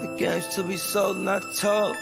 The game's to be sold, not told.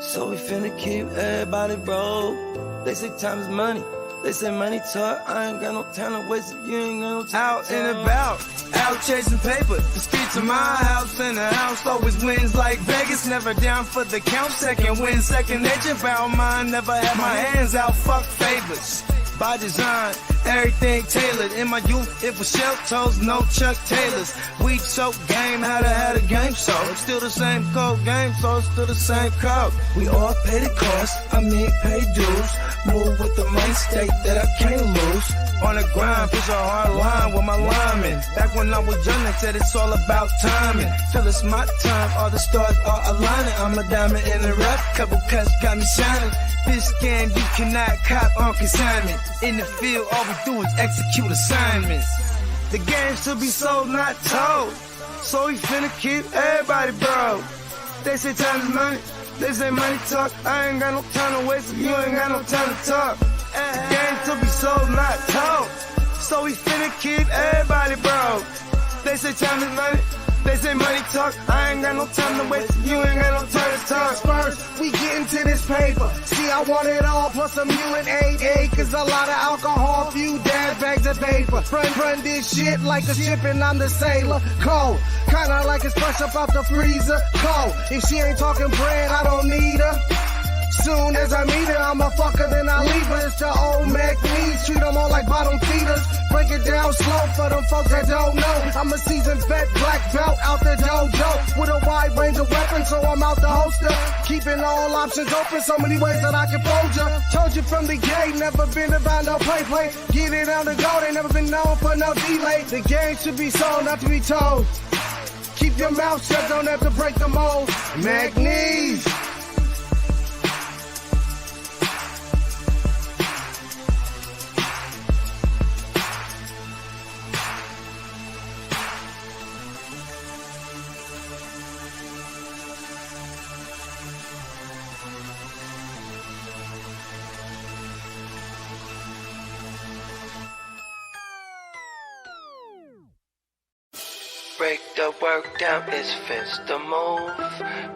So we finna keep everybody broke. They say time is money. They say money talk. I ain't got no time to waste if you ain't got no time. Out and about, out chasing paper. The streets of my house and the house always wins like Vegas. Never down for the count. Second win, second nature. Found mine. Never had my hands out. Fuck favors. By design, everything tailored. In my youth, it was shell toes, no Chuck Taylors. Weak soap game, how to have a game so. It's still the same code game, so it's still the same code. We all pay the cost, pay dues. Move with the mind state that I can't lose. On the grind, push a hard line with my linemen. Back when I was young, they said it's all about timing. Till it's my time, all the stars are aligning. I'm a diamond in the rough, couple cuts got me shining. This game you cannot cop on consignment. In the field, all we do is execute assignments. The game should be sold, not told. So we finna keep everybody broke. They say time is money, they say money talk. I ain't got no time to waste if you ain't got no time to talk. The game should be sold, not told. So we finna keep everybody broke. They say time is money, they say money talk. I ain't got no time to waste if you ain't got no time to talk. First, we get into this paper. See, I want it all, plus some UNDERDOG acres, a lot of alcohol, few dad bags of paper. Run this shit like a ship and I'm the sailor. Cold, kinda like it's fresh up out the freezer. Cold, if she ain't talking bread, I don't need her. Soon as I meet her, I'm a fucker, then I leave her. It's the old Mac needs, treat them all like bottom feeders. Break it down slow for them folks that don't know. I'm a seasoned vet, black belt out the dojo. With a wide range of weapons, so I'm out the holster. Keeping all options open, so many ways that I can fold ya. Told you from the gate, never been about no play. Get it on the go, they never been known for no delay. The game should be sold, not to be told. Keep your mouth shut, don't have to break the mold. Mac needs. Break the work down, it's fence the move.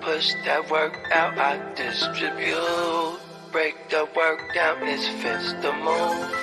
Push that work out, I distribute. Break the work down, it's fence the move.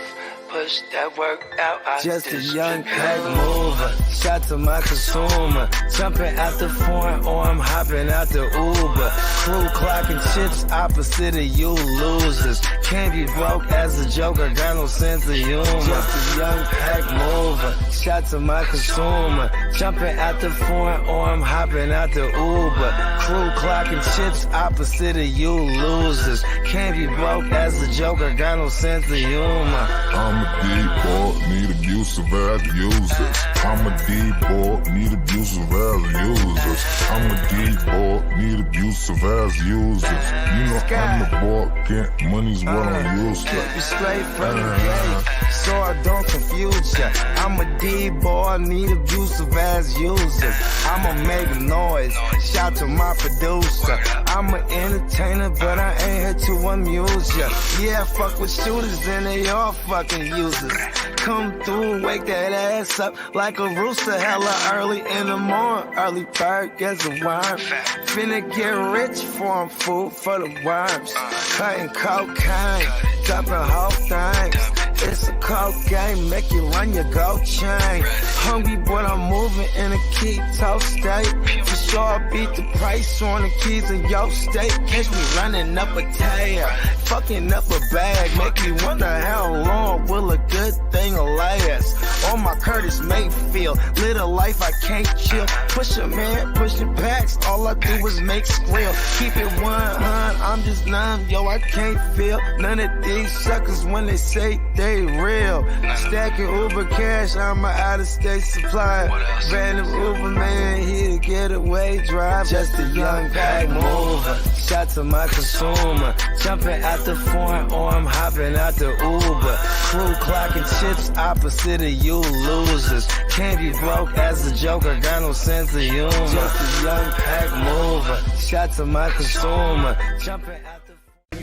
Push that work out, I just distribute. A young pack mover, shot to my consumer. Jumping out the foreign or I'm hopping out the Uber. Crew clocking chips opposite of you losers. Can't be broke as a joker, got no sense of humor. Just a young pack mover, shot to my consumer. Jumping out the foreign or I'm hopping out the Uber. Crew clocking chips opposite of you losers. Can't be broke as a joker, got no sense of humor. I'm a D-boy, need abusive as users. I'm a D-boy, need abusive as users. I'm a D-boy, need abusive as users. You know I'm the boy, get money's what I'm used to. Keep you straight from the gate, so I don't confuse ya. I'm a D-boy, need abusive as users. I'ma make noise, shout to my producer. I'm an entertainer, but I ain't here to amuse ya. Yeah, I fuck with shooters and they all fucking users. Come through, wake that ass up like a rooster, hella early in the morning. Early bird gets a worm. Finna get rich for 'em, food for the worms. Cutting cocaine, dumping whole things. It's a cold game, make you run your gold chain. Hungry, but I'm moving in a keto state. For sure, I beat the price on the keys in your state. Catch me running up a tail, fucking up a bag. Make me wonder how long will a good thing last. On my Curtis Mayfield, live a life I can't chill. Push a man, pushing packs, all I do is make skrill. Keep it 100, I'm just numb, yo, I can't feel none of these suckers when they say they real. Stacking Uber cash, I'm an out-of-state supplier. Random Uber man here to get away drive. Just a young pack mover, shot to my consumer. Jumping out the foreign or I'm hopping out the Uber. Crew clocking chips opposite of you losers. Can't be broke as a joker, got no sense of humor. Just a young pack mover, shot to my consumer. Jumping out the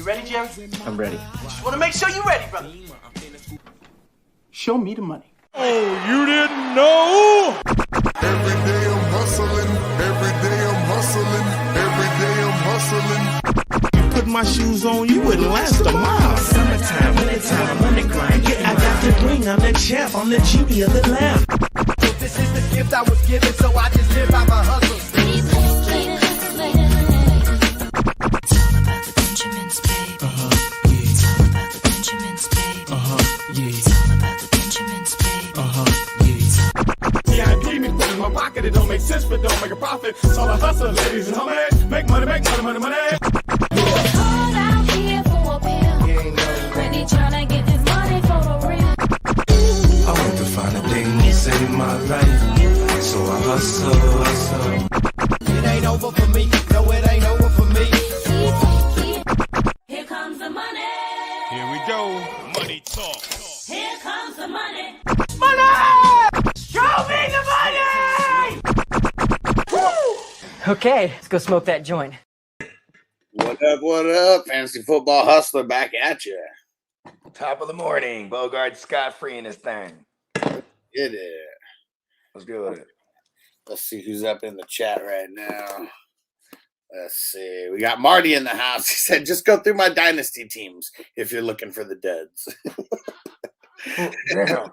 ready, Jerry? I'm ready. Just want to make sure you're ready, brother. Show me the money. Oh, you didn't know? Every day I'm hustling, every day I'm hustling, every day I'm hustling. Put my shoes on, you wouldn't last a mile. Summertime, wintertime, I'm on the grind. Yeah, I got the ring, I'm the champ, I'm the genie of the lamp. This is the gift I was given, so I just live by my hustle. My pocket, it don't make sense, but don't make a profit. It's all a hustle, ladies and homies. Make money, money, money. Hold out here for a pill. Ready tryna get this money for the real. I want to find a thing to save my life, so I hustle. It ain't over for me, no, it ain't over for me. Here comes the money. Here we go. Money talk. Here comes the money. Show me the money! Okay, let's go smoke that joint. What up? Fantasy Football Hustler back at you. Top of the morning. Bogard Scott free in this thing. It is. Let's go with it. Let's see who's up in the chat right now. Let's see. We got Marty in the house. He said, just go through my dynasty teams if you're looking for the duds. Damn.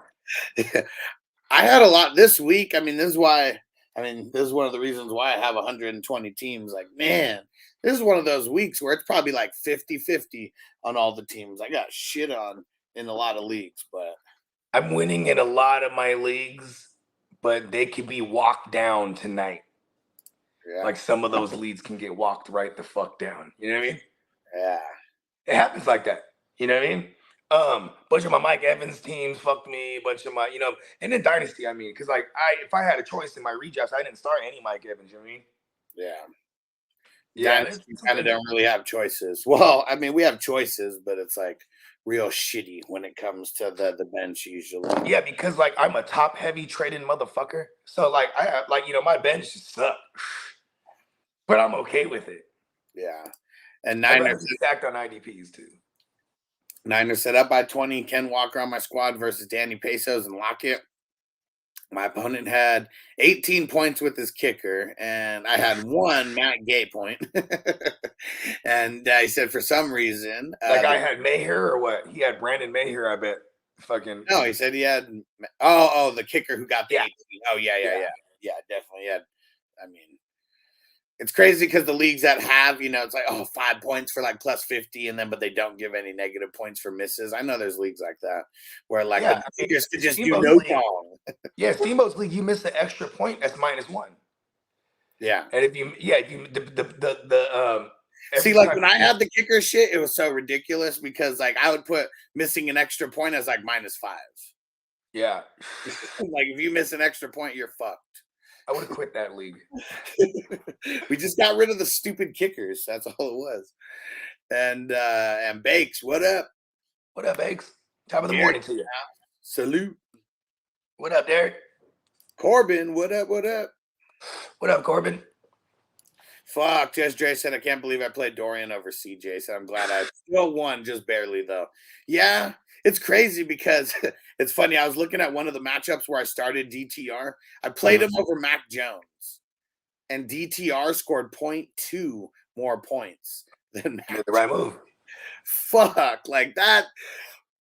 I had a lot this week. This is one of the reasons why I have 120 teams. Like, man, this is one of those weeks where it's probably like 50-50 on all the teams. I got shit on in a lot of leagues, but I'm winning in a lot of my leagues, but they could be walked down tonight. yeah. Like some of those leads can get walked right the fuck down. You know what I mean? Yeah. It happens like that. You know what I mean? Bunch of my Mike Evans teams fucked me. Bunch of my, and then Dynasty. Because if I had a choice in my redrafts, I didn't start any Mike Evans. You know what I mean? Yeah. Yeah. Dynasty kind of don't really have choices. Well, we have choices, but it's like real shitty when it comes to the bench usually. Yeah, because I'm a top heavy trading motherfucker. So I have my bench sucks, but I'm okay with it. Yeah. And Niners stacked on IDPs too. Niners set up by 20. Ken Walker on my squad versus Danny Pesos and Lockett. My opponent had 18 points with his kicker, and I had one Matt Gay point. And he said for some reason... That guy had Mayher or what? He had Brandon Mayher, I bet. Fucking... No, he said he had... Oh, the kicker who got the 18. Oh, yeah. Yeah, definitely. Yeah. It's crazy because the leagues that have, it's like, 5 points for plus 50, but they don't give any negative points for misses. I know there's leagues like that where the kickers could just do no wrong. Yeah, Steamboat's league, you miss the extra point, that's -1. Yeah. And if you see, when I had the kicker shit, it was so ridiculous because I would put missing an extra point as -5. Yeah. If you miss an extra point, you're fucked. I would have quit that league. We just got rid of the stupid kickers. That's all it was. And Bakes, what up? What up, Bakes? Top of the morning to you. Salute. What up, Derek? Corbin, what up? What up, Corbin? Fuck, Jess Dre said, I can't believe I played Dorian over CJ, so I'm glad I still won, just barely, though. Yeah, it's crazy because it's funny. I was looking at one of the matchups where I started DTR. I played him over Mac Jones, and DTR scored 0.2 more points than Mac. The right move. Fuck, that.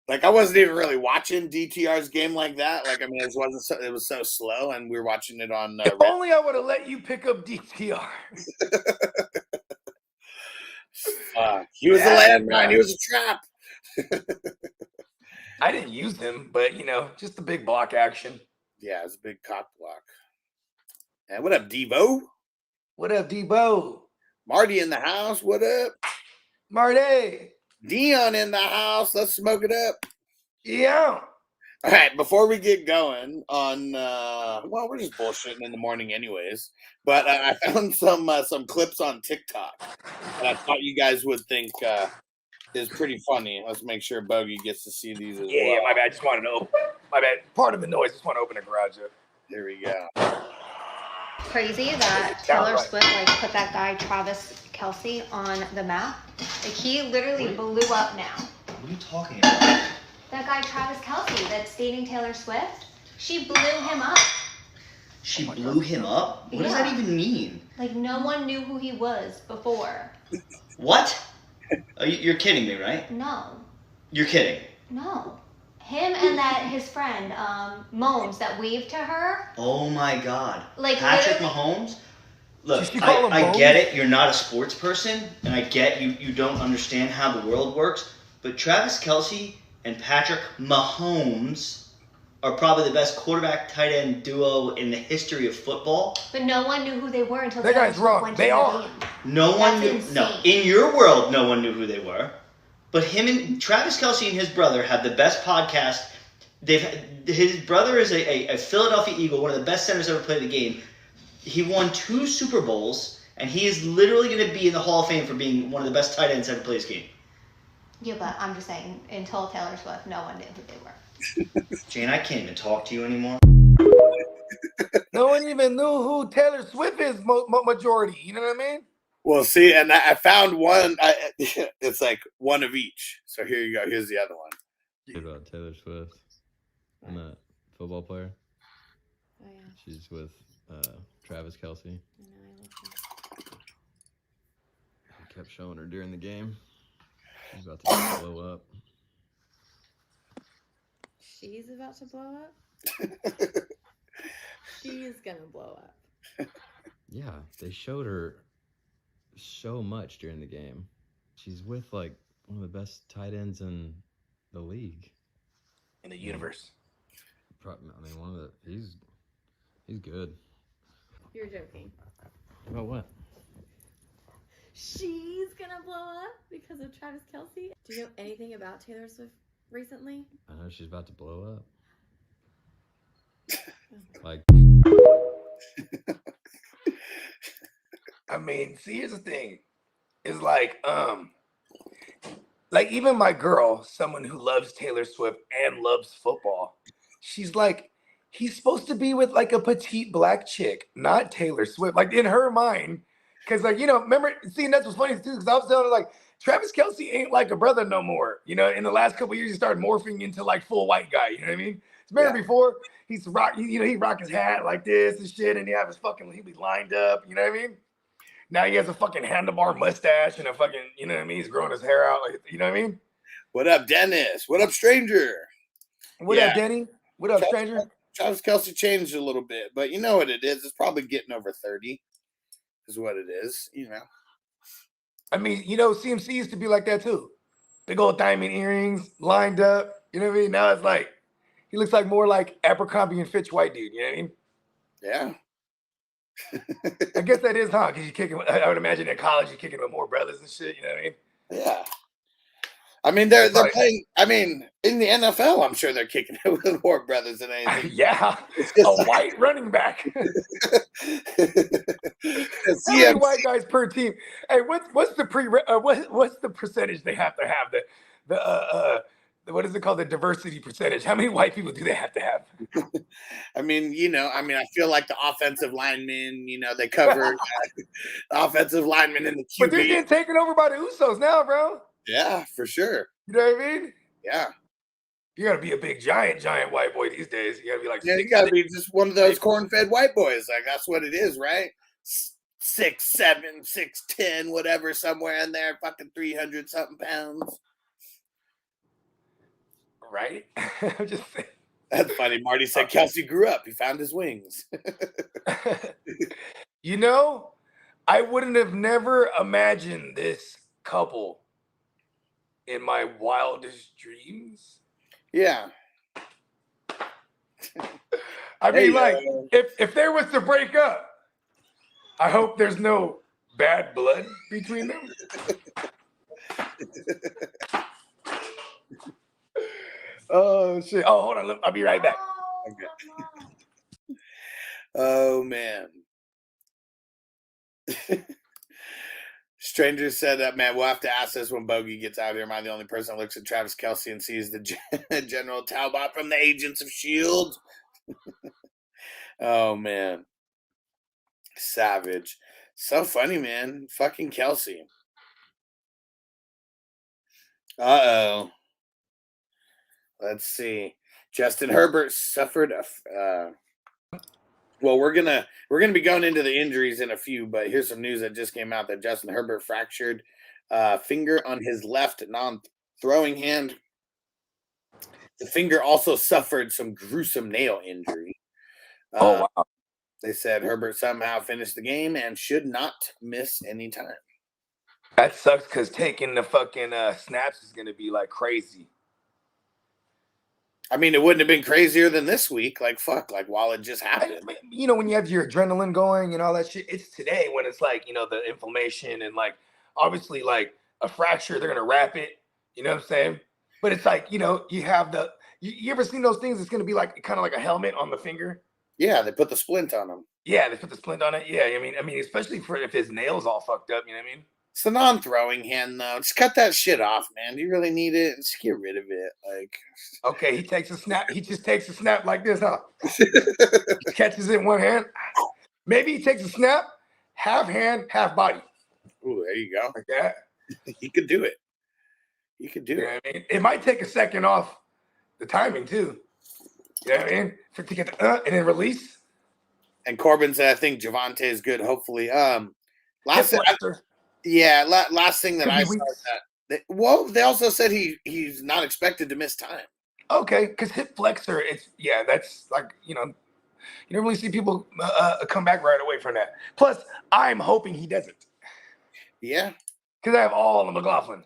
I wasn't even really watching DTR's game like that. It was so slow, and we were watching it on. If only I would have let you pick up DTR. He was a landmine. He was a trap. I didn't use him, but just the big block action. Yeah, it's a big cock block. And what up, Debo? What up, Debo? Marty in the house. What up, Marty? Dion in the house. Let's smoke it up. Yeah. All right, before we get going on, we're just bullshitting in the morning anyways. But I found some clips on TikTok that I thought you guys would think is pretty funny. Let's make sure Bogey gets to see these as well. Yeah, my bad. I just wanted to open. My bad. Part of the noise. Just want to open a garage up. Here we go. Crazy that Taylor Swift put that guy Travis Kelce on the map. Like, he literally blew up now. What are you talking about? That guy Travis Kelce that's dating Taylor Swift, she blew him up. She blew him up? What does that even mean? Like, no one knew who he was before. What? You're kidding me, right? No. You're kidding. No. Him and his friend, Momes, that waved to her. Oh my God. Like, Patrick literally- Mahomes? Look, I get it. You're not a sports person, and I get you don't understand how the world works. But Travis Kelce and Patrick Mahomes are probably the best quarterback tight end duo in the history of football. But no one knew who they were until That guy's wrong. went They to the are. game. No one That's knew. insane. No, in your world, no one knew who they were. But him and Travis Kelce and his brother have the best podcast. His brother is a Philadelphia Eagle, one of the best centers ever played the game. He won 2 Super Bowls, and he is literally going to be in the Hall of Fame for being one of the best tight ends ever played this game. Yeah, but I'm just saying, until Taylor Swift, no one knew who they were. Jane, I can't even talk to you anymore. No one even knew who Taylor Swift is majority. You know what I mean? Well, see, and I found one. It's like one of each. So here you go. Here's the other one. About Taylor Swift and that football player. Oh, yeah. She's with Travis Kelce. I know, I love her. He kept showing her during the game. She's about to blow up. She's about to blow up? She's gonna blow up. Yeah, they showed her so much during the game. She's with like one of the best tight ends in the league. In the universe. I mean, he's good. You're joking. About what? She's gonna blow up because of Travis Kelce. Do you know anything about Taylor Swift recently? I know she's about to blow up. Like, I mean, see, here's the thing. It's like even my girl, someone who loves Taylor Swift and loves football, she's like, he's supposed to be with like a petite black chick, not Taylor Swift. Like in her mind, because like, remember, see, and that's what's funny too, because I was telling her like, Travis Kelce ain't like a brother no more. In the last couple of years, he started morphing into like full white guy. You know what I mean? Remember before he's he rock his hat like this and shit, and he be lined up. You know what I mean? Now he has a fucking handlebar mustache and a fucking, you know what I mean? He's growing his hair out, like, you know what I mean? What up, Dennis? What up, stranger? What up, Denny? What up, stranger? Travis Kelce changed a little bit, but you know what it is? It's probably getting over 30 is what it is, I mean, CMC used to be like that too. Big old diamond earrings, lined up, you know what I mean? Now it's like, he looks like more like Abercrombie and Fitch white dude, you know what I mean? Yeah. I guess that is, huh? Because I would imagine in college you're kicking with more brothers and shit, you know what I mean? Yeah. I mean, they're playing. I mean, in the NFL, I'm sure they're kicking it with more brothers than anything. Yeah, a white running back. How many white guys per team? Hey, what's the percentage they have to have? What is it called? The diversity percentage. How many white people do they have to have? I mean, I feel like the offensive linemen, they cover offensive linemen in the QB. But they're getting taken over by the Usos now, bro. Yeah, for sure. You know what I mean? Yeah. You gotta be a big giant white boy these days. You gotta be like, you gotta be just one of those corn-fed white boys. Like that's what it is, right? 6'7", 6'10", whatever, somewhere in there, fucking 300 something pounds. Right? I'm just saying. That's funny. Marty said Kelce grew up. He found his wings. I wouldn't have never imagined this couple in my wildest dreams. Yeah. I mean, if there was to break up, I hope there's no bad blood between them. Oh shit! Oh, hold on. I'll be right back. Okay. Oh man. Stranger said that, man, we'll have to ask this when Bogey gets out here. Am I the only person that looks at Travis Kelce and sees the General Talbot from the Agents of S.H.I.E.L.D.? Oh man. Savage. So funny, man. Fucking Kelce. Uh-oh. Let's see. Justin Herbert suffered a well, we're gonna be going into the injuries in a few, but here's some news that just came out that Justin Herbert fractured finger on his left non-throwing hand. The finger also suffered some gruesome nail injury. Oh wow! They said Herbert somehow finished the game and should not miss any time. That sucks because taking the fucking snaps is gonna be like crazy. I mean, it wouldn't have been crazier than this week. Like, fuck, like while it just happened. You know, when you have your adrenaline going and all that shit, it's today when it's like, you know, the inflammation and like, obviously, like a fracture, they're going to wrap it. You know what I'm saying? But it's like, you know, you have you ever seen those things? It's going to be like kind of like a helmet on the finger. Yeah, they put the splint on him. Yeah, they put the splint on it. Yeah, I mean, especially for if his nails all fucked up, you know what I mean? It's the non-throwing hand, though. Just cut that shit off, man. Do you really need it? Just get rid of it. Like, okay, he takes a snap. He just takes a snap like this, huh? He catches it in one hand. Maybe he takes a snap, half hand, half body. Ooh, there you go. Like that. He could do it. He could do it. I mean, it might take a second off the timing too. You know what I mean? To get the and then release. And Corbin said, "I think Javonte is good. Hopefully, last thing that I saw that. Well, they also said he's not expected to miss time. Okay, because hip flexor, that's like you don't really see people come back right away from that. Plus, I'm hoping he doesn't. Yeah, because I have all the McLaughlin,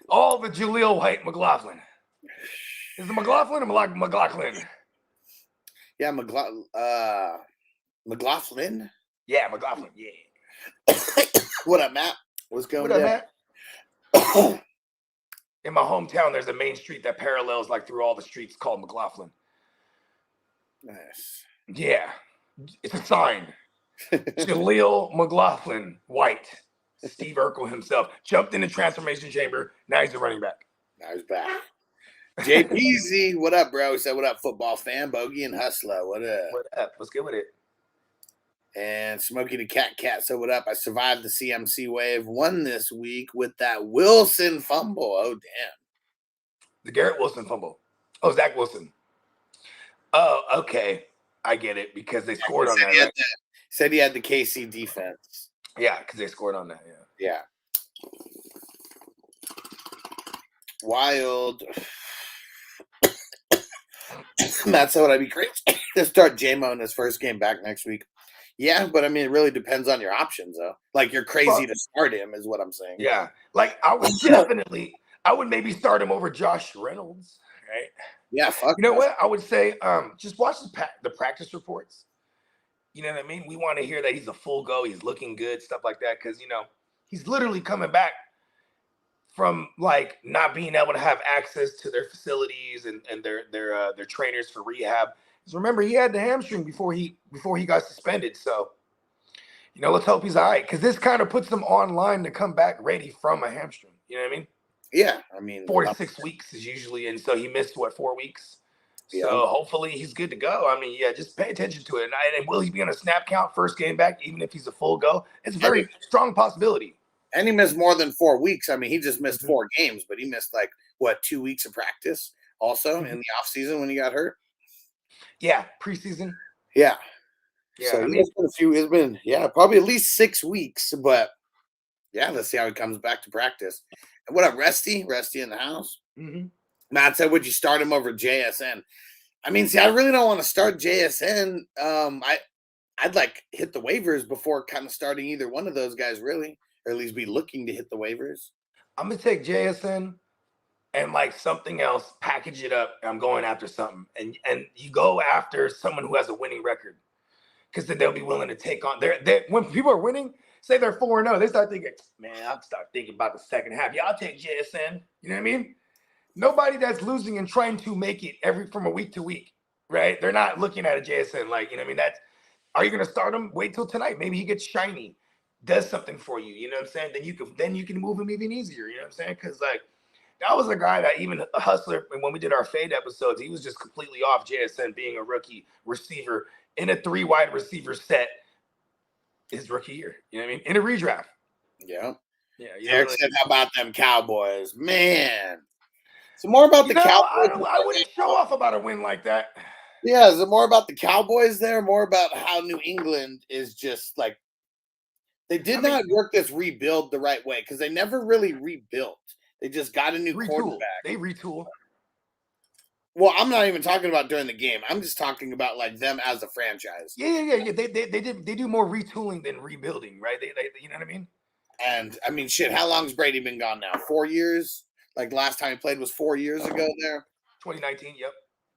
all the Jaleel White McLaughlin. Is it McLaughlin or McLaughlin? Yeah, McLaughlin. Yeah, McLaughlin. Yeah. What up, Matt? What's going on? What up, Matt? In my hometown, there's a main street that parallels like through all the streets called McLaughlin. Nice. Yeah, it's a sign. Jaleel McLaughlin White, Steve Urkel himself, jumped in the transformation chamber. Now he's a running back. Now he's back. JPZ, what up, bro? He said, what up, football fan? Bogey and Hustler, what up? What up? Let's get with it. And Smokey the Cat said, what up? I survived the CMC wave, won this week with that Wilson fumble. Oh, damn. The Garrett Wilson fumble. Oh, Zach Wilson. Oh, okay. I get it because they scored on that. Right? Said he had the KC defense. Yeah, because they scored on that. Yeah. Wild. Matt said, would I be crazy to start J-Mo in his first game back next week? Yeah, but I mean, it really depends on your options, though. Like, you're crazy to start him, is what I'm saying. Yeah, like I would maybe start him over Josh Reynolds, right? Yeah, fuck. You know what? I would say, just watch the practice reports. You know what I mean? We want to hear that he's a full go, he's looking good, stuff like that, because he's literally coming back from like not being able to have access to their facilities and their trainers for rehab. Because remember, he had the hamstring before he got suspended. So, let's hope he's all right. Because this kind of puts him online to come back ready from a hamstring. You know what I mean? Yeah, I mean 4 to 6 weeks is usually, and so he missed 4 weeks. Yeah. So hopefully he's good to go. I mean, yeah, just pay attention to it. And will he be on a snap count first game back, even if he's a full go? It's a very strong possibility. And he missed more than 4 weeks. I mean, he just missed 4 games, but he missed 2 weeks of practice also in the offseason when he got hurt. Yeah, preseason. Yeah. Yeah. So it's been probably at least 6 weeks, but yeah, let's see how he comes back to practice. And what up, Resty? Resty in the house. Mm-hmm. Matt said, would you start him over JSN? I mean, see, I really don't want to start JSN. I'd hit the waivers before kind of starting either one of those guys, really. Or at least be looking to hit the waivers. I'm going to take JSN and something else, package it up, and I'm going after something. And you go after someone who has a winning record because then they'll be willing to take on. When people are winning, say they're 4-0, they start thinking, man, I'll start thinking about the second half. Yeah, I'll take JSN. You know what I mean? Nobody that's losing and trying to make it from a week to week, right? They're not looking at a JSN you know what I mean? Are you going to start him? Wait till tonight. Maybe he gets shiny. Does something for you, you know what I'm saying? Then you can move him even easier, you know what I'm saying? Because that was a guy that even a Hustler, when we did our fade episodes, he was just completely off JSN being a rookie receiver in a 3 wide receiver set his rookie year. You know what I mean? In a redraft. Yeah. Yeah, Derek said, "How about them Cowboys, man?" So more about the Cowboys. I wouldn't show off about a win like that. Yeah, is it more about the Cowboys there? More about how New England is just like they did not work this rebuild the right way because they never really rebuilt. They just got a new quarterback. They retool. Well, I'm not even talking about during the game. I'm just talking about like them as a franchise. Yeah. They do more retooling than rebuilding, right? They you know what I mean? And I mean, shit. How long's Brady been gone now? 4 years. Like last time he played was 4 years ago. There, 2019. Yep.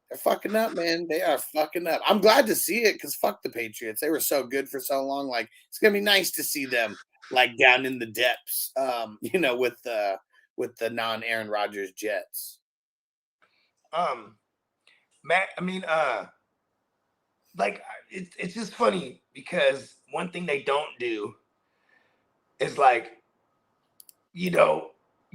They're fucking up, man. They are fucking up. I'm glad to see it because fuck the Patriots. They were so good for so long. Like it's gonna be nice to see them like down in the depths. With the non-Aaron Rodgers Jets. Matt, I mean, like it's just funny because one thing they don't do is like,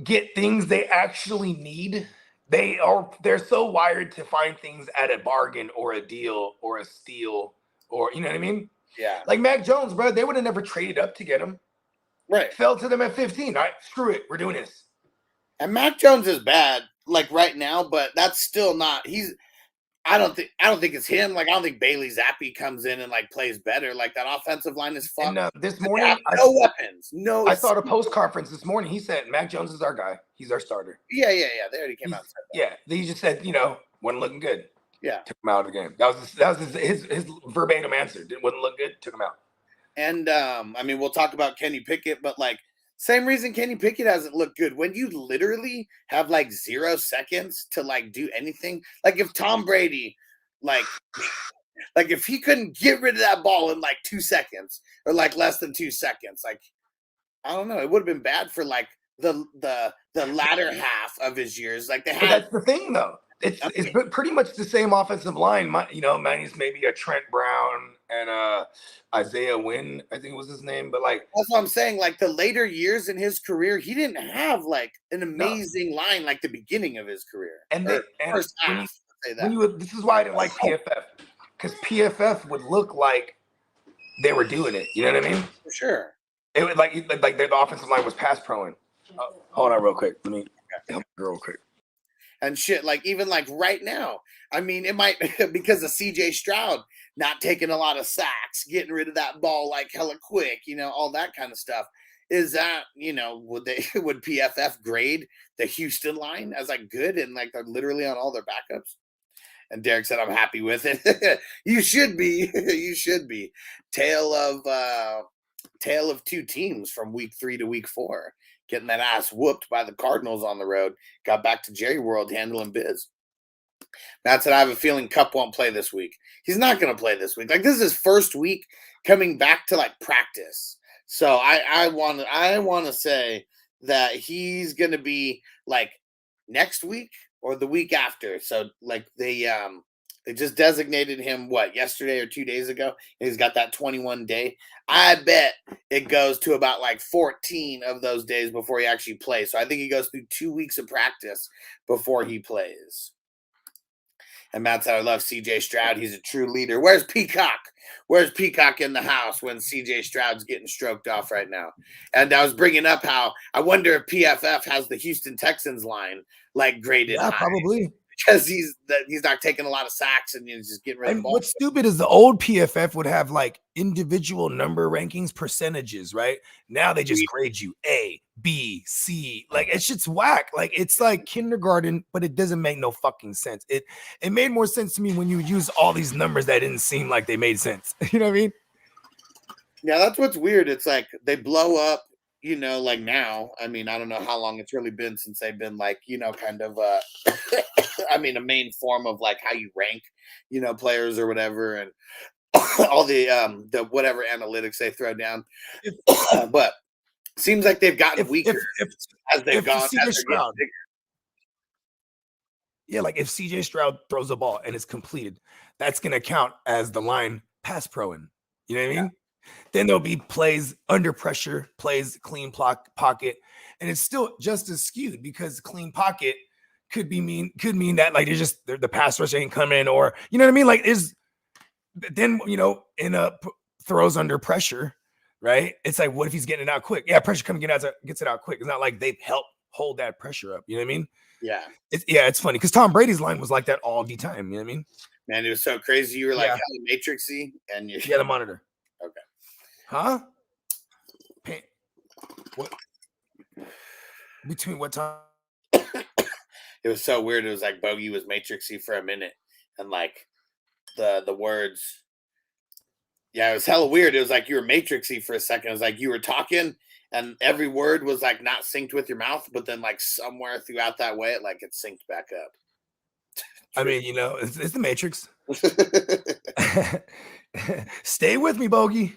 get things they actually need. They're so wired to find things at a bargain or a deal or a steal or you know what I mean? Yeah. Like Mac Jones, bro, they would have never traded up to get him. Right. Fell to them at 15. All right, screw it. We're doing this. And Mac Jones is bad, like right now, but that's still not. I don't think it's him. Like I don't think Bailey Zappi comes in and like plays better. Like that offensive line is fucked. And this morning, no weapons. No. I saw the post conference this morning. He said Mac Jones is our guy. He's our starter. Yeah. They already came out and said that. Yeah, he just said wasn't looking good. Yeah, took him out of the game. That was his verbatim answer. Wouldn't look good. Took him out. And I mean, we'll talk about Kenny Pickett, but like same reason Kenny Pickett hasn't looked good. When you literally have like 0 seconds to like do anything, like if Tom Brady. Like if he couldn't get rid of that ball in like 2 seconds or like less than 2 seconds, like I don't know, it would have been bad for like the latter half of his years. Like they had. But that's the thing, though. It's pretty much the same offensive line. Minus maybe a Trent Brown and Isaiah Wynn, I think was his name. But like that's what I'm saying. Like the later years in his career, he didn't have like an amazing line like the beginning of his career. And first half. This is why I didn't like PFF, because PFF would look like they were doing it. You know what I mean? For sure. It would like the offensive line was pass proing. Hold on, real quick. Let me help you real quick. And shit, like even like right now, I mean, it might because of CJ Stroud not taking a lot of sacks, getting rid of that ball like hella quick, all that kind of stuff. Is that would PFF grade the Houston line as like good and like they're literally on all their backups? And Derek said, "I'm happy with it." You should be. You should be. Tale of two teams from week 3 to week 4, getting that ass whooped by the Cardinals on the road. Got back to Jerry World handling biz. Matt said, "I have a feeling Kupp won't play this week." He's not going to play this week. Like this is his first week coming back to like practice. So I want to say that he's going to be like next week or the week after. So like they just designated him yesterday or 2 days ago. And he's got that 21 day. I bet it goes to about like 14 of those days before he actually plays. So I think he goes through 2 weeks of practice before he plays. And Matt said, "I love CJ Stroud. He's a true leader." Where's Peacock? Where's Peacock in the house when CJ Stroud's getting stroked off right now? And I was bringing up how I wonder if PFF has the Houston Texans line like graded high. Probably. Because he's not taking a lot of sacks and he's just getting rid of the ball. What's stupid is the old PFF would have like individual number rankings percentages, right? Now they just grade you A, B, C. Like it's shit's whack. Like it's like kindergarten, but it doesn't make no fucking sense. It made more sense to me when you would use all these numbers that didn't seem like they made sense. You know what I mean? Yeah, that's what's weird. It's like they blow up. Like now, I mean, I don't know how long it's really been since they've been like, kind of, I mean, a main form of like how you rank, players or whatever, and all the whatever analytics they throw down. But seems like they've gotten weaker as they've gone. Yeah, like if CJ Stroud throws a ball and it's completed, that's gonna count as the line pass proing. You know what I mean? Then there'll be plays under pressure, plays clean pocket, and it's still just as skewed because clean pocket could mean that like the pass rush ain't coming, or you know what I mean? Like in a throws under pressure, right? It's like, what if he's getting it out quick? Yeah, pressure coming, gets it out quick. It's not like they've helped hold that pressure up. You know what I mean? Yeah. It's funny because Tom Brady's line was like that all the time. You know what I mean? Man, it was so crazy. You were like hella matrixy, and you the monitor. Okay. Huh? What? Between what time? It was so weird. It was like Bogey was matrixy for a minute, and like the words. Yeah, it was hella weird. It was like you were matrixy for a second. It was like you were talking, and every word was like not synced with your mouth, but then like somewhere throughout that way, it synced back up. I mean, you know, it's the Matrix. Stay with me, Bogey.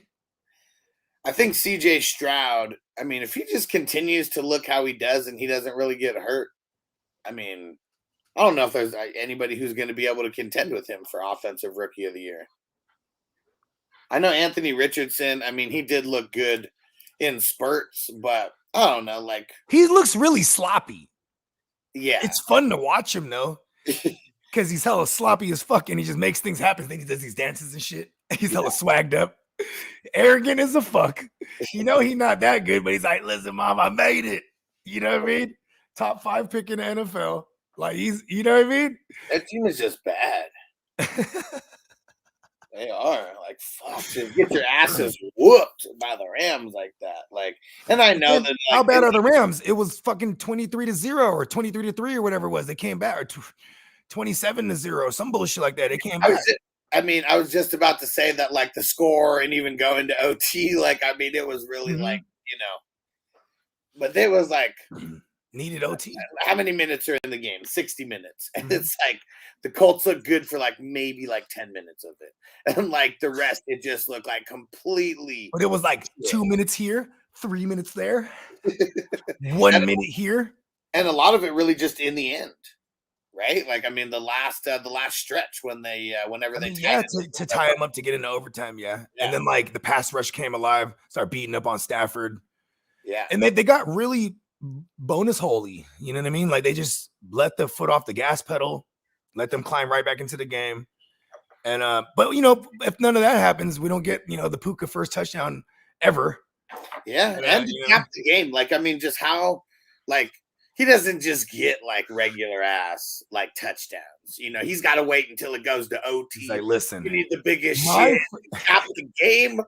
I think CJ Stroud, I mean, if he just continues to look how he does and he doesn't really get hurt, I mean, I don't know if there's anybody who's going to be able to contend with him for Offensive Rookie of the Year. I know Anthony Richardson, I mean, he did look good in spurts, but I don't know, like. He looks really sloppy. Yeah. It's fun to watch him, though. Because he's hella sloppy as fuck and he just makes things happen. Then he does these dances and shit. He's hella swagged up. Arrogant as a fuck. You know he's not that good, but he's like, listen, mom, I made it. You know what I mean? Top 5 pick in the NFL. Like he's, you know what I mean? That team is just bad. They are like, fuck, just get your asses whooped by the Rams like that. Like, and I know that. How bad are the Rams? It was fucking 23-0 or 23-3 or whatever it was. They came back, or 27-0, some bullshit like that. They came back. I was just about to say that, like the score and even go into OT. Like, I mean, it was really like, you know, but it was like needed OT. How many minutes are in the game? 60 minutes. And it's like the Colts look good for like maybe like 10 minutes of it. And like the rest, it just looked like completely. But it was like 2 minutes here, 3 minutes there, 1 minute here. And a lot of it really just in the end. Right, like I mean, the last stretch when they, whenever they to tie them up to get into overtime, and then like the pass rush came alive, started beating up on Stafford, and they got really bonus holy, you know what I mean? Like they just let the foot off the gas pedal, let them climb right back into the game, and but you know, if none of that happens, we don't get the Puka first touchdown ever. Yeah, and to cap the game, like I mean, just how like. He doesn't just get like regular ass like touchdowns. You know, he's got to wait until it goes to OT. He's like, listen, you need the biggest shit. Cap the game.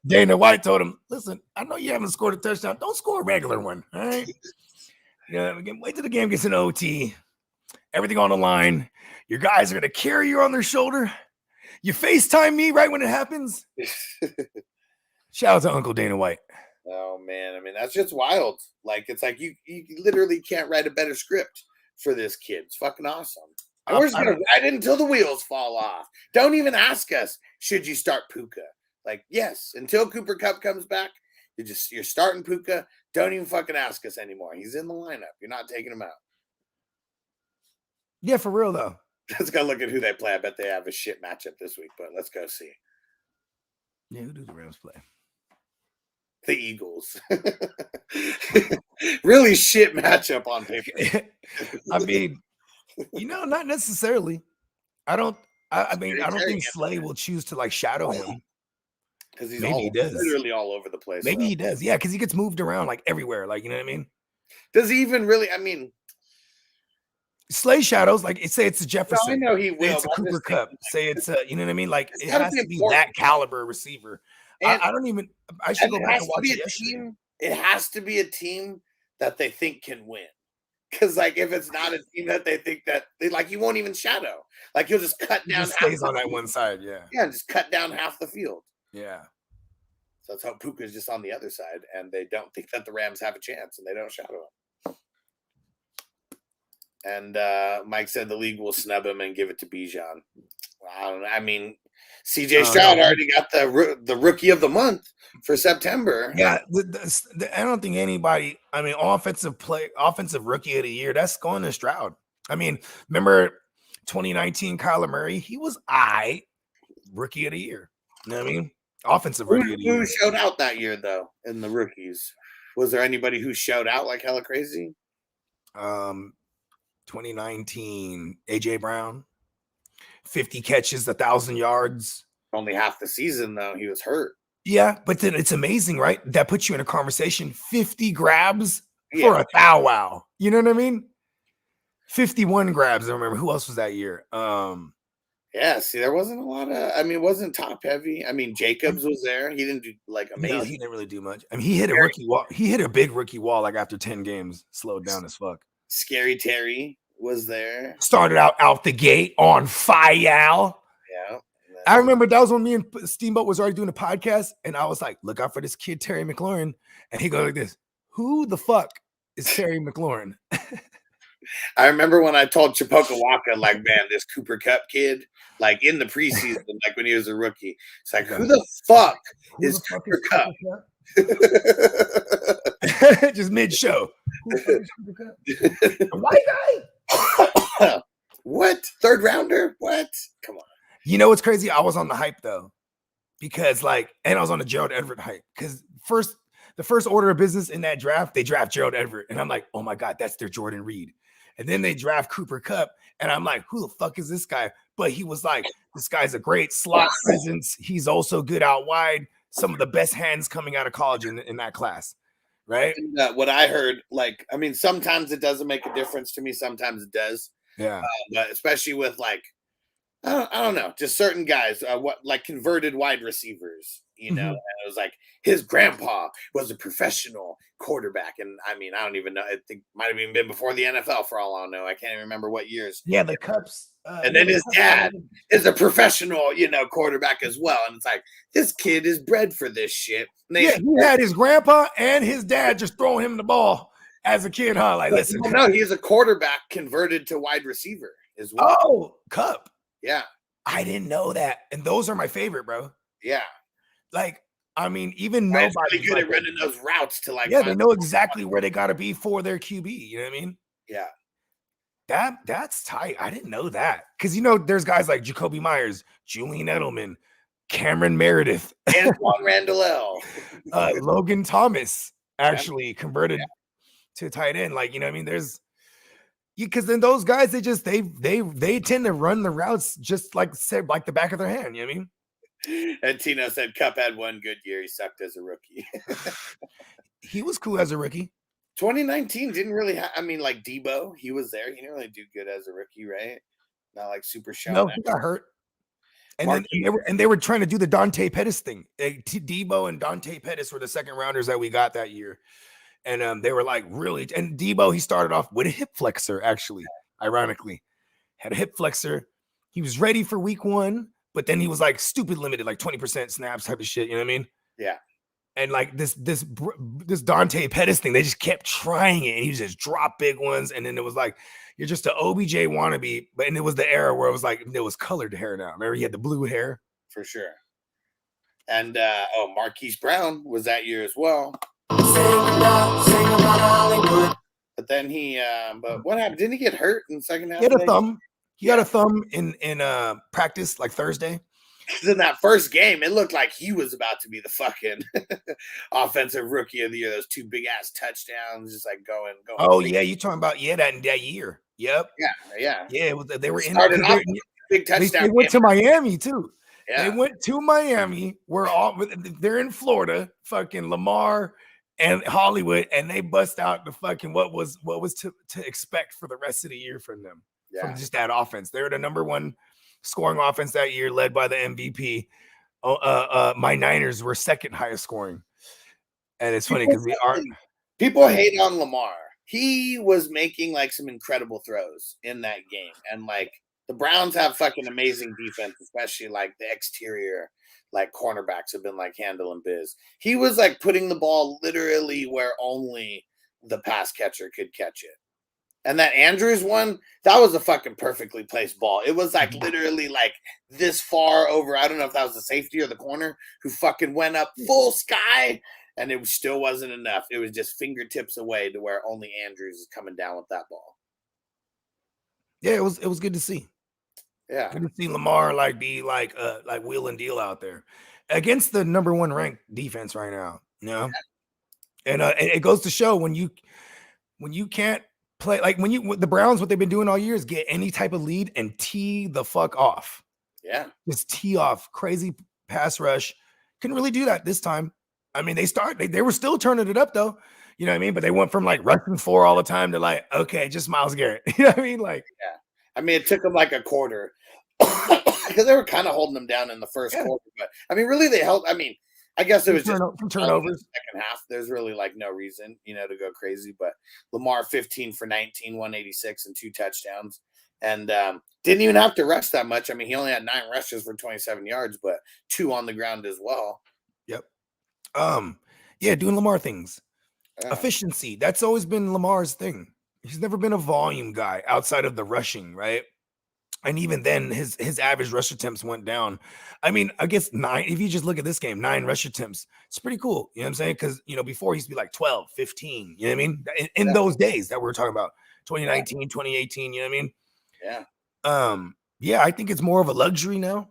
Dana White told him, listen, I know you haven't scored a touchdown. Don't score a regular one. All right. Wait till the game gets in OT. Everything on the line. Your guys are going to carry you on their shoulder. You FaceTime me right when it happens. Shout out to Uncle Dana White. Oh man, I mean that's just wild. Like it's like you literally can't write a better script for this kid. It's fucking awesome. And we're just gonna ride it until the wheels fall off. Don't even ask us, should you start Puka? Like, yes, until Cooper Kupp comes back, you're starting Puka. Don't even fucking ask us anymore. He's in the lineup. You're not taking him out. Yeah, for real though. Let's go look at who they play. I bet they have a shit matchup this week, but let's go see. Yeah, who do the Rams play? The Eagles. Really shit matchup on paper. I mean, not necessarily. I don't think Slay will choose to like shadow him. Because he's literally all over the place. Maybe he does. Yeah, because he gets moved around like everywhere. Like, you know what I mean? Does he even really? I mean, Slay shadows, like say it's a Jefferson. No, I know he will. Say it's a Cooper Kupp. Say it's a, you know what I mean? Like it has to be that caliber receiver. I don't even. I should go back and watch it yesterday. It has to be a team that they think can win. Because like if it's not a team that they think that they like, you won't even shadow. Like you'll just cut down. He stays on that one side, yeah. Yeah, just cut down half the field. Yeah. So that's how Puka's just on the other side, and they don't think that the Rams have a chance, and they don't shadow him. And Mike said the league will snub him and give it to Bijan. I don't know. I mean, CJ Stroud already got the rookie of the month for September. Yeah, I don't think anybody. I mean, offensive rookie of the year. That's going to Stroud. I mean, remember 2019 Kyler Murray? He was rookie of the year. You know what I mean? Offensive rookie of the year. Who showed out that year though in the rookies? Was there anybody who showed out like hella crazy? 2019 AJ Brown. 50 catches, 1,000 yards. Only half the season, though. He was hurt. Yeah, but then it's amazing, right? That puts you in a conversation. 50 grabs for a thou wow. You know what I mean? 51 grabs. I remember who else was that year. Yeah, see, there wasn't a lot of. I mean, it wasn't top heavy. I mean, Jacobs was there. He didn't do like amazing. No, he didn't really do much. I mean, he hit a rookie wall. He hit a big rookie wall like after 10 games, slowed down as fuck. Scary Terry was there. Started out the gate on fire. Yeah. I remember that was when me and Steamboat was already doing a podcast, and I was like, look out for this kid, Terry McLaurin. And he goes like this, who the fuck is Terry McLaurin? I remember when I told Chipoka Waka, like, man, this Cooper Cup kid, like in the preseason, like when he was a rookie, it's like, who the fuck is Cooper Cup? Just mid-show. White guy? What? Third rounder? What? Come on. You know what's crazy? I was on the hype though, because and I was on the Gerald Everett hype because the first order of business in that draft, they draft Gerald Everett, and I'm like, oh my god, that's their Jordan Reed. And then they draft Cooper Kupp, and I'm like, who the fuck is this guy? But he was like, this guy's a great slot presence. He's also good out wide. Some of the best hands coming out of college in that class, right? And, what I heard, like, I mean, sometimes it doesn't make a difference to me. Sometimes it does. Yeah. But especially with like, I don't know, just certain guys, like converted wide receivers, you know, and it was like his grandpa was a professional quarterback. And I mean, I don't even know. I think might have even been before the NFL for all I know. I can't even remember what years. Yeah, the Cups. And then his dad is a professional, quarterback as well. And it's like, this kid is bred for this shit. He had his grandpa and his dad just throwing him the ball as a kid, huh? Like, listen. No, he's a quarterback converted to wide receiver as well. Oh, Cup. Yeah. I didn't know that. And those are my favorite, bro. Yeah. Like, I mean, even nobody's really good at running those routes to like. Yeah, they know exactly where they got to be for their QB. You know what I mean? Yeah. That's tight. I didn't know that. Because, there's guys like Jacoby Myers, Julian Edelman, Cameron Meredith, Antoine Randall, Logan Thomas actually converted to tight end. Like, you know what I mean? There's because then those guys, they tend to run the routes just like the back of their hand. You know what I mean? And Tino said Cup had one good year. He sucked as a rookie. He was cool as a rookie. 2019 didn't really I mean, like Debo, he was there. He didn't really do good as a rookie, right? Not like super shown. No, he got hurt. And they were trying to do the Dante Pettis thing. Debo and Dante Pettis were the second rounders that we got that year. And they were like really, and Debo, he started off with a hip flexor, actually, ironically. Had a hip flexor. He was ready for week 1, but then he was like stupid limited, like 20% snaps type of shit. You know what I mean? Yeah. And like this Dante Pettis thing, they just kept trying it, and he just dropped big ones. And then it was like, you're just an OBJ wannabe. And it was the era where it was like, there was colored hair now. Remember, he had the blue hair. For sure. And Marquise Brown was that year as well. But then but what happened? Didn't he get hurt in the second half? He had a thumb. He had a thumb in practice like Thursday. Because in that first game, it looked like he was about to be the fucking offensive rookie of the year. Those 2 big ass touchdowns, just like going. Oh yeah, you talking about that year? Yep. Yeah. They were in big touchdown. They went to Miami too. Yeah. They went to Miami. They're in Florida, fucking Lamar and Hollywood, and they bust out the fucking what was to expect for the rest of the year from them. Yeah. From just that offense. They're the number 1 scoring offense that year, led by the MVP. My Niners were second highest scoring. And it's funny because people hate on Lamar. He was making like some incredible throws in that game. And like the Browns have fucking amazing defense, especially like the exterior, like cornerbacks have been like handling biz. He was like putting the ball literally where only the pass catcher could catch it. And that Andrews one, that was a fucking perfectly placed ball. It was like literally like this far over. I don't know if that was the safety or the corner who fucking went up full sky, and it still wasn't enough. It was just fingertips away to where only Andrews is coming down with that ball. Yeah, it was good to see. Yeah. Good to see Lamar be like wheel and deal out there against the number 1 ranked defense right now. You know? And it goes to show when you can't play like the Browns, what they've been doing all year is get any type of lead and tee the fuck off. Yeah. Just tee off, crazy pass rush, Couldn't really do that this time. I mean, they were still turning it up though. You know what I mean? But they went from like rushing 4 all the time to like, okay, just Myles Garrett. You know what I mean? Like, yeah. I mean, it took them like a quarter because they were kind of holding them down in the first quarter. But I mean, really, they held. I mean, I guess it was just turnovers. Second half, there's really like no reason, to go crazy. But Lamar 15 for 19, 186 and 2 touchdowns, and didn't even have to rush that much. I mean, he only had 9 rushes for 27 yards, but 2 on the ground as well. Yep. Yeah, doing Lamar things. Efficiency. That's always been Lamar's thing. He's never been a volume guy outside of the rushing, right? And even then, his average rush attempts went down. I mean, I guess 9, if you just look at this game, 9 rush attempts, it's pretty cool. You know what I'm saying? Because, before he used to be like 12, 15, you know what I mean? In those days that we're talking about, 2019, 2018, you know what I mean? Yeah. Yeah, I think it's more of a luxury now.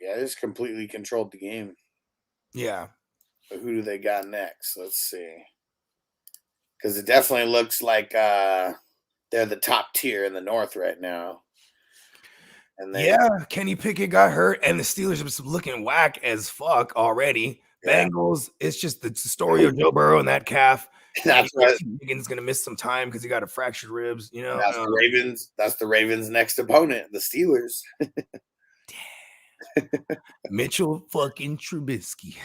Yeah, they just completely controlled the game. Yeah. But who do they got next? Let's see. Because it definitely looks like they're the top tier in the North right now. And Kenny Pickett got hurt, and the Steelers are just looking whack as fuck already. Yeah. Bengals, it's just the story of Joe Burrow and that calf. That's right. Higgins gonna miss some time because he got a fractured ribs. That's the Ravens. That's the Ravens' next opponent, the Steelers. Mitchell fucking Trubisky.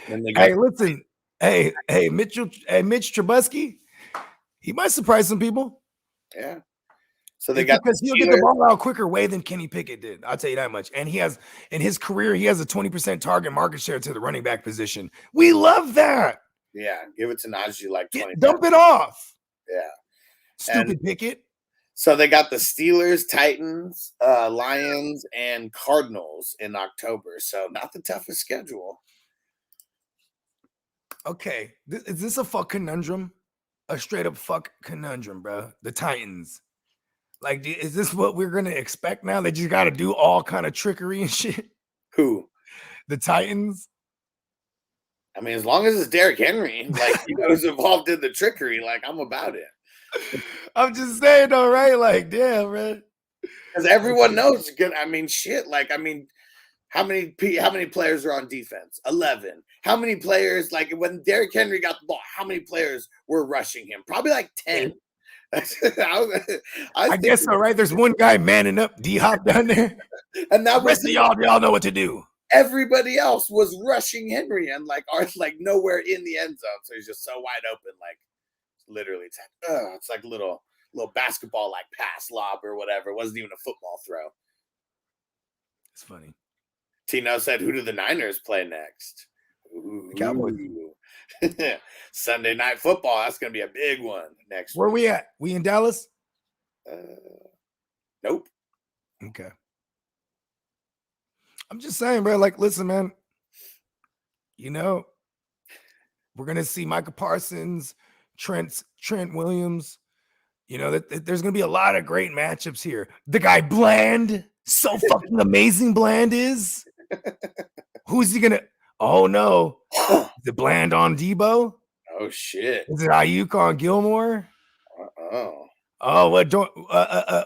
Hey, listen. Hey, Mitch Trubisky. He might surprise some people. Yeah. So they got because he'll get the ball out quicker way than Kenny Pickett did. I'll tell you that much. And he has in his career, he has a 20% target market share to the running back position. We love that. Yeah, give it to Najee like 20. Dump it off. Yeah. Stupid Pickett. So they got the Steelers, Titans, Lions, and Cardinals in October. So not the toughest schedule. Okay. Is this a fuck conundrum? A straight up fuck conundrum, bro. The Titans. Like, is this what we're going to expect now? That you got to do all kind of trickery and shit? Who? The Titans? I mean, as long as it's Derrick Henry, like, he was involved in the trickery, like, I'm about it. I'm just saying, though, right? Like, damn, man. Because everyone knows. I mean, shit. Like, I mean, how many players are on defense? 11. How many players, like, when Derrick Henry got the ball, how many players were rushing him? Probably like 10. I guess so, right? There's one guy manning up, D-Hop down there. And that rest of y'all know what to do. Everybody else was rushing Henry and like nowhere in the end zone. So he's just so wide open, like literally it's like a little basketball like pass lob or whatever. It wasn't even a football throw. It's funny. Tino said, who do the Niners play next? Ooh. Cowboys. Sunday Night Football. That's going to be a big one next week. Where we at? We in Dallas? Nope. Okay. I'm just saying, bro. Like, listen, man. We're going to see Micah Parsons, Trent Williams. There's going to be a lot of great matchups here. The guy Bland, so fucking amazing Bland is. Who's he going to? Oh, no. Is it Bland on Debo? Oh, shit. Is it Ayuk on Gilmore? Oh, what?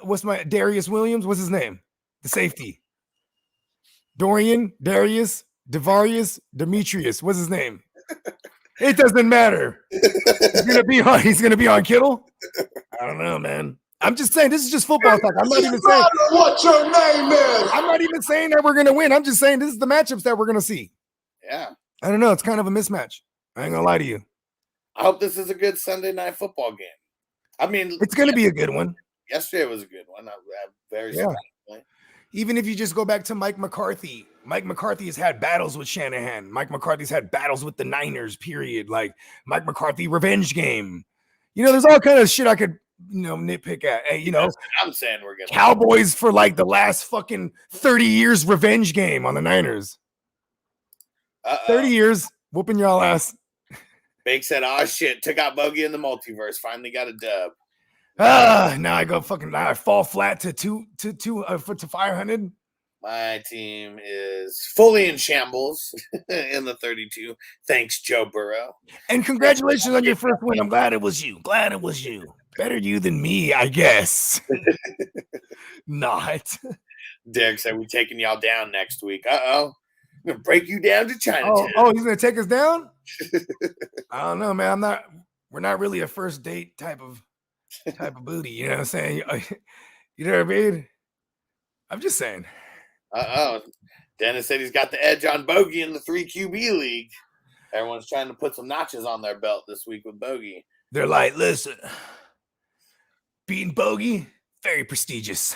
What's my Darius Williams? What's his name? The safety. Darius, Devarius, Demetrius. What's his name? It doesn't matter. He's gonna be on Kittle. I don't know, man. I'm just saying this is just football talk. I'm not even saying what your name is. I'm not even saying that we're gonna win. I'm just saying this is the matchups that we're gonna see. Yeah. I don't know. It's kind of a mismatch. I ain't gonna lie to you. I hope this is a good Sunday Night Football game. I mean, it's gonna be a good one. Yesterday was a good one. Very surprisingly. Even if you just go back to Mike McCarthy has had battles with Shanahan. Mike McCarthy's had battles with the Niners, period. Like Mike McCarthy revenge game. There's all kind of shit I could, nitpick at. Hey, I'm saying we're gonna Cowboys for like the last fucking 30 years revenge game on the Niners. 30 years whooping y'all ass. Bake said, "Oh shit, took out Bogey in the multiverse. Finally got a dub." Now I fall flat to 500. My team is fully in shambles in the 32. Thanks, Joe Burrow. And congratulations on your first win. I'm glad it was you. Better you than me, I guess. Not. Derek said, we're taking y'all down next week. Uh-oh. I'm gonna break you down to Chinatown. Oh, he's gonna take us down? I don't know, man. We're not really a first date type of booty, you know what I'm saying? You know what I mean? I'm just saying. Dennis said he's got the edge on Bogey in the 3QB league. Everyone's trying to put some notches on their belt this week with Bogey. They're like, listen, beating Bogey, very prestigious.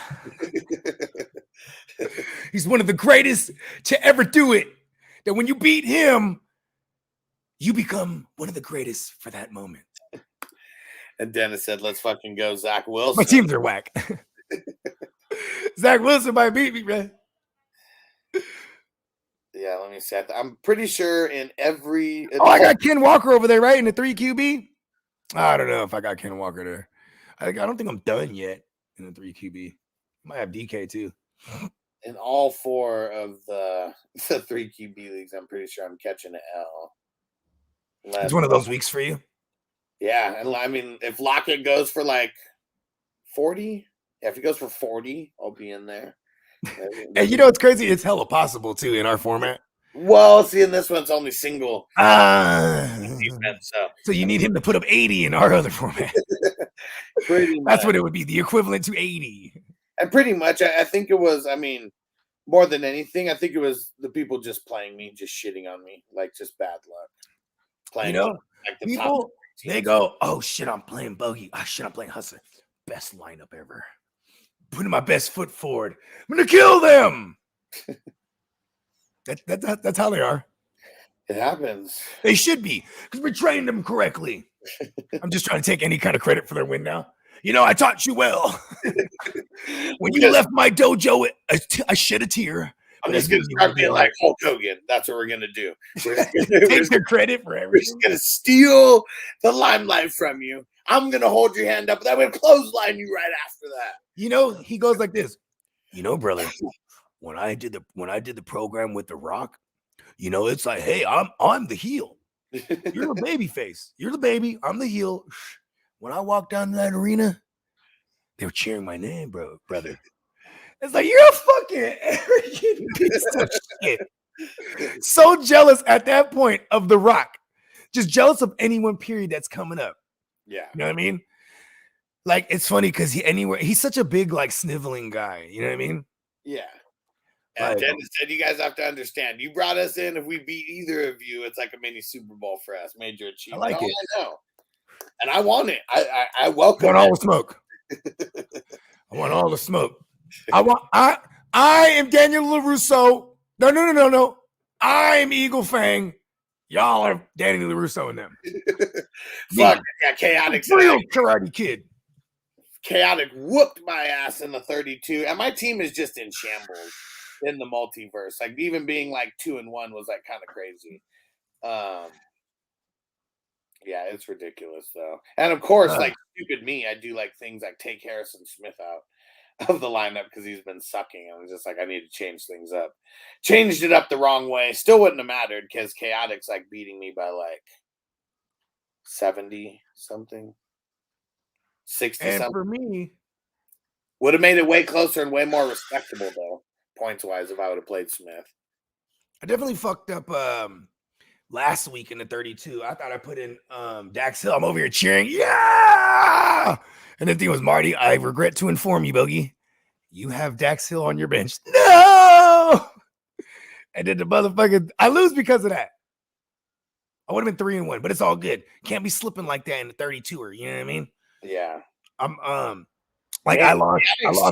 He's one of the greatest to ever do it. That when you beat him, you become one of the greatest for that moment. And Dennis said, let's fucking go, Zach Wilson. My teams are whack. Zach Wilson might beat me, man. Yeah, let me see. I'm pretty sure in every... I got Ken Walker over there, right? In the 3 QB? I don't know if I got Ken Walker there. I don't think I'm done yet in the 3 QB. Might have DK too. In all 4 of the 3 QB leagues, I'm pretty sure I'm catching an L. It's one of those weeks for you. Yeah, and I mean, if Lockett goes for like 40, if he goes for 40, I'll be in there. And you know what's crazy? It's hella possible too in our format. Well, see, in this one's only single defense, so you need him to put up 80 in our other format. That's what it would be, the equivalent to 80. And pretty much, I think it was, I mean, more than anything, I think it was the people just playing me, just shitting on me, like just bad luck. Playing, you know, like the people, they go, oh shit, I'm playing Bogey. Oh shit, I'm playing Hustler. Best lineup ever. Putting my best foot forward. I'm gonna kill them. That's how they are. It happens. They should be, because we trained them correctly. I'm just trying to take any kind of credit for their win now. You know, I taught you well. When you left my dojo, I shed a tear. I'm just gonna start being like Hulk Hogan. That's what we're gonna do. Take the credit for everything. We're just gonna steal the limelight from you. I'm gonna hold your hand up, and I'm gonna clothesline you right after that. You know, he goes like this. You know, brother, when I did the program with The Rock, you know, it's like, hey, I'm the heel. You're the baby face. You're the baby. I'm the heel. When I walked down to that arena, they were cheering my name, brother. It's like, you're a fucking arrogant piece of shit. So jealous at that point of The Rock. Just jealous of anyone, period, that's coming up. Yeah. You know what I mean? Like, it's funny because he's such a big, like, sniveling guy. You know what I mean? Yeah. And Dennis said, you guys have to understand, you brought us in. If we beat either of you, it's like a mini Super Bowl for us. Major achievement. I like it. I know. And I want it. I welcome all the smoke. I want all the smoke. I am Daniel LaRusso. No. I am Eagle Fang. Y'all are Danny LaRusso and them. Fuck, yeah, Chaotic. Real Karate Kid. Chaotic whooped my ass in the 32. And my team is just in shambles in the multiverse. Like, even being like 2-1 was like kind of crazy. Yeah, it's ridiculous though. And of course, like stupid me, I do like things like take Harrison Smith out of the lineup because he's been sucking. I was just like, I need to change things up. Changed it up the wrong way. Still wouldn't have mattered because Chaotic's like beating me by like 70 something, 60 and something. For me, would have made it way closer and way more respectable though, points wise, if I would have played Smith. I definitely fucked up last week in the 32. I thought I put in Dax Hill. I'm over here cheering. Yeah! And the thing was, Marty, I regret to inform you, Bogey, you have Dax Hill on your bench. No! And then the motherfucker, I lose because of that. I would have been 3-1, but it's all good. Can't be slipping like that in the 32er. You know what I mean? Yeah. I'm like, I lost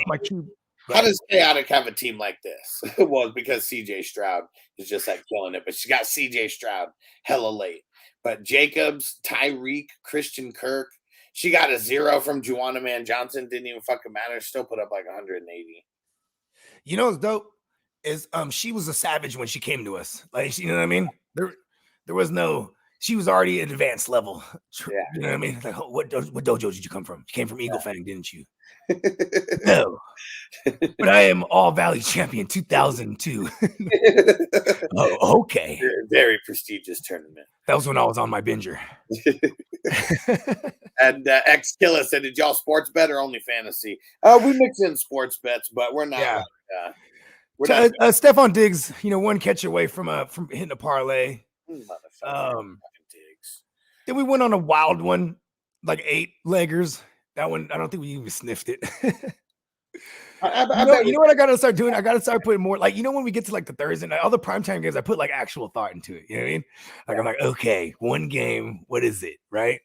my cube. How does Chaotic have a team like this? Well, it's because CJ Stroud is just like killing it, but she got CJ Stroud hella late. But Jacobs, Tyreek, Christian Kirk, she got a 0 from Juwanna Man Johnson. Didn't even fucking matter. Still put up like 180. You know what's dope is she was a savage when she came to us. Like, you know what I mean? There was no. She was already at advanced level. Yeah. You know what I mean? Like, what dojo did you come from? You came from Eagle Fang, didn't you? No. But I am All Valley Champion 2002. Oh, okay. Very prestigious tournament. That was when I was on my binger. And X Killa said, did y'all sports bet or only fantasy? We mix in sports bets, but we're not. Yeah. Stephon Diggs, one catch away from hitting a parlay. Then we went on a wild one, like 8-leggers. That one, I don't think we even sniffed it. You know what I gotta start doing? I gotta start putting more, like, when we get to like the Thursday night, all the primetime games, I put like actual thought into it. You know what I mean? Like, I'm like, okay, one game, what is it? Right?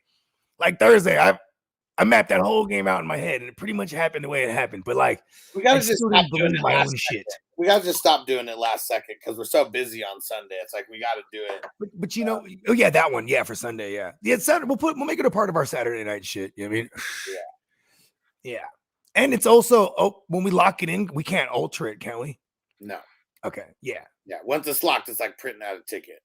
Like Thursday, I mapped that whole game out in my head, and it pretty much happened the way it happened. But like, we gotta I just still stop didn't doing believe it my last own shit. We gotta just stop doing it last second because we're so busy on Sunday. It's like we gotta do it. But oh yeah, that one, yeah, for Sunday, yeah. Saturday, we'll make it a part of our Saturday night shit. You know what I mean? Yeah. And it's also, when we lock it in, we can't alter it, can we? No. Okay. Yeah. Yeah. Once it's locked, it's like printing out a ticket.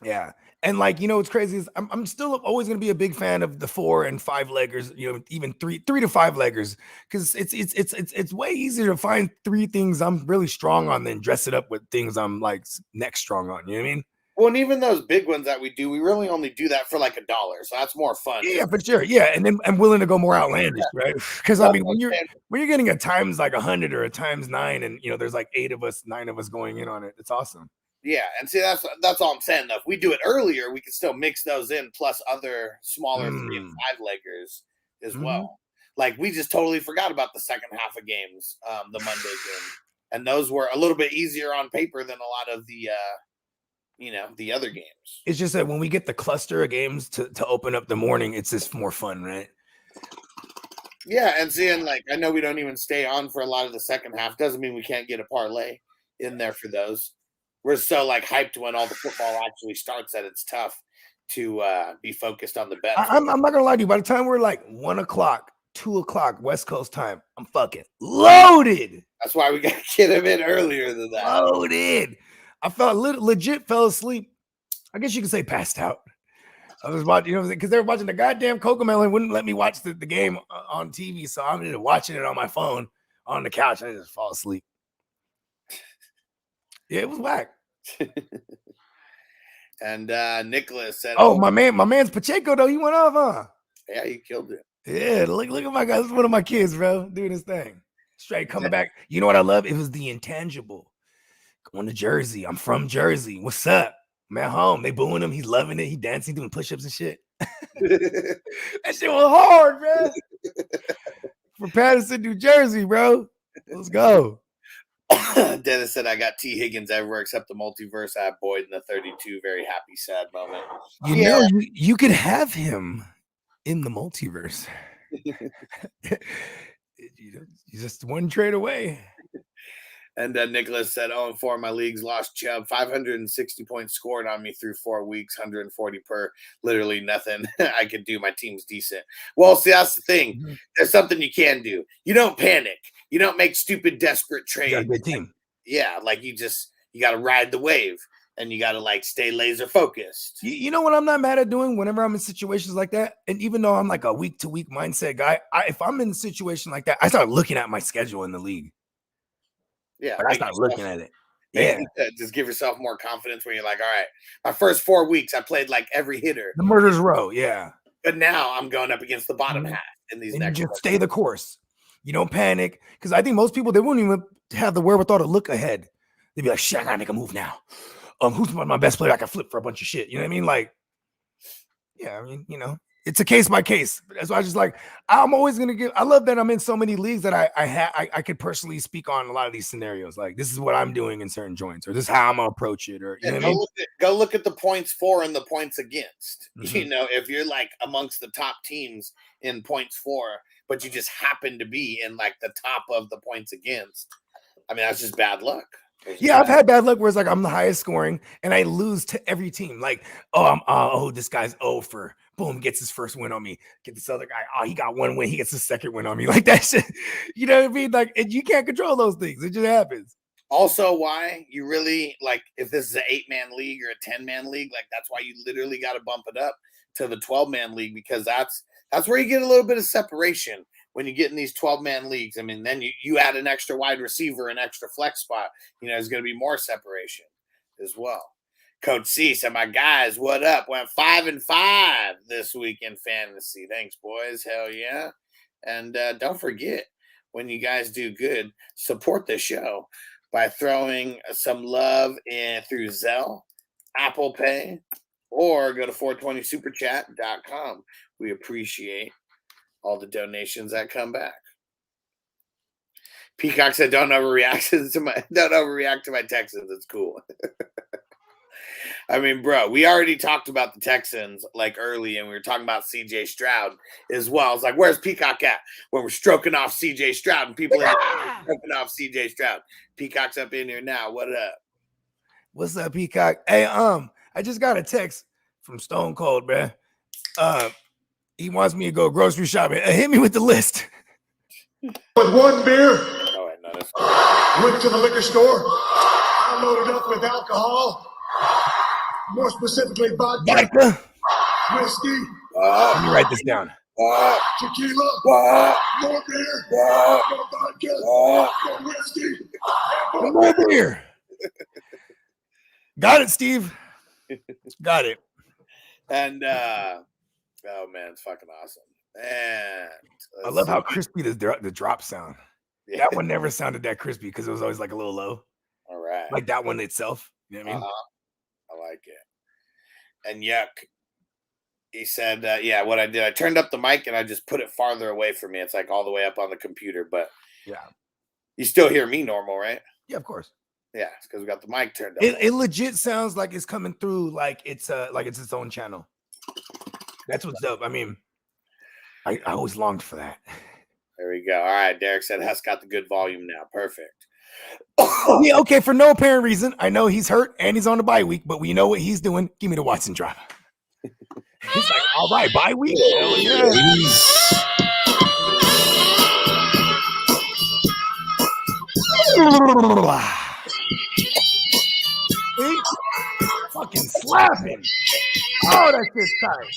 Yeah. And like, what's crazy is I'm still always going to be a big fan of the 4 and 5-leggers, even 3 to 5-leggers, because it's way easier to find 3 things I'm really strong on than dress it up with things I'm like next strong on. You know what I mean? Well, and even those big ones that we do, we really only do that for like $1, so that's more fun. Yeah, for sure. Yeah, and then I'm willing to go more outlandish, right? Because I mean, when you're getting a times like 100 or a times 9, and there's like 9 of us going in on it. It's awesome. Yeah, and see that's all I'm saying. Though, if we do it earlier, we can still mix those in plus other smaller 3 and 5-leggers as well. Like we just totally forgot about the second half of games, the Monday game, and those were a little bit easier on paper than a lot of the the other games. It's just that when we get the cluster of games to open up the morning, it's just more fun, right? Yeah, and seeing like I know we don't even stay on for a lot of the second half. Doesn't mean we can't get a parlay in there for those. We're so like hyped when all the football actually starts that it's tough to be focused on the bet. I'm not gonna lie to you. By the time we're like 1 o'clock, 2 o'clock West Coast time, I'm fucking loaded. That's why we gotta get him in earlier than that. Loaded. I legit fell asleep. I guess you could say passed out. I was watching, because they were watching the goddamn Cocomelon, wouldn't let me watch the game on TV, so I'm just watching it on my phone on the couch. And I just fall asleep. Yeah, it was whack. And Nicholas said, "Oh, my man's Pacheco though. He went off, huh? Yeah, he killed it. Yeah, look at my guy. This is one of my kids, bro, doing his thing. Straight coming back. You know what I love? It was the intangible. Going to Jersey. I'm from Jersey. What's up? I'm at home. They booing him. He's loving it. He dancing, doing push-ups and shit. That shit was hard, bro. For Patterson, New Jersey, bro. Let's go." Dennis said, "I got T. Higgins everywhere except the multiverse. I have Boyd in the 32. Very happy, sad moment." You could have him in the multiverse. You're just one trade away. And Nicholas said, "Oh, 4 of my leagues lost Chubb. 560 points scored on me through 4 weeks, 140 per. Literally nothing I could do. My team's decent." Well, see, that's the thing. There's something you can do. You don't panic. You don't make stupid, desperate trades. You got a good team. Yeah, like you got to ride the wave, and you got to like stay laser focused. You know what I'm not mad at doing whenever I'm in situations like that? And even though I'm like a week-to-week mindset guy, if I'm in a situation like that, I start looking at my schedule in the league. Yeah, I start looking at it. Yeah, just give yourself more confidence when you're like, all right, my first 4 weeks, I played like every hitter. The murder's row, yeah. But now I'm going up against the bottom half in these next. You just stay the course. You don't panic, because I think most people, they wouldn't even have the wherewithal to look ahead. They'd be like, "Shit, I gotta make a move now. Who's my best player? I can flip for a bunch of shit." You know what I mean? Like, yeah, I mean, it's a case by case. That's why I just like, I'm always gonna give. I love that I'm in so many leagues that I could personally speak on a lot of these scenarios. Like, this is what I'm doing in certain joints, or this is how I'm gonna approach it, or go look at the points for and the points against. If you're like amongst the top teams in points for, but you just happen to be in like the top of the points against, I mean, that's just bad luck. Yeah, I've had bad luck where it's like I'm the highest scoring and I lose to every team. Like, this guy's over. Boom, gets his first win on me. Get this other guy. He got 1 win. He gets his second win on me. Like that shit. You know what I mean? Like, you can't control those things. It just happens. Also, why you really like if this is an 8-man league or a 10-man league, like that's why you literally got to bump it up to the 12-man league, because that's where you get a little bit of separation. When you get in these 12-man leags, I mean, then you add an extra wide receiver, an extra flex spot, there's going to be more separation as well. Coach C said, "My guys, what up? Went 5-5 this week in fantasy. Thanks, boys. Hell yeah. And don't forget, when you guys do good, support the show by throwing some love in through Zelle, Apple Pay, or go to 420superchat.com. We appreciate all the donations that come back. Peacock said, don't overreact to my Texans. It's cool. I mean, bro, we already talked about the Texans like early, and we were talking about CJ Stroud as well. It's like, where's Peacock at when we're stroking off CJ Stroud and people are stroking off CJ Stroud? Peacock's up in here now. What up? What's up, Peacock? Hey, I just got a text from Stone Cold, man. He wants me to go grocery shopping. Hit me with the list. With one beer, oh, I noticed. went to the liquor store, I loaded up with alcohol, more specifically vodka, whiskey. Let me write this down. Tequila, more beer, more vodka, more whiskey, more beer. Got it, Steve. Got it. And oh man, it's fucking awesome. And I love how crispy the drop sound. Yeah. That one never sounded that crispy because it was always like a little low. All right. Like that one itself. You know what I mean? I like it. And Yuck, he said, yeah, what I did, I turned up the mic and I just put it farther away from me. It's like all the way up on the computer, but yeah, you still hear me normal, right? Yeah, of course. Yeah, it's because we got the mic turned up. It legit sounds like it's coming through like it's its own channel. That's what's dope. I mean, I always longed for that. There we go. All right, Derek said Huss got the good volume now. Perfect. Yeah, okay, for no apparent reason. I know he's hurt and he's on the bye week, but we know what he's doing. Give me the Watson drop. He's like, all right, bye week. Hell yeah. See? Fucking slapping. Oh, that shit's tight.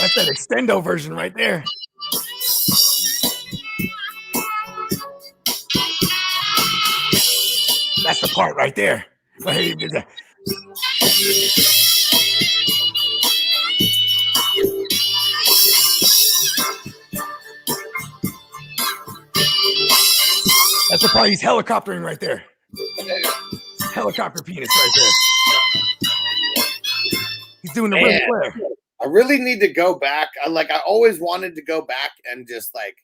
That's that extendo version right there. That's the part right there. That's the part he's helicoptering right there. Helicopter penis right there. He's doing the red flare. I really need to go back. I always wanted to go back and just like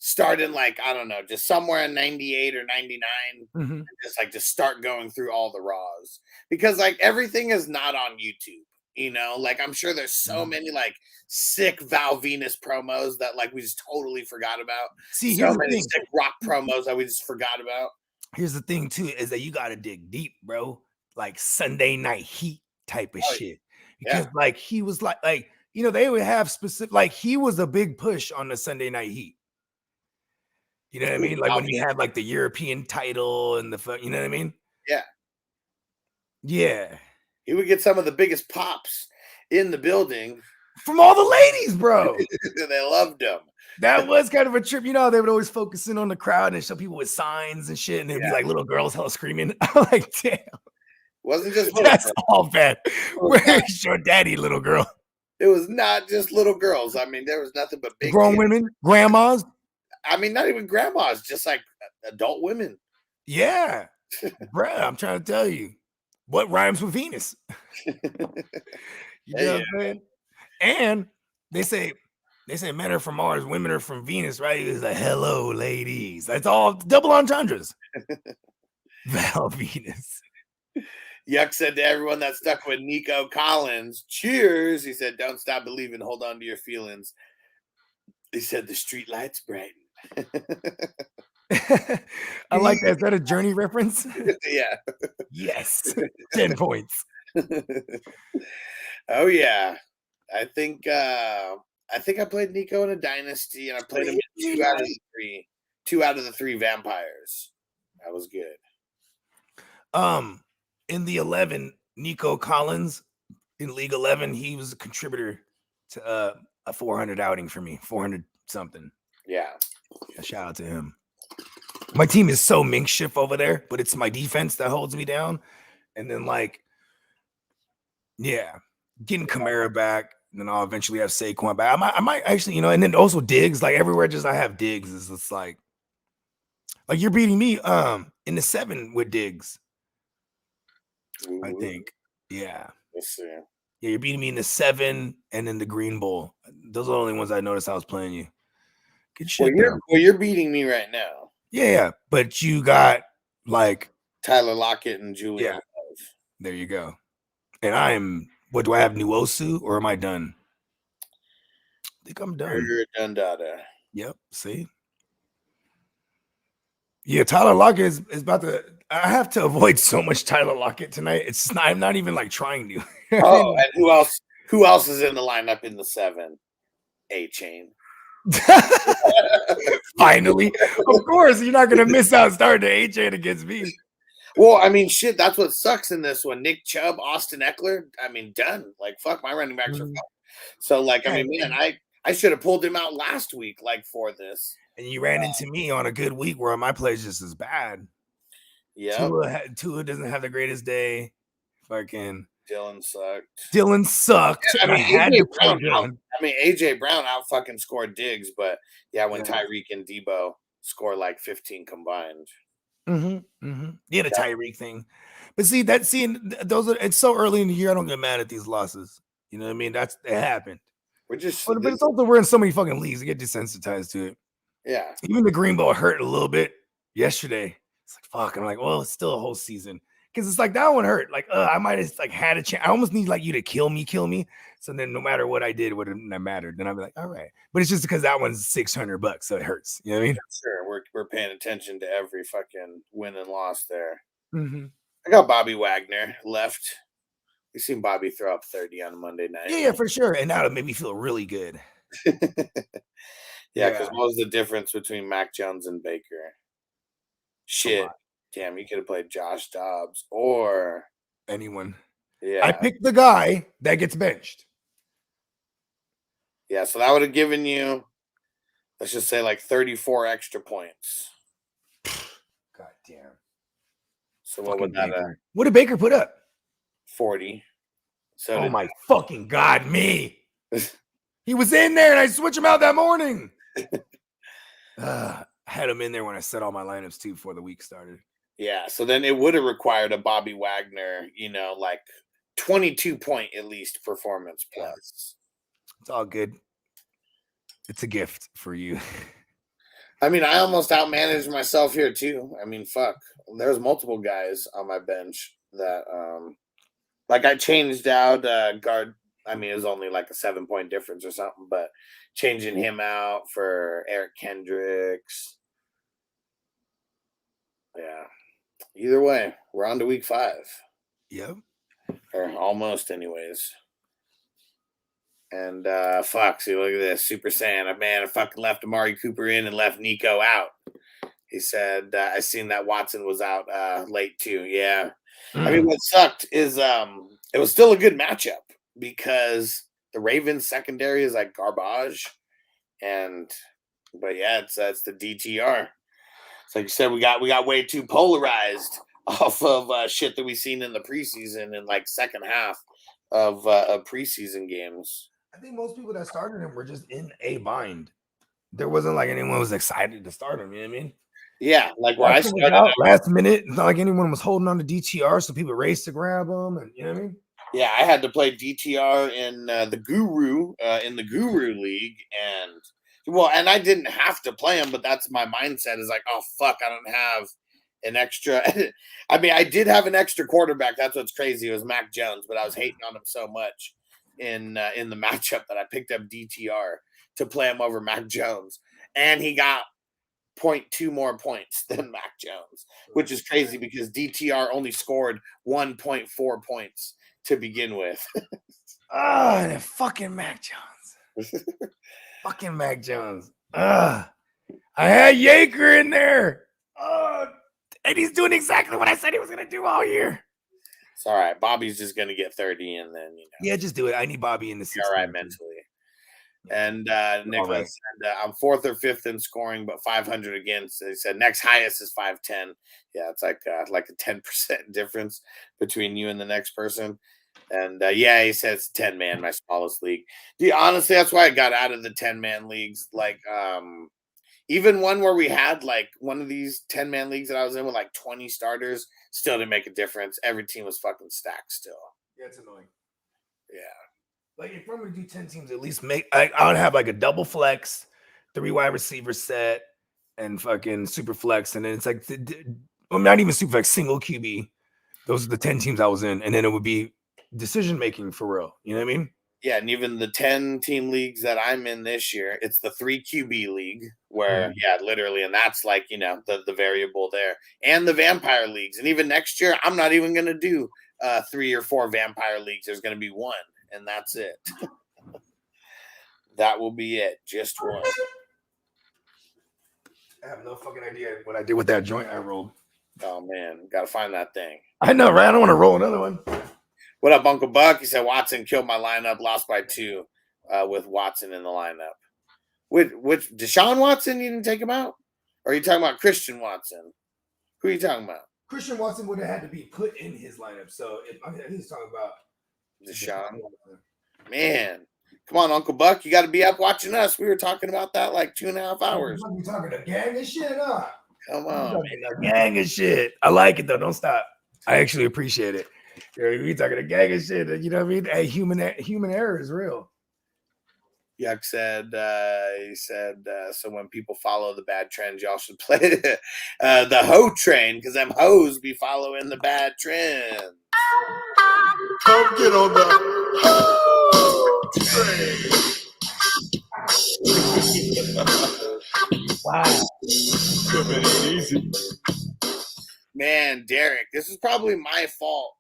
start in like, I don't know, just somewhere in 98 or 99 and just start going through all the Raws, because like everything is not on YouTube, you know, like I'm sure there's so many like sick Val Venus promos that like we just totally forgot about. See, so many sick Rock promos that we just forgot about. Here's the thing too, is that you got to dig deep, bro. Like Sunday Night Heat type of shit. Because like he was like, you know, they would have specific, like he was a big push on the Sunday Night Heat. You know what I mean? Like when he had like the European title and the, you know what I mean? Yeah. Yeah. He would get some of the biggest pops in the building. From all the ladies, bro. They loved him. That was kind of a trip. You know, they would always focus in on the crowd and show people with signs and shit. And there'd be like little girls hella screaming. I'm like, damn. Wasn't just that's all bad. Where's your daddy, little girl? It was not just little girls. I mean, there was nothing but big grown women, grandmas. I mean, not even grandmas, just like adult women. Yeah, bruh, I'm trying to tell you what rhymes with Venus. You know what I'm saying? And they say men are from Mars, women are from Venus, right? It's like, hello, ladies. That's all double entendres. Val Venus. Yuck said to everyone that stuck with Nico Collins, cheers. He said, don't stop believing. Hold on to your feelings. He said, the street lights brighten. I like that. Is that a Journey reference? Yeah. Yes. 10 points. Oh, yeah. I think I played Nico in a dynasty, and I played him in 2 out of the 3 vampires. That was good. In the 11, Nico Collins in League 11, he was a contributor to a 400 outing for me, 400 something. Yeah. A shout out to him. My team is so makeshift over there, but it's my defense that holds me down. And then like, yeah, getting Kamara back, And then I'll eventually have Saquon. But I might actually, and then also Diggs. Like everywhere, just I have Diggs. Is just like you're beating me in the 7 with Diggs. I think. Yeah. Let's see. Yeah, you're beating me in the 7 and then the Green Bowl. Those are the only ones I noticed I was playing you. Good shit. You're beating me right now. Yeah. But you got like Tyler Lockett and Julian Love. There you go. And what do I have? Nuosu or am I done? I think I'm done. You're done, data. Yep. See? Yeah, Tyler Lockett is about to. I have to avoid so much Tyler Lockett tonight. I'm not even like trying to. Oh, and who else? Who else is in the lineup in the 7? A-Chain. Finally, of course, you're not gonna miss out starting A-Chain against me. Well, I mean, shit. That's what sucks in this one. Nick Chubb, Austin Eckler. I mean, done. Like, fuck, my running backs are fucked. So, like, I mean, man, I should have pulled him out last week, like for this. And you ran into me on a good week where my play is just as bad. Yeah. Tua doesn't have the greatest day. Fucking Dylan sucked. Yeah, I mean, AJ Brown out fucking scored Diggs, but yeah, when Tyreek and Debo score like 15 combined. Yeah, the Tyreek thing. But see, it's so early in the year. I don't get mad at these losses. You know what I mean? It happened. But it's also we're in so many fucking leagues. I get desensitized to it. Yeah. Even the Green Bowl hurt a little bit yesterday. It's like fuck. I'm like, well, it's still a whole season. Because it's like that one hurt. Like, I might have like had a chance. I almost need like you to kill me. So then no matter what I did, it wouldn't have mattered. Then I'd be like, all right. But it's just because that one's $600, so it hurts. You know what I mean? Sure. We're paying attention to every fucking win and loss there. Mm-hmm. I got Bobby Wagner left. You seen Bobby throw up 30 on a Monday night. Yeah, for sure. And that'll make me feel really good. Yeah, because what was the difference between Mac Jones and Baker? Shit. Damn, you could have played Josh Dobbs or anyone. Yeah. I picked the guy that gets benched. Yeah, so that would have given you, let's just say, like 34 extra points. God damn. So what would that what did Baker put up? 40. So oh my fucking God, me. He was in there and I switched him out that morning. I had him in there when I set all my lineups too before the week started. Yeah, so then it would have required a Bobby Wagner, like 22 point at least performance plus. It's all good. It's a gift for you. I mean, I almost outmanaged myself here too. I mean, fuck. There's multiple guys on my bench that like I changed out guard. I mean, it was only like a 7-point difference or something, but changing him out for Eric Kendricks. Yeah. Either way, we're on to week 5. Yep. Or almost anyways. And fuck, see, look at this. Super Saiyan. Man, I fucking left Amari Cooper in and left Nico out. He said, I seen that Watson was out late too. Yeah. I mean, what sucked is it was still a good matchup because the Ravens secondary is like garbage. But yeah, it's the DTR. It's like you said, we got way too polarized off of shit that we seen in the preseason and like second half of preseason games. I think most people that started him were just in a bind. There wasn't like anyone was excited to start him. You know what I mean? Yeah, like where I started out last minute. It's not like anyone was holding on to DTR, so people raced to grab them, and you know what I mean? Yeah, I had to play DTR in the Guru League, and I didn't have to play him, but that's my mindset is like, oh fuck, I don't have an extra. I mean, I did have an extra quarterback. That's what's crazy. It was Mac Jones, but I was hating on him so much in the matchup that I picked up DTR to play him over Mac Jones, and he got 0.2 more points than Mac Jones, which is crazy because DTR only scored 1.4 points to begin with. That fucking Mac Jones. Fucking Mac Jones. I had Yaker in there. And he's doing exactly what I said he was going to do all year. It's all right. Bobby's just going to get 30 and then, Yeah, just do it. I need Bobby in the season. All right, mentally. And Nicholas said, I'm 4th or 5th in scoring, but 500 against. He said next highest is 510. Yeah, it's like a 10% difference between you and the next person. And yeah, he says 10-man, my smallest league. Honestly, that's why I got out of the 10-man leagues. Like, even one where we had like one of these 10-man leagues that I was in with like 20 starters, still didn't make a difference. Every team was fucking stacked still. Yeah, it's annoying. Yeah. Like if I'm gonna do 10 teams, at least I would have like a double flex, 3 wide receiver set, and fucking super flex, and then it's like well, not even super flex, single QB. Those are the 10 teams I was in, and then it would be decision making for real. You know what I mean? Yeah, and even the 10-team leagues that I'm in this year, it's the 3 QB league where, yeah, literally, and that's like, you know, the variable there. And the vampire leagues. And even next year, I'm not even going to do 3 or 4 vampire leagues. There's going to be 1, and that's it. That will be it. Just 1. I have no fucking idea what I did with that joint I rolled. Oh, man. Got to find that thing. I know, right? I don't want to roll another one. What up, Uncle Buck? He said Watson killed my lineup, lost by 2 with Watson in the lineup. Which Deshaun Watson, you didn't take him out? Or are you talking about Christian Watson? Who are you talking about? Christian Watson would have had to be put in his lineup. So I think he's talking about Deshaun. Man, come on, Uncle Buck. You got to be up watching us. We were talking about that like 2.5 hours. You talking a gang of shit, huh? Come on, a gang of shit. I like it though. Don't stop. I actually appreciate it. We talking a gang of shit. You know what I mean? Hey, human error is real. Yuck said, he said, so when people follow the bad trends, y'all should play the hoe train because them hoes be following the bad trends. Come get on the hoe train. Wow. Easy. Man, Derek, this is probably my fault.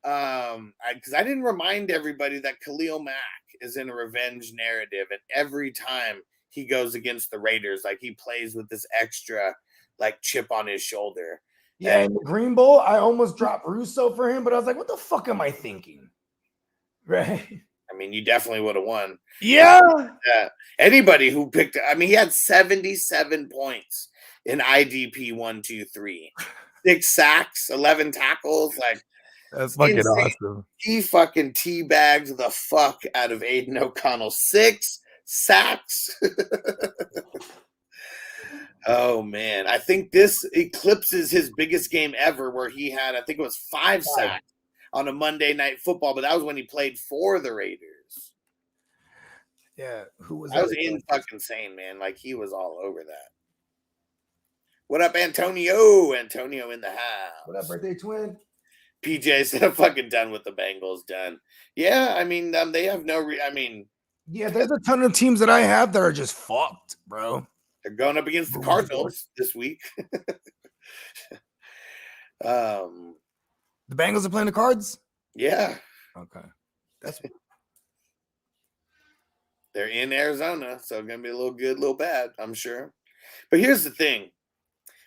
Because I didn't remind everybody that Khalil Mack is in a revenge narrative, and every time he goes against the Raiders, like he plays with this extra like chip on his shoulder. Yeah, in the Green Bowl, I almost dropped Russo for him, but I was like, what the fuck am I thinking? Right? I mean, you definitely would have won. Yeah. Anybody who picked, I mean, he had 77 points in IDP 1, 2, 3, 6 sacks, 11 tackles, like. That's fucking awesome. He fucking teabagged the fuck out of Aiden O'Connell. 6 sacks. Oh, man. I think this eclipses his biggest game ever where he had, I think it was 5 sacks on a Monday Night Football, but that was when he played for the Raiders. Yeah. Who was that? Was insane, man. Like, he was all over that. What up, Antonio? Antonio in the house. What up, birthday twin? PJ said, I'm fucking done with the Bengals. Done. Yeah, I mean, they have no. Yeah, there's a ton of teams that I have that are just fucked, bro. They're going up against the Cardinals this week. The Bengals are playing the Cards? Yeah. Okay. That's they're in Arizona, so it's gonna be a little good, a little bad, I'm sure. But here's the thing.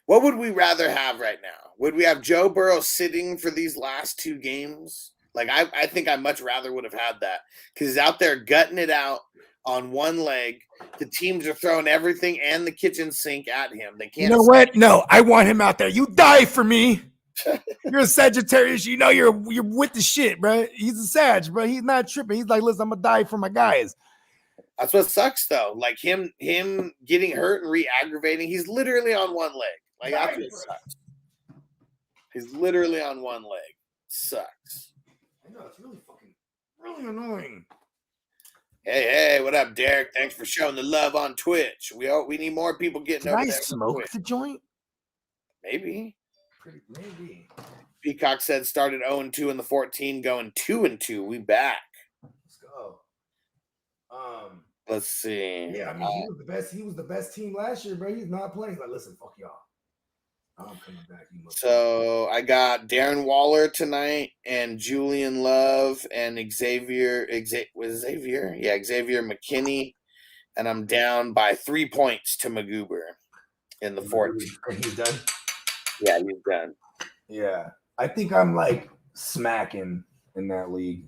What would we rather have right now? Would we have Joe Burrow sitting for these last 2 games? Like, I think I much rather would have had that because he's out there gutting it out on one leg. The teams are throwing everything and the kitchen sink at him. They can't. You know what? No, I want him out there. You die for me. You're a Sagittarius. You know you're with the shit, bro. He's a Sag, bro. He's not tripping. He's like, listen, I'm gonna die for my guys. That's what sucks, though. Like him getting hurt and re-aggravating. He's literally on one leg. Like that's what sucks. He's literally on one leg. Sucks. I know it's really annoying. Hey, what up, Derek? Thanks for showing the love on Twitch. We need more people getting over there. Did I smoke the joint? Maybe. Maybe. Peacock said started 0-2 in the 14, going 2-2. We back. Let's go. Let's see. Yeah, I mean, he was the best. He was the best team last year, bro. He's not playing. He's like, listen, fuck y'all. I'm coming back. So I got Darren Waller tonight and Julian Love and Xavier McKinney, and I'm down by 3 points to Magoober in the 14. He's done. Yeah, he's done. Yeah, I think I'm like smacking in that league.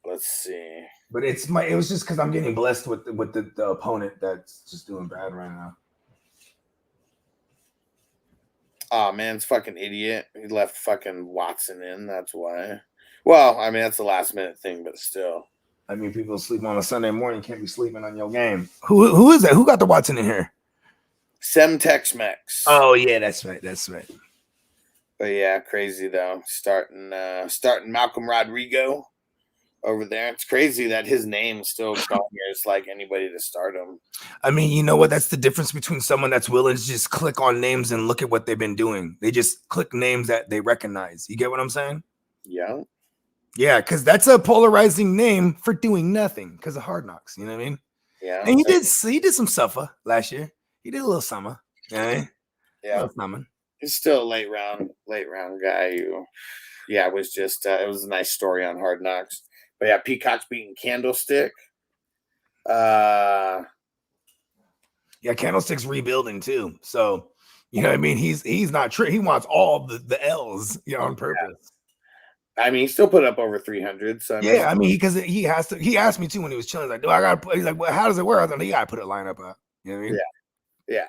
Let's see. But it was just because I'm getting blessed with the opponent that's just doing bad right now. Oh man, it's fucking idiot. He left fucking Watson in. That's why. Well, I mean, that's a last minute thing, but still. I mean, people sleep on a Sunday morning, can't be sleeping on your game. Who is that? Who got the Watson in here? Semtex-Mex. Oh yeah, that's right. That's right. But yeah, crazy though. Starting Malcolm Rodrigo over there. It's crazy that his name still garners like anybody to start him. I mean, you know what? That's the difference between someone that's willing to just click on names and look at what they've been doing. They just click names that they recognize. You get what I'm saying? Yeah. Yeah, because that's a polarizing name for doing nothing because of Hard Knocks. You know what I mean? Yeah. And he did some suffer last year. He did a little summer. Yeah. Yeah. He's still a late round guy who, yeah, it was just it was a nice story on Hard Knocks. But yeah, Peacock's beating Candlestick. Yeah, Candlestick's rebuilding too. So, you know what I mean? He's not true. He wants all the L's, you know, on purpose. I mean, he still put up over 300. So yeah, I mean, because he has to. He asked me too when he was chilling. Like, do I gotta put? He's like, well, how does it work? I was like, you gotta put a lineup up. You know what I mean? Yeah.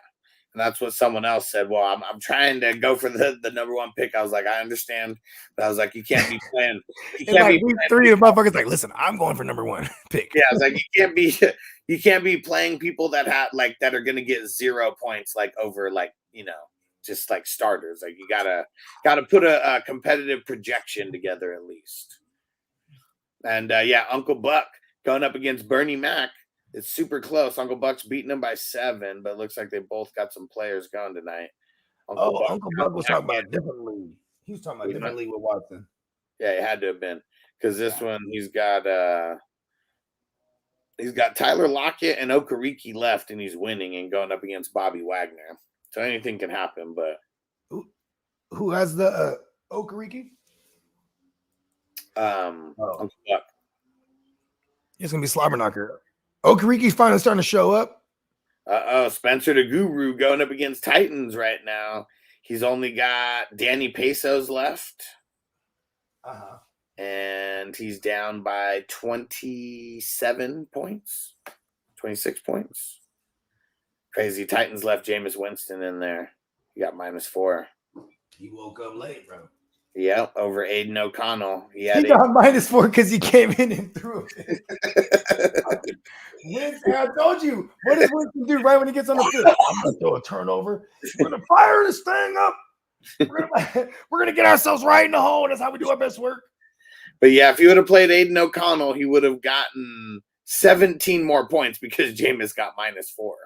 And that's what someone else said. Well, I'm trying to go for the number one pick. I was like, I understand, but I was like, you can't be playing. You can't like, be playing three of the motherfuckers like, listen, I'm going for number one pick. Yeah, I was like, you can't be playing people that have like that are gonna get 0 points like over like, you know, just like starters. Like you gotta put a competitive projection together at least. And yeah, Uncle Buck going up against Bernie Mac. It's super close. Uncle Buck's beating him by 7, but it looks like they both got some players going tonight. Uncle Buck was talking about a different league. He was talking about a different league with Watson. Yeah, it had to have been because this one he's got Tyler Lockett and Okereke left, and he's winning and going up against Bobby Wagner. So anything can happen. But who has the Okereke? Uncle Buck. It's gonna be Slobberknocker. Okereke's finally starting to show up. Spencer the Guru going up against Titans right now. He's only got Danny Pesos left. And he's down by 27 points. 26 points. Crazy. Titans left Jameis Winston in there. He got -4. He woke up late, bro. Yeah, over Aiden O'Connell. He got -4 because he came in and threw it. Winston, I told you. What does Winston do right when he gets on the field? I'm going to throw a turnover. We're going to fire this thing up. We're going to get ourselves right in the hole. That's how we do our best work. But yeah, if you would have played Aiden O'Connell, he would have gotten 17 more points because Jameis got -4.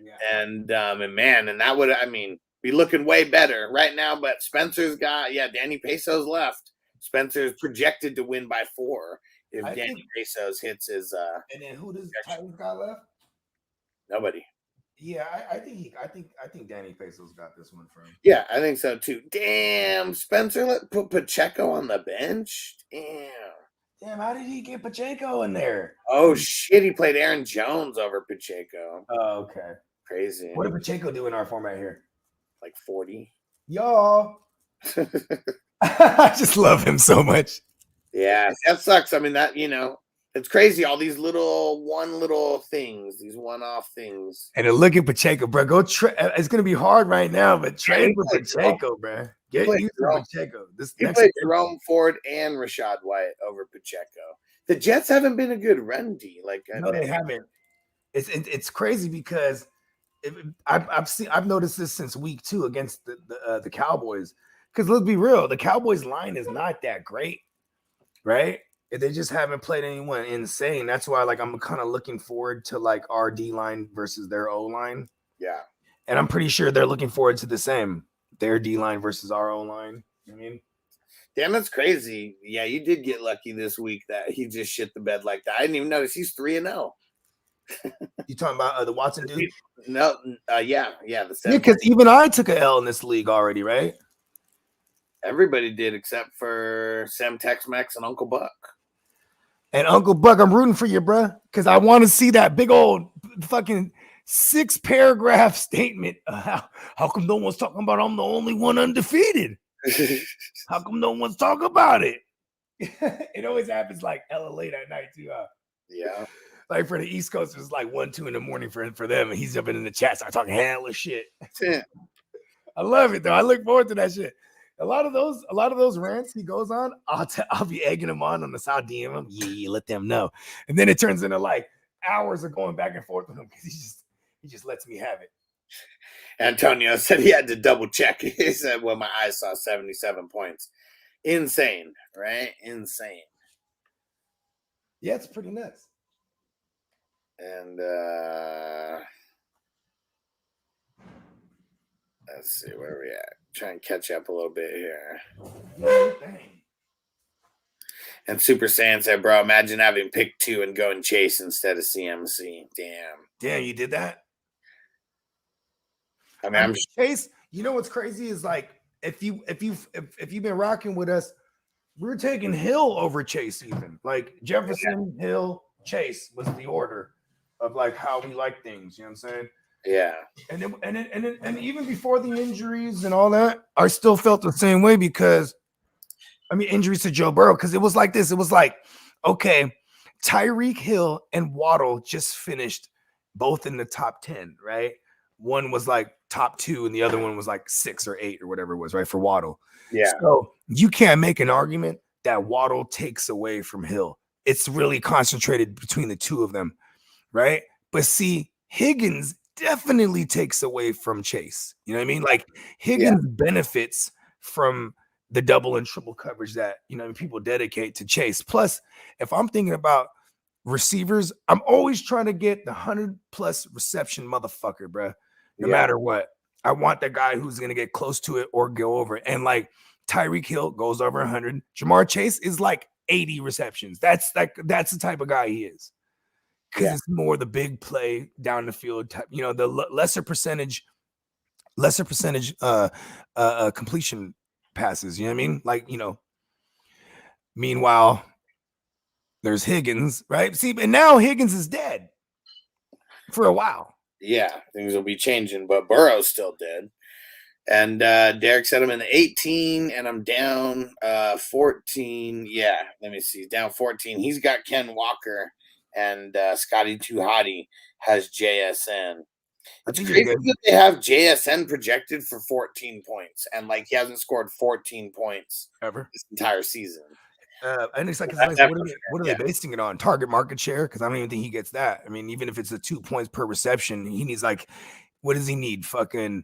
Yeah. And that would, I mean, be looking way better right now. But Spencer's got, Danny Pesos left. Spencer's projected to win by 4 if Danny Pesos hits his. And then who does Titans got left? Nobody. Yeah, I think Danny Pesos got this one for him. Yeah, I think so too. Damn, Spencer put Pacheco on the bench. Damn, how did he get Pacheco in there? Oh shit, he played Aaron Jones over Pacheco. Oh, okay. Crazy. What did Pacheco do in our format here? Like 40. Y'all. I just love him so much. Yeah, that sucks. I mean, that, you know, it's crazy. All these little things, these one-off things. And look at Pacheco, bro. It's going to be hard right now, but trade for Pacheco, bro. Get used to Pacheco. He played Jerome Ford and Rashad White over Pacheco. The Jets haven't been a good run D. No, they haven't. It's crazy because I've noticed this since week 2 against the Cowboys. Because let's be real, the Cowboys line is not that great, right? They just haven't played anyone insane. That's why, I'm kind of looking forward to our D line versus their O line. Yeah, and I'm pretty sure they're looking forward to the same. Their D line versus our O line. I mean, damn, that's crazy. Yeah, you did get lucky this week that he just shit the bed like that. I didn't even notice he's 3-0. You talking about the Watson dude? No, yeah, because even I took a L in this league already, right? Everybody did except for Sam Tex-Mex and Uncle Buck. And Uncle Buck, I'm rooting for you, bro, because I want to see that big old fucking 6-paragraph statement. How come no one's talking about I'm the only one undefeated? How come no one's talking about it? It always happens hella late at night too. Yeah. For the East Coast, it's 1, 2 in the morning for them, and he's jumping in the chat, start talking hella shit. I love it though. I look forward to that shit. A lot of those rants he goes on, I'll be egging him on the side, DM him. Yeah, let them know. And then it turns into like hours of going back and forth with him because he just lets me have it. Antonio said he had to double check. He said, well, my eyes saw 77 points. Insane, right? Insane. Yeah, it's pretty nuts. And let's see where we at. Try and catch up a little bit here. And Super Saiyan said, bro, imagine having pick 2 and going Chase instead of CMC. Damn, you did that? I mean, I'm Chase, you know what's crazy is like if you've been rocking with us, we're taking Hill over Chase even. Like Jefferson, Hill, Chase was the order of like how we like things, you know what I'm saying? Yeah. And even before the injuries and all that, I still felt the same way because I mean injuries to Joe Burrow, because it was like this. It was like, okay, Tyreek Hill and Waddle just finished both in the top 10, right? One was like top 2 and the other one was like 6 or 8 or whatever it was, right? For Waddle. Yeah. So you can't make an argument that Waddle takes away from Hill. It's really concentrated between the two of them, right? But see, Higgins definitely takes away from Chase. You know what I mean? Like Higgins benefits from the double and triple coverage that, you know, people dedicate to Chase. Plus, if I'm thinking about receivers, I'm always trying to get the 100+ reception motherfucker, bro. No matter what. I want the guy who's going to get close to it or go over it. And like Tyreek Hill goes over 100. Jamar Chase is like 80 receptions. That's the type of guy he is. Because it's more the big play down the field type, you know, the lesser percentage completion passes. You know what I mean? Like, you know, meanwhile, there's Higgins, right? See, but now Higgins is dead for a while. Yeah, things will be changing, but Burrow's still dead. And Derek said I'm in the 18 and I'm down 14. Yeah, let me see. Down 14. He's got Ken Walker and Scotty Too Hottie has JSN. It's crazy that they have JSN projected for 14 points and like he hasn't scored 14 points ever this entire season. And it's like, what are they basing it on? Target market share? Because I don't even think he gets that. I mean, even if it's the 2 points per reception, he needs like, what does he need? Fucking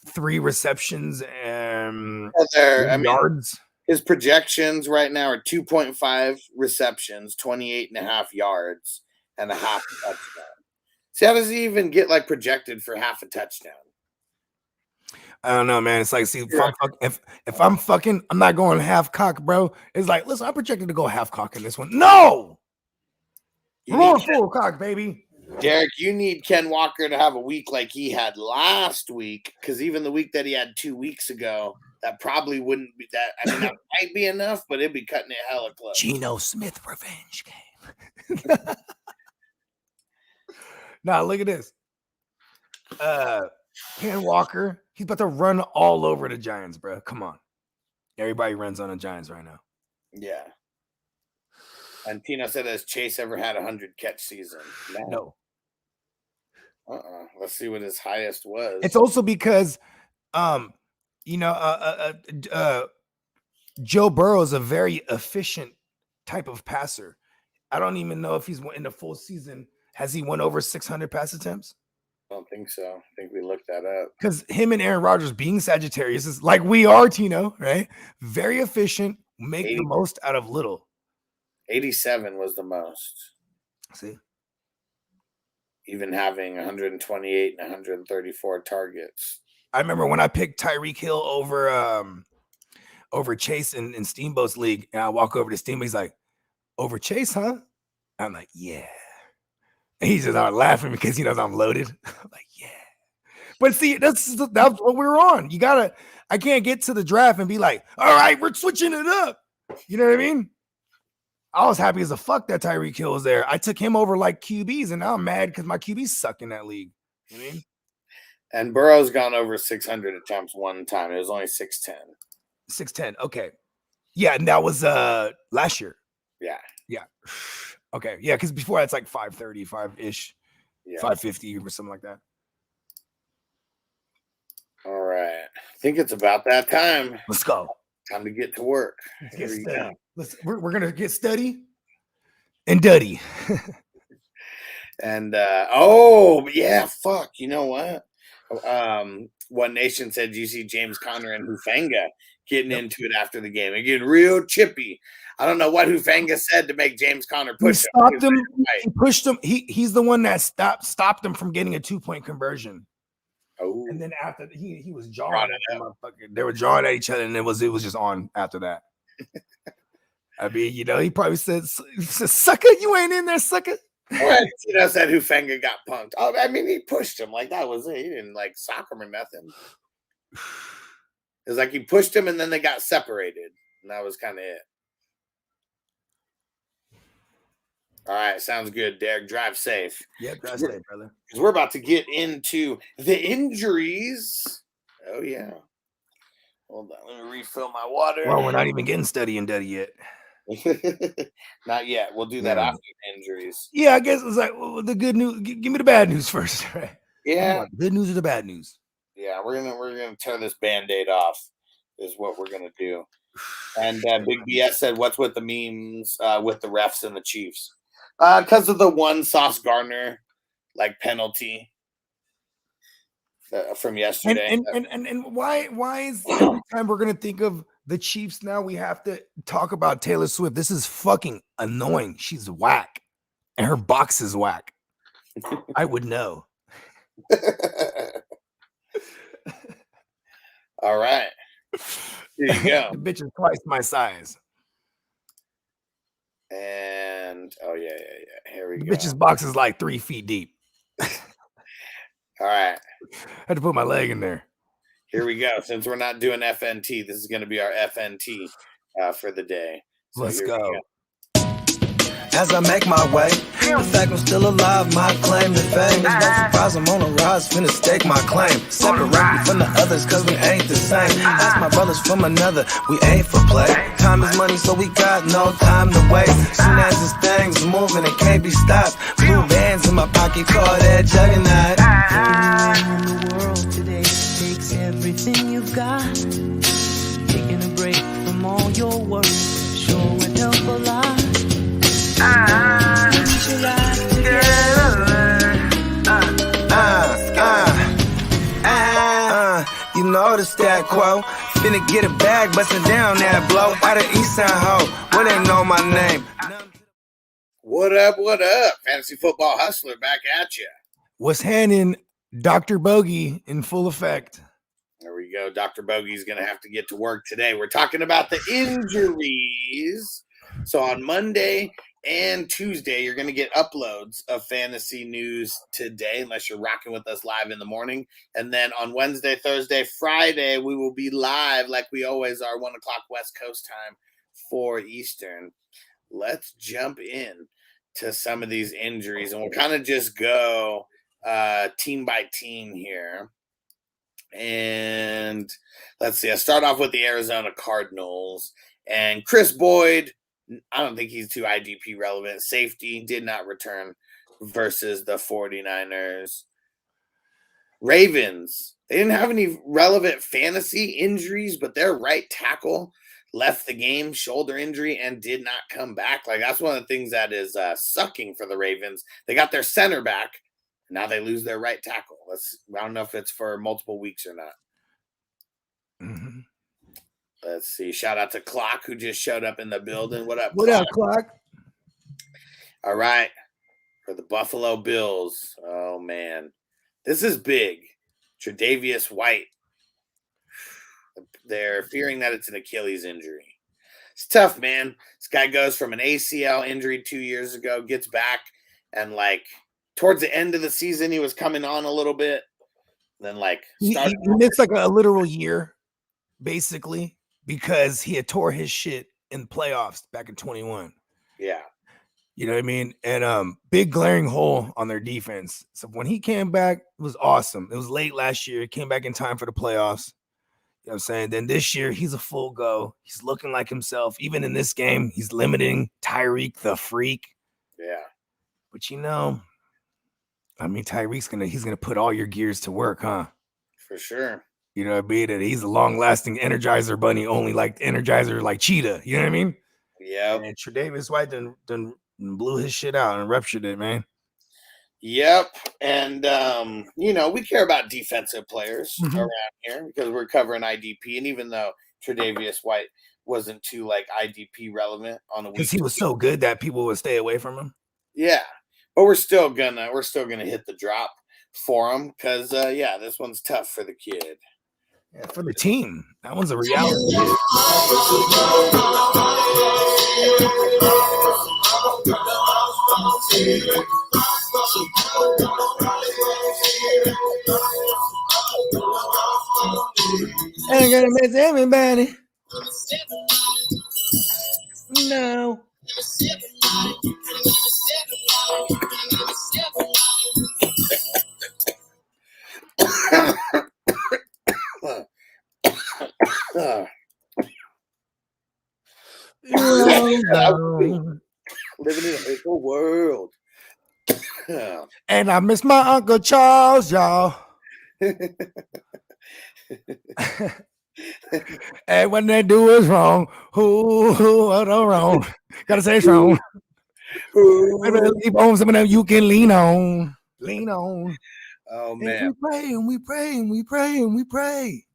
3 receptions and yards. His projections right now are 2.5 receptions, 28.5 yards, and a half a touchdown. See, how does he even get like projected for half a touchdown? I don't know, man. It's like, see, if I'm fucking, I'm not going half cock, bro. It's like, listen, I'm projected to go half cock in this one. No, I'm on full cock, baby. Derek, you need Ken Walker to have a week like he had last week, because even the week that he had 2 weeks ago, that probably wouldn't be that. I mean, that might be enough, but it'd be cutting it hella close. Geno Smith revenge game. Now look at this. Ken Walker, he's about to run all over the Giants, bro. Come on. Everybody runs on the Giants right now. Yeah. And Tino said, has Chase ever had 100 catch season? No. Let's see what his highest was. It's also because, you know, Joe Burrow is a very efficient type of passer. I don't even know if he's in the full season. Has he won over 600 pass attempts? I don't think so. I think we looked that up. Because him and Aaron Rodgers being Sagittarius is like we are, Tino, right? Very efficient, make the most out of little. 87 was the most. See? Even having 128 and 134 targets. I remember when I picked Tyreek Hill over Chase in Steamboat's league, and I walk over to Steamboat, he's like, over Chase, huh? I'm like, yeah. And he just started laughing because he knows I'm loaded. I'm like, yeah. But see, that's what we were on. I can't get to the draft and be like, all right, we're switching it up. You know what I mean? I was happy as a fuck that Tyreek Hill was there. I took him over like QBs, and now I'm mad because my QBs suck in that league. You know what I mean? And Burrow's gone over 600 attempts one time. It was only 610. 610. Okay. Yeah, and that was last year. Yeah. Yeah. Okay. Yeah, because before that's like 535-ish, 550 or something like that. All right. I think it's about that time. Let's go. Time to get to work. Get steady. We're gonna get steady and duddy. And oh yeah, fuck. You know what? One Nation said you see James Conner and Hufanga getting into it after the game and getting real chippy. I don't know what Hufanga said to make James Conner push him. Stopped him. He pushed him. He's the one that stopped him from getting a 2-point conversion. Oh, and then after he was jawing at them, they were jawing at each other, and it was just on after that. I mean, you know, he probably said, "Sucker, you ain't in there, sucker." Well, you know, said Hufanga got punked. Oh, I mean, he pushed him like that was it. He didn't like sock him or nothing. It was like he pushed him, and then they got separated, and that was kind of it. All right, sounds good, Derek. Drive safe. Yeah, drive safe, brother. Because we're about to get into the injuries. Oh, yeah. Hold on, let me refill my water. Well, we're not even getting steady and duddy yet. Not yet. We'll do that after the injuries. Yeah, I guess it's like the good news. Give me the bad news first, right? Yeah. The good news or the bad news? Yeah, we're gonna tear this Band-Aid off. Is what we're gonna do. And Big BS said, "What's with the memes with the refs and the Chiefs?" Because of the one Sauce Gardner like penalty from yesterday. And why is every time we're gonna think of the Chiefs now we have to talk about Taylor Swift? This is fucking annoying. She's whack, and her box is whack. I would know. All right, here you go. The bitch is twice my size. And oh yeah. Here we go. Bitch's box is like 3 feet deep. All right. I had to put my leg in there. Here we go. Since we're not doing FNT, this is going to be our FNT for the day. So let's go. As I make my way, the fact I'm still alive, my claim to fame. It's no surprise I'm on a rise, finna stake my claim. Separate me from the others, cause we ain't the same. Ask my brothers from another, we ain't for play. Time is money, so we got no time to waste. Soon as this thing's moving, it can't be stopped. Blue bands in my pocket, call that juggernaut. Anywhere in the world today takes everything you've got. Taking a break from all your work sure would help a lot. You know the stat quo. Finna get a bag, bustin' down that blow. Out of Eastside Ho, where they know my name. What up? Fantasy Football Hustler back at you. What's happening? Dr. Bogey in full effect. There we go. Dr. Bogey's going to have to get to work today. We're talking about the injuries. So on Monday and Tuesday, you're going to get uploads of fantasy news today, unless you're rocking with us live in the morning. And then on Wednesday, Thursday, Friday, we will be live like we always are, 1 o'clock West Coast time, 4 Eastern. Let's jump in to some of these injuries, and we'll kind of just go team by team here. And let's see, I start off with the Arizona Cardinals. And Chris Boyd, I don't think he's too IDP relevant. Safety did not return versus the 49ers. Ravens, they didn't have any relevant fantasy injuries, but their right tackle left the game, shoulder injury, and did not come back. Like, that's one of the things that is sucking for the Ravens. They got their center back. Now they lose their right tackle. I don't know if it's for multiple weeks or not. Mm-hmm. Let's see. Shout out to Clock, who just showed up in the building. What up, What up, Clock? All right. For the Buffalo Bills. Oh, man. This is big. Tre'Davious White. They're fearing that it's an Achilles injury. It's tough, man. This guy goes from an ACL injury 2 years ago, gets back, and like towards the end of the season, he was coming on a little bit. Then like he missed like a literal year, basically, because he had tore his shit in the playoffs back in 21. Yeah. You know what I mean? And big glaring hole on their defense. So when he came back, it was awesome. It was late last year. He came back in time for the playoffs. You know what I'm saying? Then this year, he's a full go. He's looking like himself. Even in this game, he's limiting Tyreek the Freak. Yeah. But you know, I mean, Tyreek's he's gonna put all your gears to work, huh? For sure. You know what I mean? And he's a long-lasting Energizer bunny, only like Energizer like Cheetah. You know what I mean? Yeah. And Tre'Davious White done blew his shit out and ruptured it, man. Yep. And we care about defensive players around here because we're covering IDP. And even though Tre'Davious White wasn't too like IDP relevant on the week, because he was so good that people would stay away from him. Yeah, but we're still gonna hit the drop for him because this one's tough for the kid. Yeah, for the team, that one's a reality. Ain't gonna miss everybody. No. Living in a little world. And I miss my Uncle Charles, y'all. And when they do is wrong, who are the wrong? Gotta say it's wrong. Leave on some of them you can lean on. Lean on. Oh and man. we pray and we pray and we pray and we pray.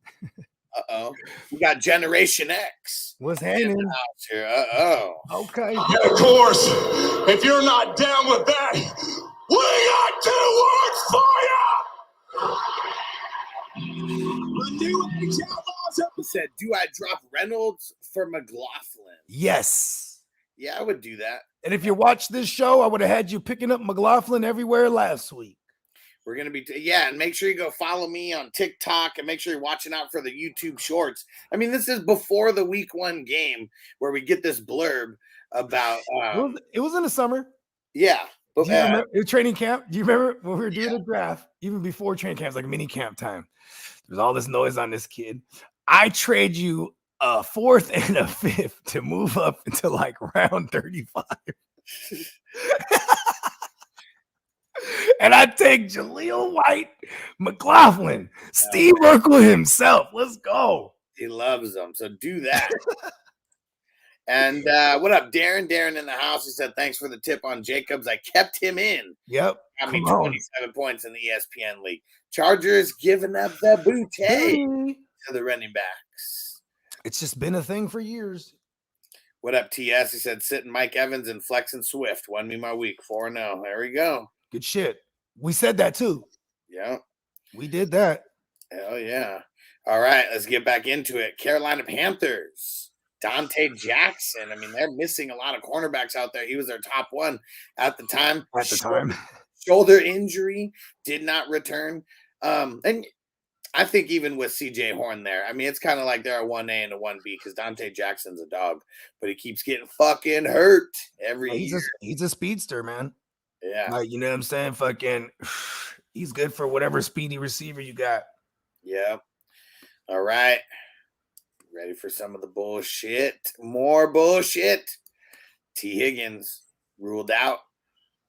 Uh-oh. We got Generation X. What's happening? Here. Uh-oh. Okay. And of course, if you're not down with that, we got 2 words for you. He said, do I drop Reynolds for McLaughlin? Yes. Yeah, I would do that. And if you watch this show, I would have had you picking up McLaughlin everywhere last week. We're going to be, and make sure you go follow me on TikTok and make sure you're watching out for the YouTube shorts. I mean, this is before the week 1 game where we get this blurb about. It was in the summer. Yeah. But, it was training camp. Do you remember when we were doing a draft, even before training camp, like mini camp time? There's all this noise on this kid. I trade you a 4th and a 5th to move up into like round 35. And I take Jaleel White, McLaughlin, Steve Urkel himself. Let's go. He loves them. So do that. And what up, Darren? Darren in the house. He said, thanks for the tip on Jacobs. I kept him in. Yep. Got me 27 points in the ESPN league. Chargers giving up the booty to the running backs. It's just been a thing for years. What up, TS? He said, sitting Mike Evans and flexing Swift. Won me my week. 4-0. There we go. Good shit. We said that too. Yeah. We did that. Hell yeah. All right, let's get back into it. Carolina Panthers. Dante Jackson. I mean, they're missing a lot of cornerbacks out there. He was their top one at the time. Shoulder injury, did not return. And I think even with CJ Horn there, I mean, it's kind of like they're a 1A and a 1B because Dante Jackson's a dog, but he keeps getting fucking hurt every year. He's a speedster, man. Yeah. Like, you know what I'm saying? Fucking, he's good for whatever speedy receiver you got. Yeah. All right. Ready for some of the bullshit? More bullshit. T. Higgins ruled out.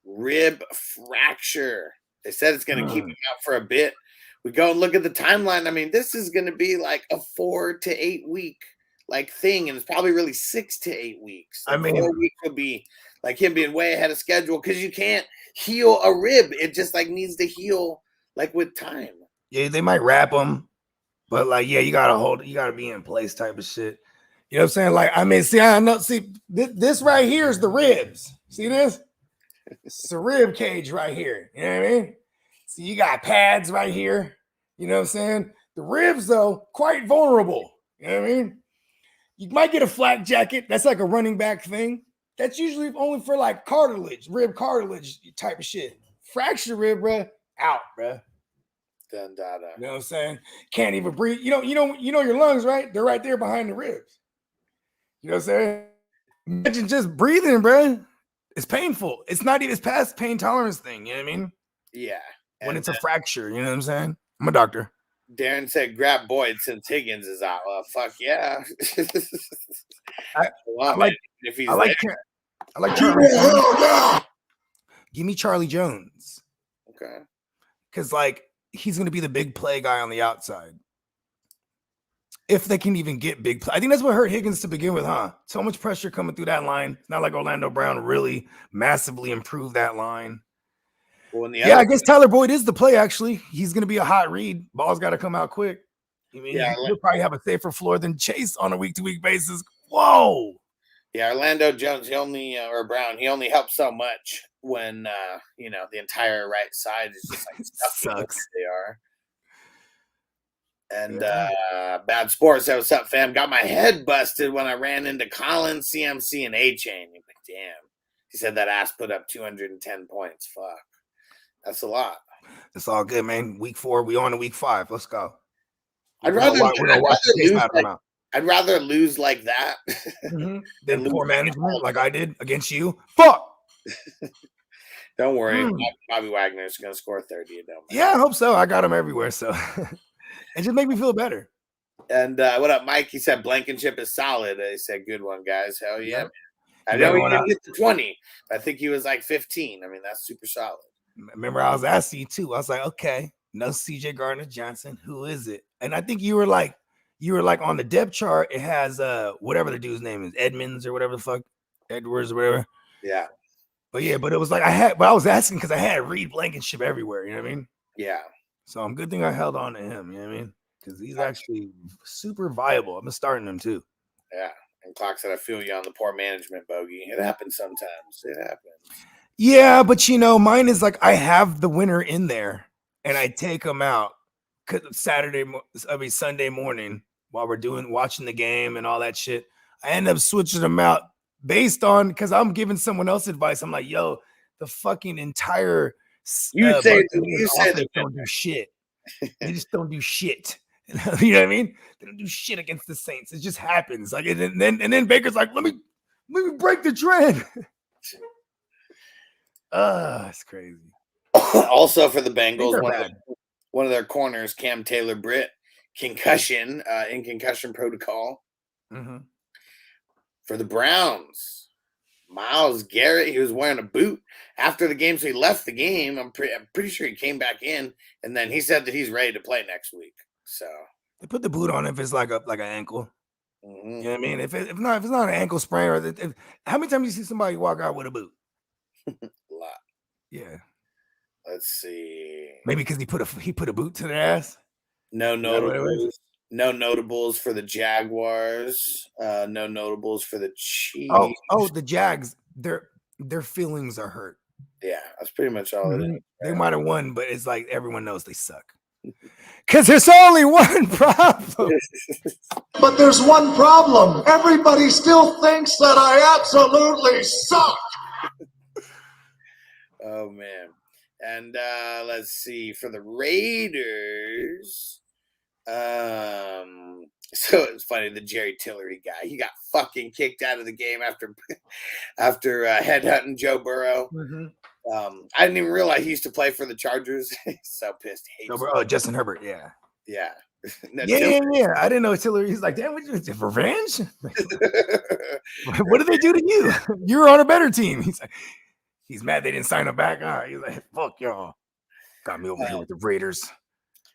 Rib fracture. They said it's going to keep him out for a bit. We go and look at the timeline. I mean, this is going to be like a 4 to 8 week like thing, and it's probably really 6 to 8 weeks. I mean, 4 weeks would be like him being way ahead of schedule because you can't heal a rib. It just like needs to heal like with time. Yeah, they might wrap him, but like, yeah, you gotta be in place type of shit. You know what I'm saying? Like, I mean, this right here is the ribs. See this? It's the rib cage right here. You know what I mean? So you got pads right here. You know what I'm saying? The ribs, though, quite vulnerable. You know what I mean? You might get a flak jacket. That's like a running back thing. That's usually only for like cartilage, rib cartilage type of shit. Fracture rib, bruh, out, bruh. Dun. You know what I'm saying? Can't even breathe. You know your lungs, right? They're right there behind the ribs. You know what I'm saying? Imagine just breathing, bruh. It's painful. It's not even past pain tolerance thing. You know what I mean? Yeah. When it's a fracture, you know what I'm saying? I'm a doctor. Darren said, grab Boyd since Higgins is out. Well, fuck yeah. I like Charlie Jones. Give me Charlie Jones. Okay. Because, like, he's going to be the big play guy on the outside. if they can even get big. I think that's what hurt Higgins to begin with, huh? So much pressure coming through that line. It's not like Orlando Brown really massively improved that line. Well, I guess Tyler Boyd is the play, actually. He's going to be a hot read. Ball's got to come out quick. I mean, he'll probably have a safer floor than Chase on a week-to-week basis. Whoa. Yeah, Orlando Jones, he only helps so much when the entire right side is just like sucks. They are. And Bad Sports, what's up, fam? Got my head busted when I ran into Collins, CMC, and A-Chain. Damn. He said that ass put up 210 points. Fuck. That's a lot. It's all good, man. Week 4, we on to week 5. Let's go. I'd rather lose like that than poor management like I did against you. Fuck. Don't worry. Bobby Wagner's going to score 30. Yeah, I hope so. I got him everywhere. So it just make me feel better. And what up, Mike? He said Blankenship is solid. He said, good one, guys. Hell yeah. I know he didn't get to 20. I think he was like 15. I mean, that's super solid. Remember, I was asking you too. I was like, okay, no CJ Gardner-Johnson. Who is it? And I think you were like on the depth chart. It has whatever the dude's name is, Edmonds or whatever the fuck, Edwards or whatever. Yeah. But it was like I was asking because I had Reed Blankenship everywhere. You know what I mean? Yeah. So I'm good thing I held on to him. You know what I mean? Because he's actually super viable. I've been starting him too. Yeah. And Clock said, I feel you on the poor management, Bogey. It happens sometimes. It happens. Yeah, but mine is like I have the winner in there and I take him out Sunday morning while we're watching the game and all that shit. I end up switching them out based on because I'm giving someone else advice. I'm like, yo, the fucking entire you say don't do shit. They just don't do shit. You know what I mean? They don't do shit against the Saints. It just happens. Like and then Baker's like, let me break the trend. It's crazy. Also for the Bengals, one of their corners, Cam Taylor-Britt, concussion in concussion protocol. Mm-hmm. For the Browns, Myles Garrett, he was wearing a boot after the game, so he left the game. I'm pretty sure he came back in, and then he said that he's ready to play next week. So they put the boot on if it's like an ankle. Mm-hmm. You know what I mean? If it's not an ankle sprain, or how many times do you see somebody walk out with a boot? A lot. Yeah. Let's see. Maybe because he put a boot to their ass. No notables. No notables for the Jaguars. No notables for the Chiefs. Oh, the Jags. Their feelings are hurt. Yeah, that's pretty much all it is. They might have won, but it's like everyone knows they suck. Because there's only one problem. But there's one problem. Everybody still thinks that I absolutely suck. Oh, man. And let's see. For the Raiders, so it's funny, the Jerry Tillery guy, he got fucking kicked out of the game after headhunting Joe Burrow. Mm-hmm. I didn't even realize he used to play for the Chargers. He's so pissed. Justin Herbert, yeah. Yeah. No, yeah. I didn't know Tillery. He's like, damn, what you did, revenge? What did they do to you? You were on a better team. He's like, he's mad they didn't sign him back. He's like, fuck y'all. Got me over here with the Raiders.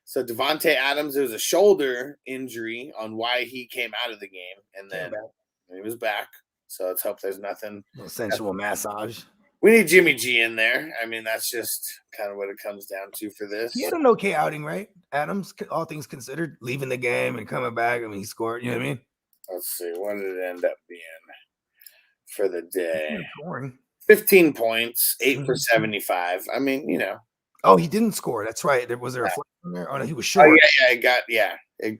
So Devontae Adams, there was a shoulder injury on why he came out of the game, and then he was back. So let's hope there's nothing. Sensual massage. We need Jimmy G in there. I mean, that's just kind of what it comes down to for this. He had an okay outing, right? Adams, all things considered, leaving the game and coming back. I mean, he scored. You know what I mean? Let's see. What did it end up being for the day? 15 points, 8 for 75. I mean, Oh, he didn't score. That's right. Was there a flag in there? Oh, no, he was short. It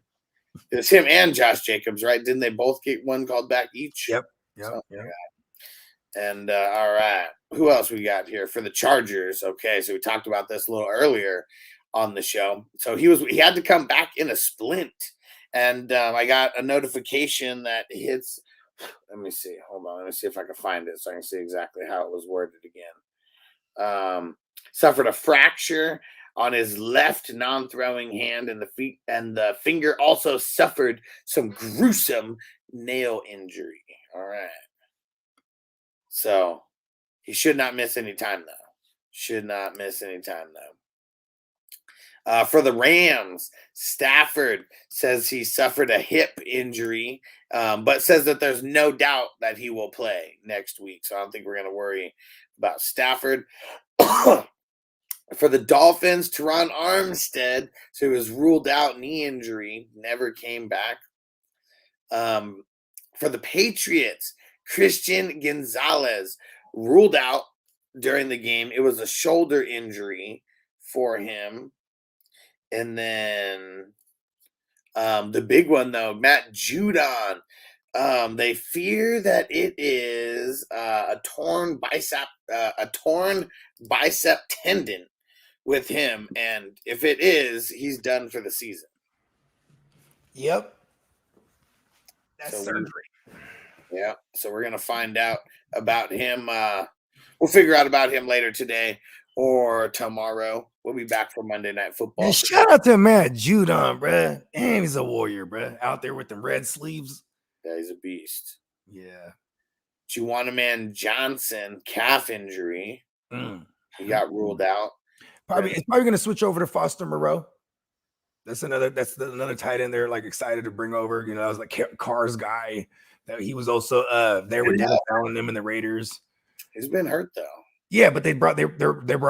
was him and Josh Jacobs, right? Didn't they both get one called back each? Yep. And all right, who else we got here for the Chargers? Okay, so we talked about this a little earlier on the show. So he had to come back in a splint, and I got a notification that hits. Let me see. Hold on. Let me see if I can find it so I can see exactly how it was worded again. Suffered a fracture on his left non-throwing hand, and the finger also suffered some gruesome nail injury. All right. So he should not miss any time, though. For the Rams, Stafford says he suffered a hip injury, but says that there's no doubt that he will play next week. So I don't think we're going to worry about Stafford. For the Dolphins, Teron Armstead, so he was ruled out knee injury, never came back. For the Patriots, Christian Gonzalez ruled out during the game. It was a shoulder injury for him. And then the big one, though, Matt Judon. They fear that it is a torn bicep tendon with him, and if it is, he's done for the season. Yep. That's So surgery. Yeah. So we're gonna find out about him. We'll figure out about him later today or tomorrow. We'll be back for Monday Night Football. And shout out to Matt Judon, bruh. And he's a warrior, bruh. Out there with the red sleeves. Yeah, he's a beast. Yeah. Juwanna Johnson, calf injury. He got ruled out. It's probably going to switch over to Foster Moreau. That's another tight end they're like excited to bring over. You know, I was like Carr's guy. That he was also there with Dennis Allen them and the Raiders. He's been hurt though. Yeah, but they're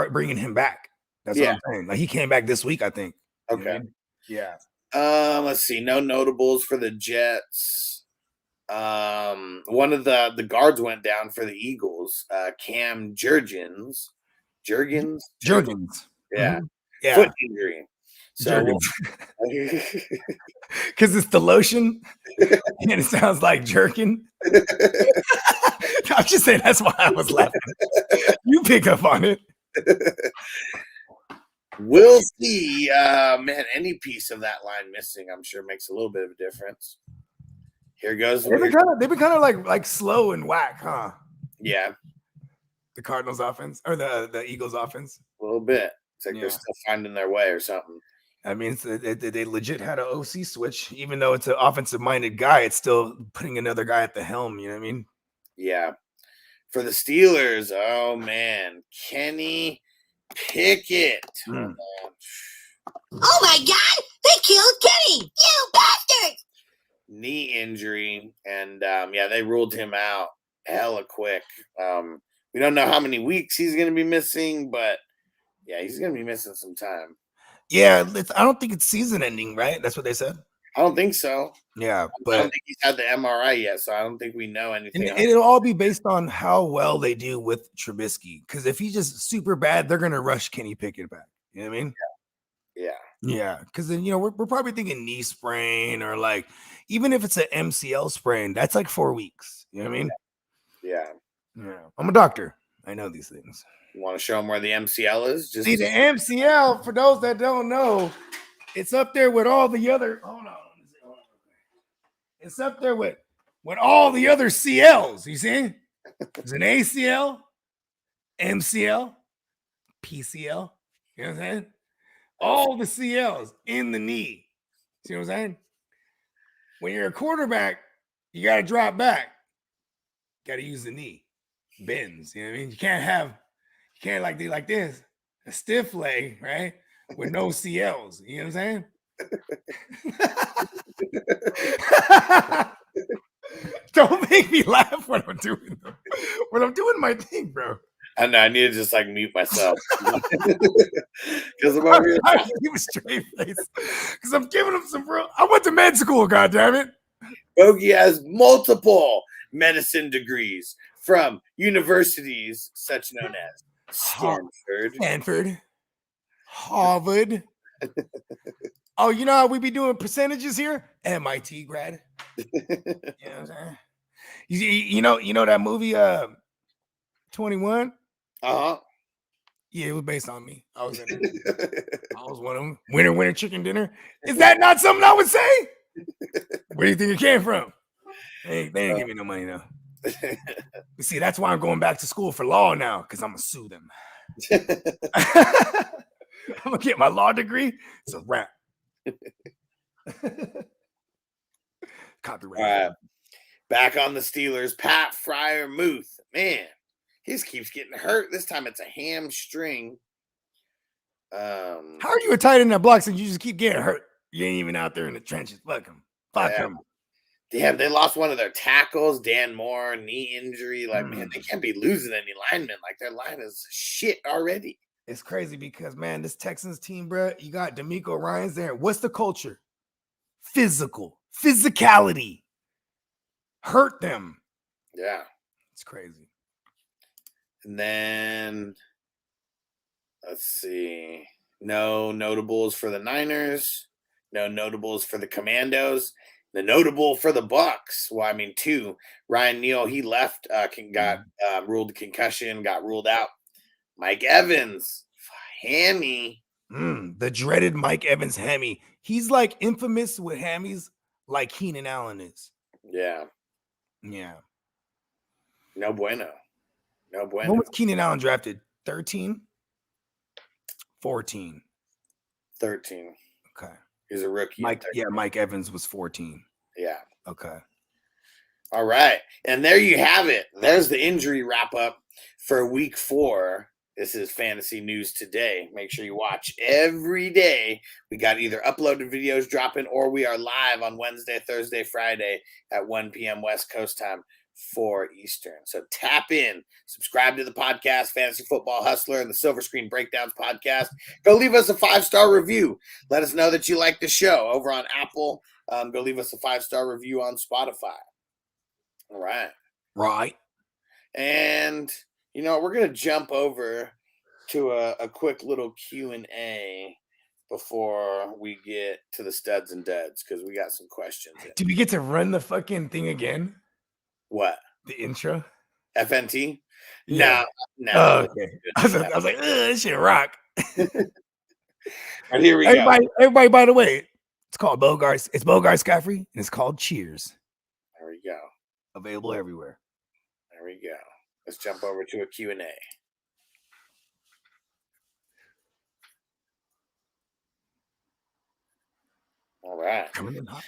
bringing him back. That's what I'm saying. Like he came back this week, I think. Okay. Yeah. Let's see. No notables for the Jets. One of the guards went down for the Eagles. Cam Jurgens. Yeah. Mm-hmm. Yeah. Foot injury. So because it's the lotion and it sounds like jerkin. I'm just saying that's why I was laughing. You pick up on it. We'll see. Man, any piece of that line missing, I'm sure makes a little bit of a difference. Here goes. They've been kind of like slow and whack, huh? Yeah. The Cardinals offense or the Eagles offense. A little bit. It's like they're still finding their way or something. I mean, they legit had an OC switch. Even though it's an offensive-minded guy, it's still putting another guy at the helm. You know what I mean? Yeah. For the Steelers, oh, man. Kenny Pickett. Oh, my God. They killed Kenny. You bastards. Knee injury. And, they ruled him out hella quick. We don't know how many weeks he's going to be missing, but, yeah, he's going to be missing some time. Yeah, I don't think it's season ending, right? That's what they said. I don't think so. Yeah, but I don't think he's had the MRI yet, so I don't think we know anything. And it'll all be based on how well they do with Trubisky. Because if he's just super bad, they're gonna rush Kenny Pickett back. You know what I mean? Yeah. Because then we're probably thinking knee sprain or like even if it's an MCL sprain, that's like 4 weeks. You know what I mean? Yeah. I'm a doctor. I know these things. You want to show them where the MCL is? See, the MCL, for those that don't know, it's up there with all the other. Hold on. It's up there with all the other CLs. You see? There's an ACL, MCL, PCL. You know what I'm saying? All the CLs in the knee. See what I'm saying? When you're a quarterback, you got to drop back. Got to use the knee. Bends. You know what I mean? You can't do like this, a stiff leg, right? With no CLs. You know what I'm saying? Don't make me laugh when I'm doing my thing, bro. I know. I need to just like mute myself because I'm over here. I keep a straight face because I'm giving him some real. I went to med school. God damn it! Bogey has multiple medicine degrees from universities such known as Stanford, Harvard. Oh, you know how we be doing percentages here? MIT grad. You know what I'm saying? You know that movie 21? Uh-huh. Yeah, it was based on me. I was in it. I was one of them. Winner chicken dinner. Is that not something I would say? Where do you think it came from? They didn't give me no money though. You see, that's why I'm going back to school for law now, because I'm gonna sue them. I'm gonna get my law degree. It's a wrap. Copyright. Back on the Steelers, Pat Freiermuth. Man, he just keeps getting hurt. This time it's a hamstring. How are you a tight end that blocks and you just keep getting hurt? You ain't even out there in the trenches. Fuck him. Fuck him. Damn, they lost one of their tackles, Dan Moore, knee injury. Like, man, they can't be losing any linemen. Like, their line is shit already. It's crazy because, man, this Texans team, bro, you got D'Amico Ryans there. What's the culture? Physicality. Hurt them. Yeah. It's crazy. And then, let's see. No notables for the Niners. No notables for the Commandos. The notable for the Bucks. Well, I mean, 2. Ryan Neal, he left, got ruled concussion, got ruled out. Mike Evans, hammy. The dreaded Mike Evans hammy. He's like infamous with hammies like Keenan Allen is. Yeah. Yeah. No bueno. No bueno. When was Keenan Allen drafted? 13? 14. 13. Okay. He's a rookie. Mike Evans was 14. Yeah. Okay. All right. And there you have it. There's the injury wrap up for week 4. This is Fantasy News Today. Make sure you watch every day. We got either uploaded videos dropping or we are live on Wednesday, Thursday, Friday at 1 p.m. West Coast time, 4 Eastern. So tap in, subscribe to the podcast, Fantasy Football Hustler and the Silver Screen Breakdowns podcast. Go leave us a 5-star review. Let us know that you like the show over on Apple. Go leave us a 5-star review on Spotify. All right. Right. And, you know, we're going to jump over to a quick little Q&A before we get to the studs and duds because we got some questions. Do we get to run the fucking thing again? What? The intro? FNT? Yeah. No. Oh, okay. I was like, this shit rock. And here we go. Everybody, by the way, it's called Bogard. It's Bogard Scott and it's called Cheers. There we go. Available everywhere. There we go. Let's jump over to a Q&A. All right. Coming in hot.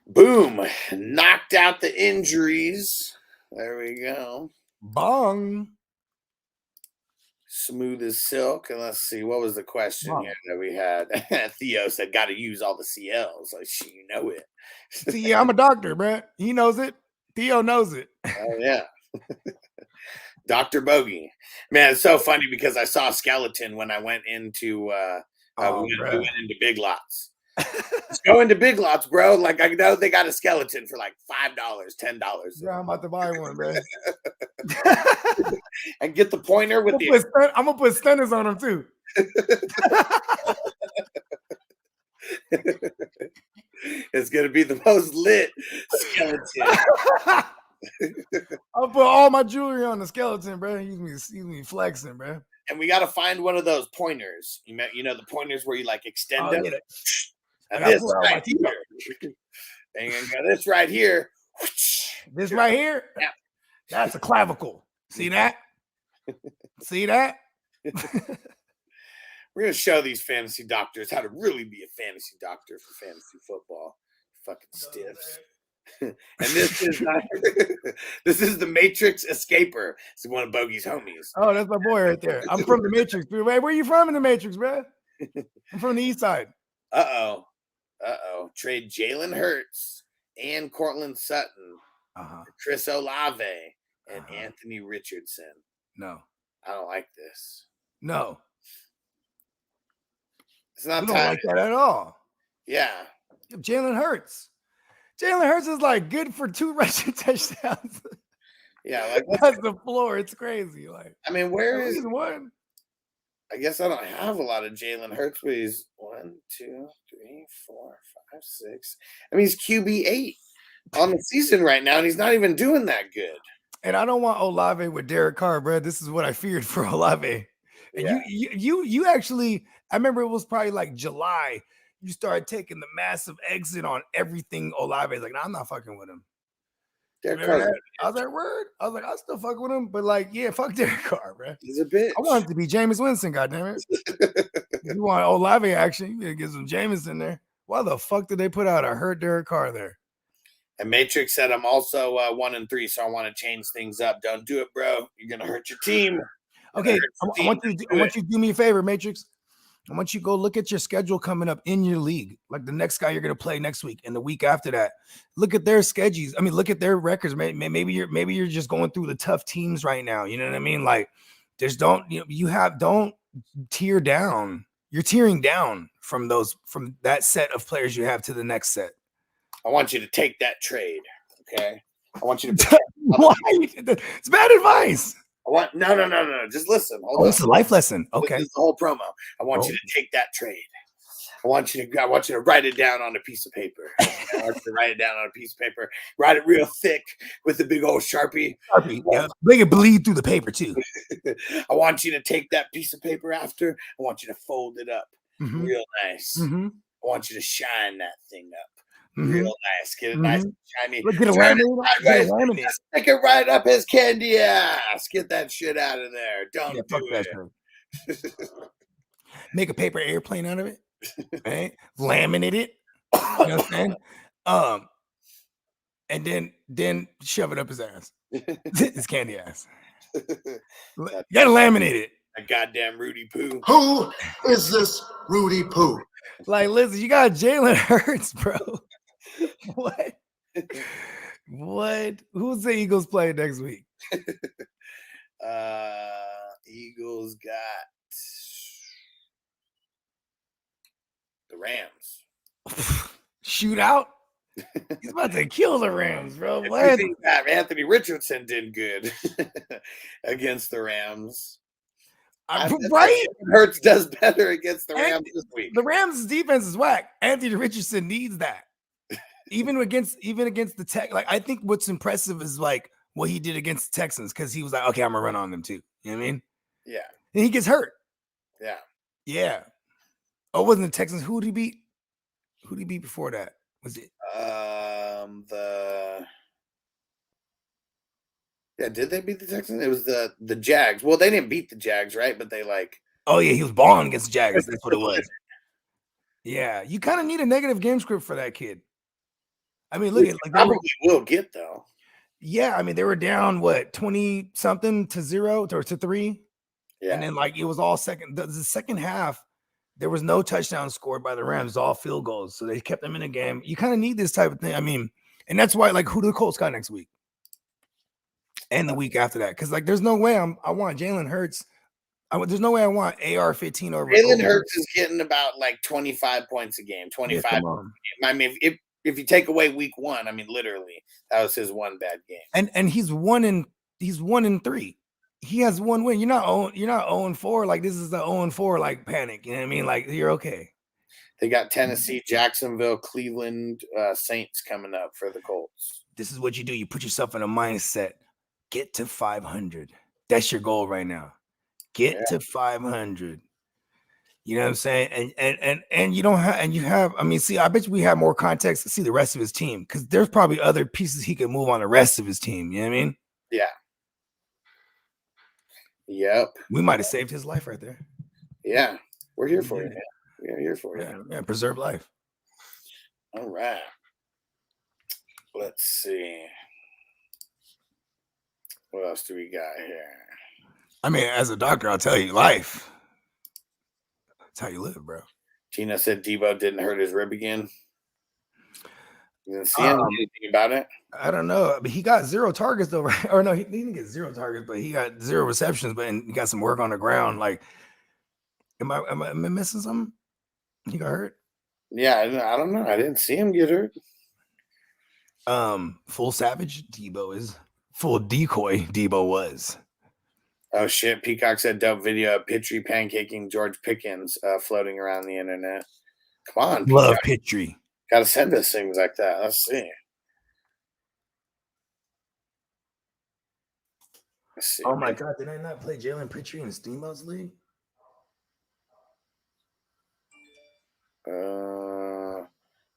Boom. Knocked out the injuries. There we go. Bong. Smooth as silk. And let's see, what was the question here that we had? Theo said, got to use all the CLs. Like, shit, you know it. See, yeah, I'm a doctor, bro. He knows it. Theo knows it. Oh, yeah. Dr. Bogey. Man, it's so funny because I saw a skeleton when I went into we went into Big Lots. Let's go into Big Lots, bro. Like, I know they got a skeleton for like $5, $10. Yeah, I'm about to buy one, bro. And get the pointer with I'm gonna put stunners on them too. It's gonna be the most lit skeleton. I'll put all my jewelry on the skeleton, bro. Use me flexing, bro. And we got to find one of those pointers. You know the pointers where you like extend them. And this right here. And you got this right here. This right here. Yeah. That's a clavicle. See that? See that? We're gonna show these fantasy doctors how to really be a fantasy doctor for fantasy football. Fucking stiffs. And this is not, this is the Matrix Escaper. It's one of Bogey's homies. Oh, that's my boy right there. I'm from the Matrix. Hey, where are you from in the Matrix, bro? I'm from the east side. Uh-oh. Trade Jalen Hurts and Cortland Sutton, Chris Olave, and Anthony Richardson. No. I don't like this. No. It's not don't like that at all. Yeah. Jalen Hurts. Jalen Hurts is like good for 2 rushing touchdowns. Yeah, like that's the floor. It's crazy. Like, I mean, where is one? I guess I don't have a lot of Jalen Hurts, but he's 1, 2, 3, 4, 5, 6. I mean, he's QB8 on the season right now, and he's not even doing that good. And I don't want Olave with Derek Carr, bro. This is what I feared for Olave. And Yeah. you actually, I remember it was probably like July. You started taking the massive exit on everything Olave. Like, nah, I'm not fucking with him. Derek Carr. I was like, word. I was like, I still fuck with him, but like, yeah, fuck Derek Carr, bro. He's a bitch. I want it to be Jameis Winston, goddammit. If you want Olave action, you gotta get some Jameis in there. Why the fuck did they put out a hurt Derek Carr there? And Matrix said, I'm also 1-3, so I want to change things up. Don't do it, bro. You're gonna hurt your team. Okay, I want you to do me a favor, Matrix. I want you to go look at your schedule coming up in your league. Like the next guy you're going to play next week and the week after that. Look at their schedules. I mean, look at their records. Maybe you're just going through the tough teams right now. You know what I mean? Like, just don't tear down. You're tearing down from that set of players you have to the next set. I want you to take that trade. Okay. I want you to. Why? It's bad advice. No. Just listen. Hold on. It's a life lesson. Okay. This is the whole promo. I want you to take that trade. I want you to write it down on a piece of paper. I want you to write it down on a piece of paper. Write it real thick with a big old Sharpie. Yeah. Make it bleed through the paper too. I want you to take that piece of paper after. I want you to fold it up real nice. I want you to shine that thing up. Real nice. Get it nice and shiny. Get a laminate. Stick it right up his candy ass. Get that shit out of there. Don't do it. Make a paper airplane out of it. Right? Laminate it. You know what I'm saying? And then shove it up his ass. His candy ass. You gotta laminate it. A goddamn Rudy Poo. Who is this Rudy Poo? Like, listen, you got Jalen Hurts, bro. What? Who's the Eagles playing next week? Eagles got the Rams. Shootout? He's about to kill the Rams, bro. If What? you think that Anthony Richardson did good against the Rams. Right? Hurts does better against the Rams this week. The Rams' defense is whack. Anthony Richardson needs that. Even against the Tech. Like, I think what's impressive is like what he did against the Texans, because he was like, okay, I'm gonna run on them too. You know what I mean? Yeah. And he gets hurt. Yeah. Yeah. Oh, wasn't the Texans? Who did he beat? Who did he beat before that? Was it did they beat the Texans? It was the Jags. Well, they didn't beat the Jags, right? But they oh yeah, he was balling against the Jags. That's what it was. Yeah, you kind of need a negative game script for that kid. I mean, look at probably will get though. Yeah, I mean, they were down 20 something to 0 or to 3. Yeah, and then it was all second. The second half, there was no touchdown scored by the Rams, all field goals. So they kept them in the game. You kind of need this type of thing. I mean, and that's why who do the Colts got next week? And the week after that, because there's no way I want Jalen Hurts. There's no way I want AR-15 over. Jalen Hurts is getting about 25 points a game, 25. Yeah, I mean, if you take away week 1, I mean, literally that was his one bad game. And he's 1-3. He has one win. You're not 0-4. Like, this is the 0-4 panic. You know what I mean? You're okay. They got Tennessee, Jacksonville, Cleveland, Saints coming up for the Colts. This is what you do. You put yourself in a mindset. Get to 500. That's your goal right now. Get to 500. You know what I'm saying? And you don't have, and you have, I mean, see, I bet you we have more context to see the rest of his team, because there's probably other pieces he could move on the rest of his team. You know what I mean? Yeah. Yep. We might have saved his life right there. Yeah. We're here for you, man. We're here for you. Yeah, preserve life. All right. Let's see. What else do we got here? I mean, as a doctor, I'll tell you, life. That's how you live, bro. Gina said Debo didn't hurt his rib again. You didn't see anything about it? I don't know. But he got 0 targets, though, right? Or no, he didn't get 0 targets, but he got 0 receptions, but he got some work on the ground. Am I missing something? He got hurt? Yeah, I don't know. I didn't see him get hurt. Full savage Debo is. Full decoy Debo was. Oh shit! Peacock said dope video of Pitry pancaking George Pickens floating around the internet. Come on, Peacock. Love Pitry. Gotta send us things like that. Let's see. Oh my god! Did I not play Jalen Pitry in Steamboat's league?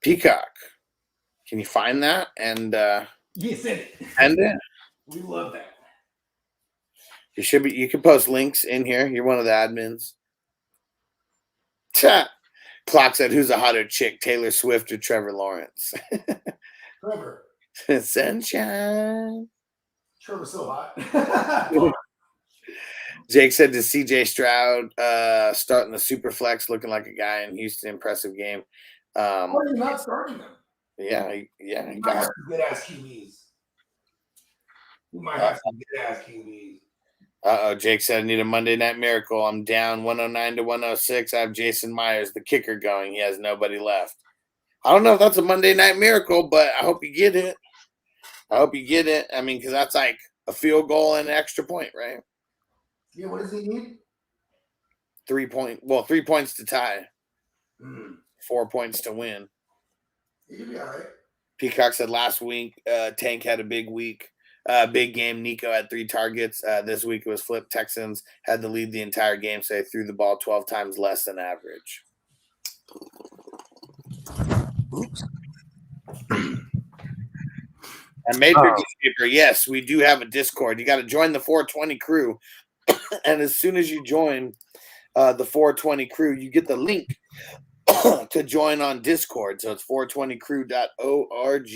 Peacock, can you find that and yeah, send it. Send it. We love that. You should be. You can post links in here. You're one of the admins. Chat. Clock said, "Who's a hotter chick, Taylor Swift or Trevor Lawrence?" Trevor. Sunshine. Trevor's so hot. Jake said to CJ Stroud starting the super flex, looking like a guy in Houston. Impressive game. Why are you not starting them? Yeah, He might have some good ass QBs. We might have some good ass QBs. Jake said, I need a Monday Night Miracle. I'm down 109 to 106. I have Jason Myers, the kicker, going. He has nobody left. I don't know if that's a Monday Night Miracle, but I hope you get it. I mean, because that's like a field goal and an extra point, right? Yeah, what does he need? 3 points to tie. 4 points to win. He'll be all right. Peacock said last week, Tank had a big week. Big game. Nico had 3 targets. This week it was flip. Texans had to lead the entire game, so they threw the ball 12 times less than average. Oops. And Major Newspaper, yes, we do have a Discord. You got to join the 420 crew. And as soon as you join the 420 crew, you get the link to join on Discord. So it's 420crew.org.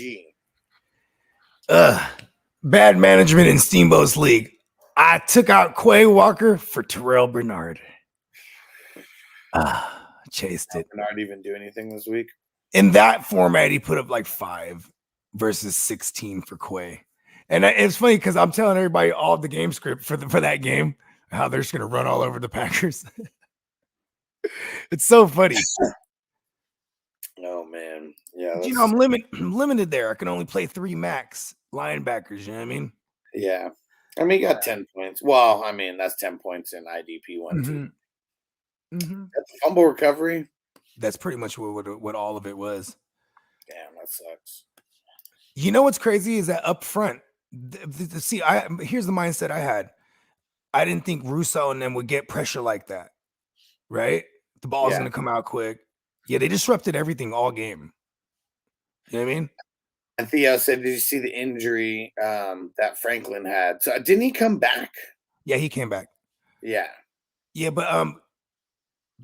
Bad management in Steamboat's league. I took out Quay Walker for Terrell Bernard. Chased it. Bernard even do anything this week? In that format, he put up like 5 versus 16 for Quay. And it's funny because I'm telling everybody all the game script for that game, how they're just going to run all over the Packers. It's so funny. Oh, man. Yeah. You know, I'm limited there. I can only play 3 max linebackers. You know what I mean? Yeah. I mean, you got 10 points. Well, I mean, that's 10 points in IDP 1, 2. That's fumble recovery. That's pretty much what all of it was. Damn, that sucks. You know what's crazy is that up front, see, here's the mindset I had. I didn't think Russo and them would get pressure like that, right? The ball's going to come out quick. Yeah, they disrupted everything all game. You know what I mean? And Theo said, did you see the injury that Franklin had? So didn't he come back? Yeah, he came back. Yeah. Yeah, but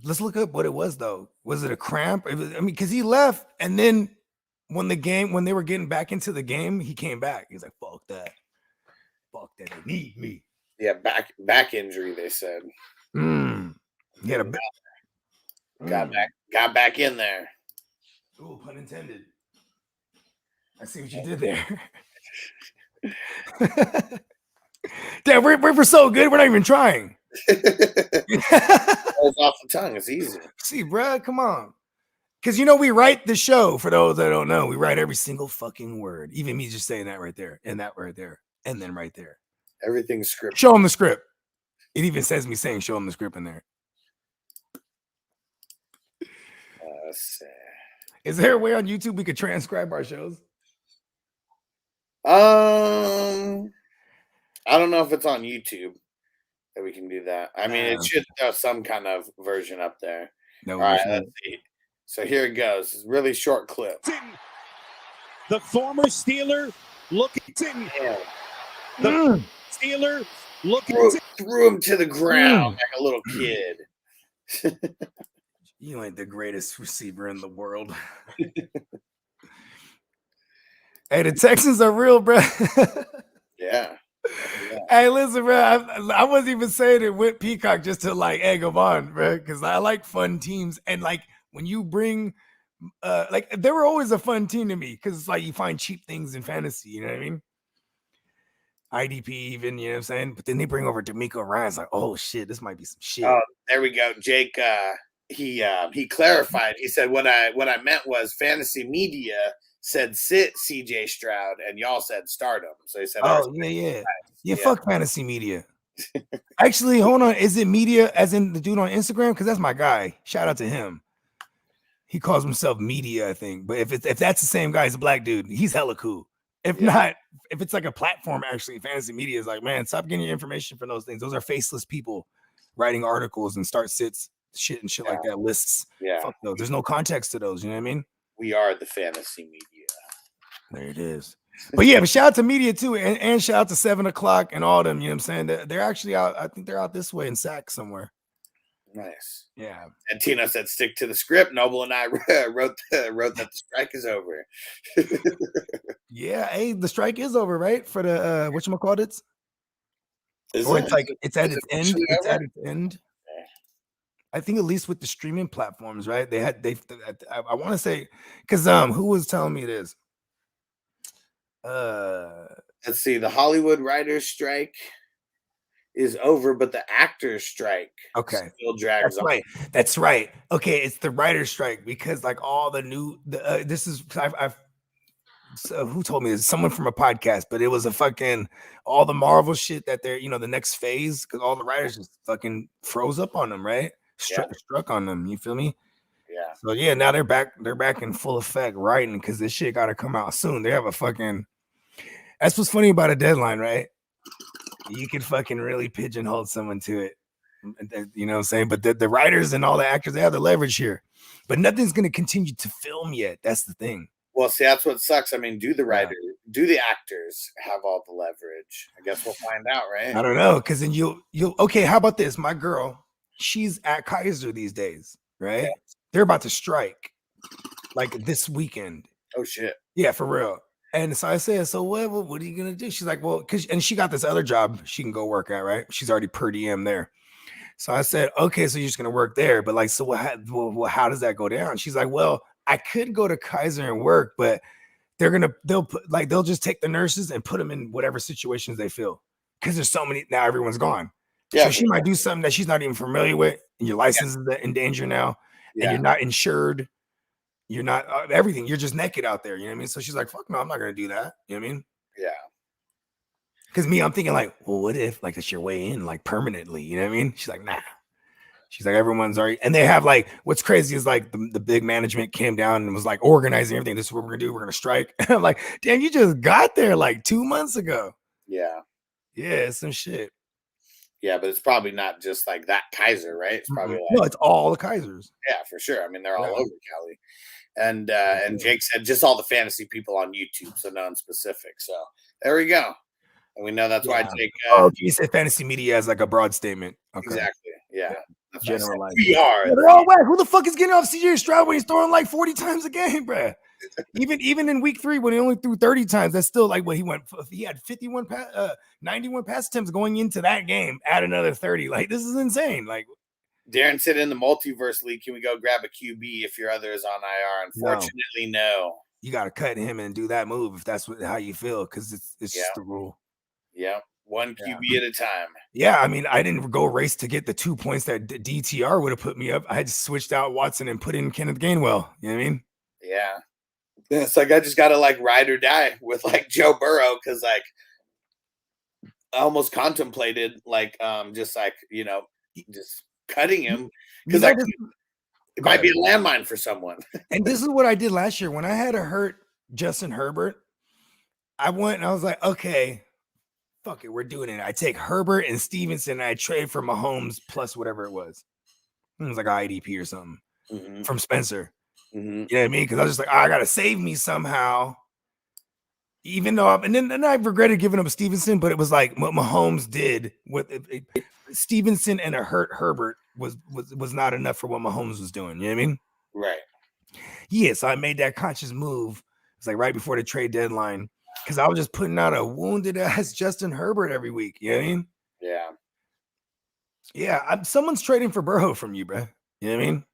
let's look up what it was, though. Was it a cramp? Because he left, and then when they were getting back into the game, he came back. He's like, fuck that. Fuck that. They need me. Yeah, back injury, they said. He had a got back in there. Oh, pun intended. I see what you did there. Damn, we're so good, we're not even trying. Rolls off the tongue. It's easy. See, bro, come on. Because, you know, we write the show, for those that don't know. We write every single fucking word. Even me just saying that right there, and that right there, and then right there. Everything's scripted. Show them the script. It even says me saying show them the script in there. Is there a way on YouTube we could transcribe our shows? I don't know if it's on YouTube that we can do that. I mean, it should have some kind of version up there. No, all right, let's see. So here it goes. It's a really short clip. The former Steeler looking. The Steeler looking. Threw him to the ground like a little kid. You ain't the greatest receiver in the world. Hey, the Texans are real, bro. Yeah. Hey, listen, bro. I wasn't even saying it with Peacock just to like egg them on, bro, because I like fun teams. And like when you bring, like they were always a fun team to me because it's like you find cheap things in fantasy. You know what I mean? IDP, even, you know what I'm saying? But then they bring over D'Amico Ryan's like, oh shit, this might be some shit. Oh, there we go. Jake, he clarified. He said what I meant was fantasy media said sit CJ Stroud and y'all said start him. So he said, oh yeah, fuck fantasy media. Actually, hold on, is it media as in the dude on Instagram? Because that's my guy. Shout out to him. He calls himself media, I think. But if that's the same guy, he's a black dude. He's hella cool. If not, if it's like a platform, actually, fantasy media is like, man, stop getting your information from those things. Those are faceless people writing articles and start sits shit and shit like that, lists. Yeah. Fuck those. There's no context to those. You know what I mean? We are the fantasy media. There it is. But yeah, but shout out to media too, and shout out to 7 o'clock and all them. You know what I'm saying? They're actually out. I think they're out this way in Sac somewhere. Nice. Yeah. And Tino said, "Stick to the script." Noble and I wrote that the strike is over. Yeah. Hey, the strike is over, right? For the whatchamacallits? Or it's like it's at Is it its end. officially It's over? at its end. I think at least with the streaming platforms, right? I want to say because who was telling me this? Let's see. The Hollywood writers' strike is over, but the actors' strike Okay, still drags that's on. right. That's right. Okay, it's the writer's strike because like all the new this is I've so who told me this? Someone from a podcast, but it was a fucking all the Marvel shit that they're the next phase because all the writers just fucking froze up on them, right? Struck on them. You feel me? Yeah. So yeah, now they're back. They're back in full effect writing because this shit got to come out soon. They have a fucking. That's what's funny about a deadline, right? You could fucking really pigeonhole someone to it. You know what I'm saying? But the writers and all the actors, they have the leverage here. But nothing's gonna continue to film yet. That's the thing. Well, see, that's what sucks. I mean, do the writers, do the actors have all the leverage? I guess we'll find out, right? I don't know, because then you'll okay. How about this? My girl, she's at Kaiser these days, right? Yeah. They're about to strike like this weekend. Oh shit. Yeah, for real. And so I said, so what are you gonna do? She's like, well, and she got this other job she can go work at, right? She's already per diem there. So I said, okay, so you're just gonna work there, but like, so how does that go down? She's like, well, I could go to Kaiser and work, but they'll just take the nurses and put them in whatever situations they feel because there's so many now. Everyone's gone, so she might do something that she's not even familiar with, and your license is in danger now, and you're not insured. You're not everything. You're just naked out there. You know what I mean? So she's like, fuck no, I'm not gonna do that. You know what I mean? Yeah. Because me, I'm thinking like, well, what if like it's your way in like permanently? You know what I mean? She's like, nah. She's like, everyone's already, and they have like, what's crazy is like the big management came down and was like organizing everything. This is what we're gonna do. We're gonna strike. I'm like, damn, you just got there like 2 months ago. Yeah. Yeah, it's some shit. Yeah, but it's probably not just like that Kaiser, right? It's probably like, no, it's all the Kaisers. Yeah, for sure. I mean, they're all over Cali. And Jake said just all the fantasy people on YouTube, so no one specific. So there we go. And we know that's why Jake. You said fantasy media as like a broad statement. Okay. Exactly. Yeah. That's Generalized. we are. Yeah, they're all whack. Who the fuck is getting off CJ Stroud when he's throwing like 40 times a game, bro? Even in week 3 when he only threw 30 times, that's still like what he had 91 pass attempts going into that game. Add another 30. Like this is insane. Like Darren said in the multiverse league, can we go grab a QB if your other is on IR? Unfortunately, no. You got to cut him and do that move if that's how you feel, because it's just the rule. Yeah, one QB at a time. Yeah, I mean, I didn't go race to get the 2 points that DTR would have put me up. I had switched out Watson and put in Kenneth Gainwell. You know what I mean? Yeah. It's like I just got to like ride or die with like Joe Burrow because like I almost contemplated like just like, just cutting him because it might be a landmine for someone. And this is what I did last year when I had to hurt Justin Herbert. I went and I was like, okay, fuck it, we're doing it. I take Herbert and Stevenson and I trade for Mahomes plus whatever it was. It was like an IDP or something from Spencer. You know what I mean? Because I was just like, I gotta save me somehow. Even though, and then I regretted giving up Stevenson, but it was like what Mahomes did with Stevenson and a hurt Herbert was not enough for what Mahomes was doing. You know what I mean? Right. Yeah, so I made that conscious move. It's like right before the trade deadline because I was just putting out a wounded ass Justin Herbert every week. You know what I mean? Yeah. Yeah, someone's trading for Burrow from you, bro. You know what I mean?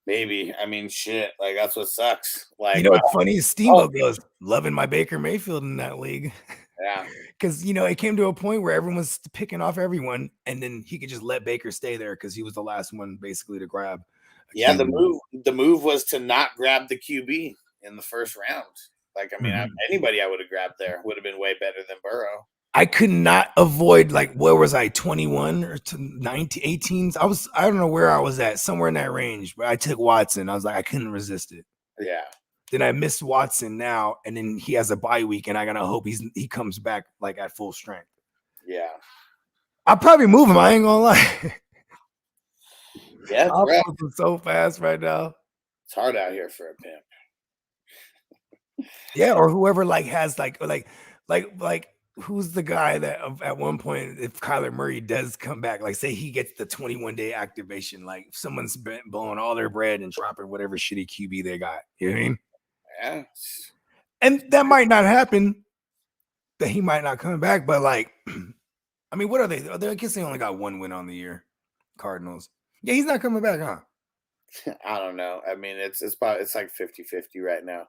Maybe. I mean, shit. Like that's what sucks. Like, you know what's funny is Steamboat goes loving my Baker Mayfield in that league. Yeah. Because it came to a point where everyone was picking off everyone, and then he could just let Baker stay there because he was the last one basically to grab. Yeah, the move was to not grab the QB in the first round. Like, I mean, anybody I would have grabbed there would have been way better than Burrow. I could not avoid, like, where was I, 21 or 19, 18? I don't know where I was at, somewhere in that range, but I took Watson. I was like, I couldn't resist it. Yeah. Then I missed Watson now, and then he has a bye week, and I gotta hope he comes back like at full strength. Yeah. I'll probably move him. I ain't gonna lie. Yeah, I'm moving so fast right now. It's hard out here for a pimp. Yeah, or whoever like has like who's the guy that at one point, if Kyler Murray does come back, like say he gets the 21-day activation, like if someone's blowing all their bread and dropping whatever shitty QB they got. You know what I mean? Yeah. And that might not happen, that he might not come back, but like I mean, what are they? I guess they only got one win on the year. Cardinals. Yeah, he's not coming back, huh? I don't know. I mean, it's probably it's like 50-50 right now,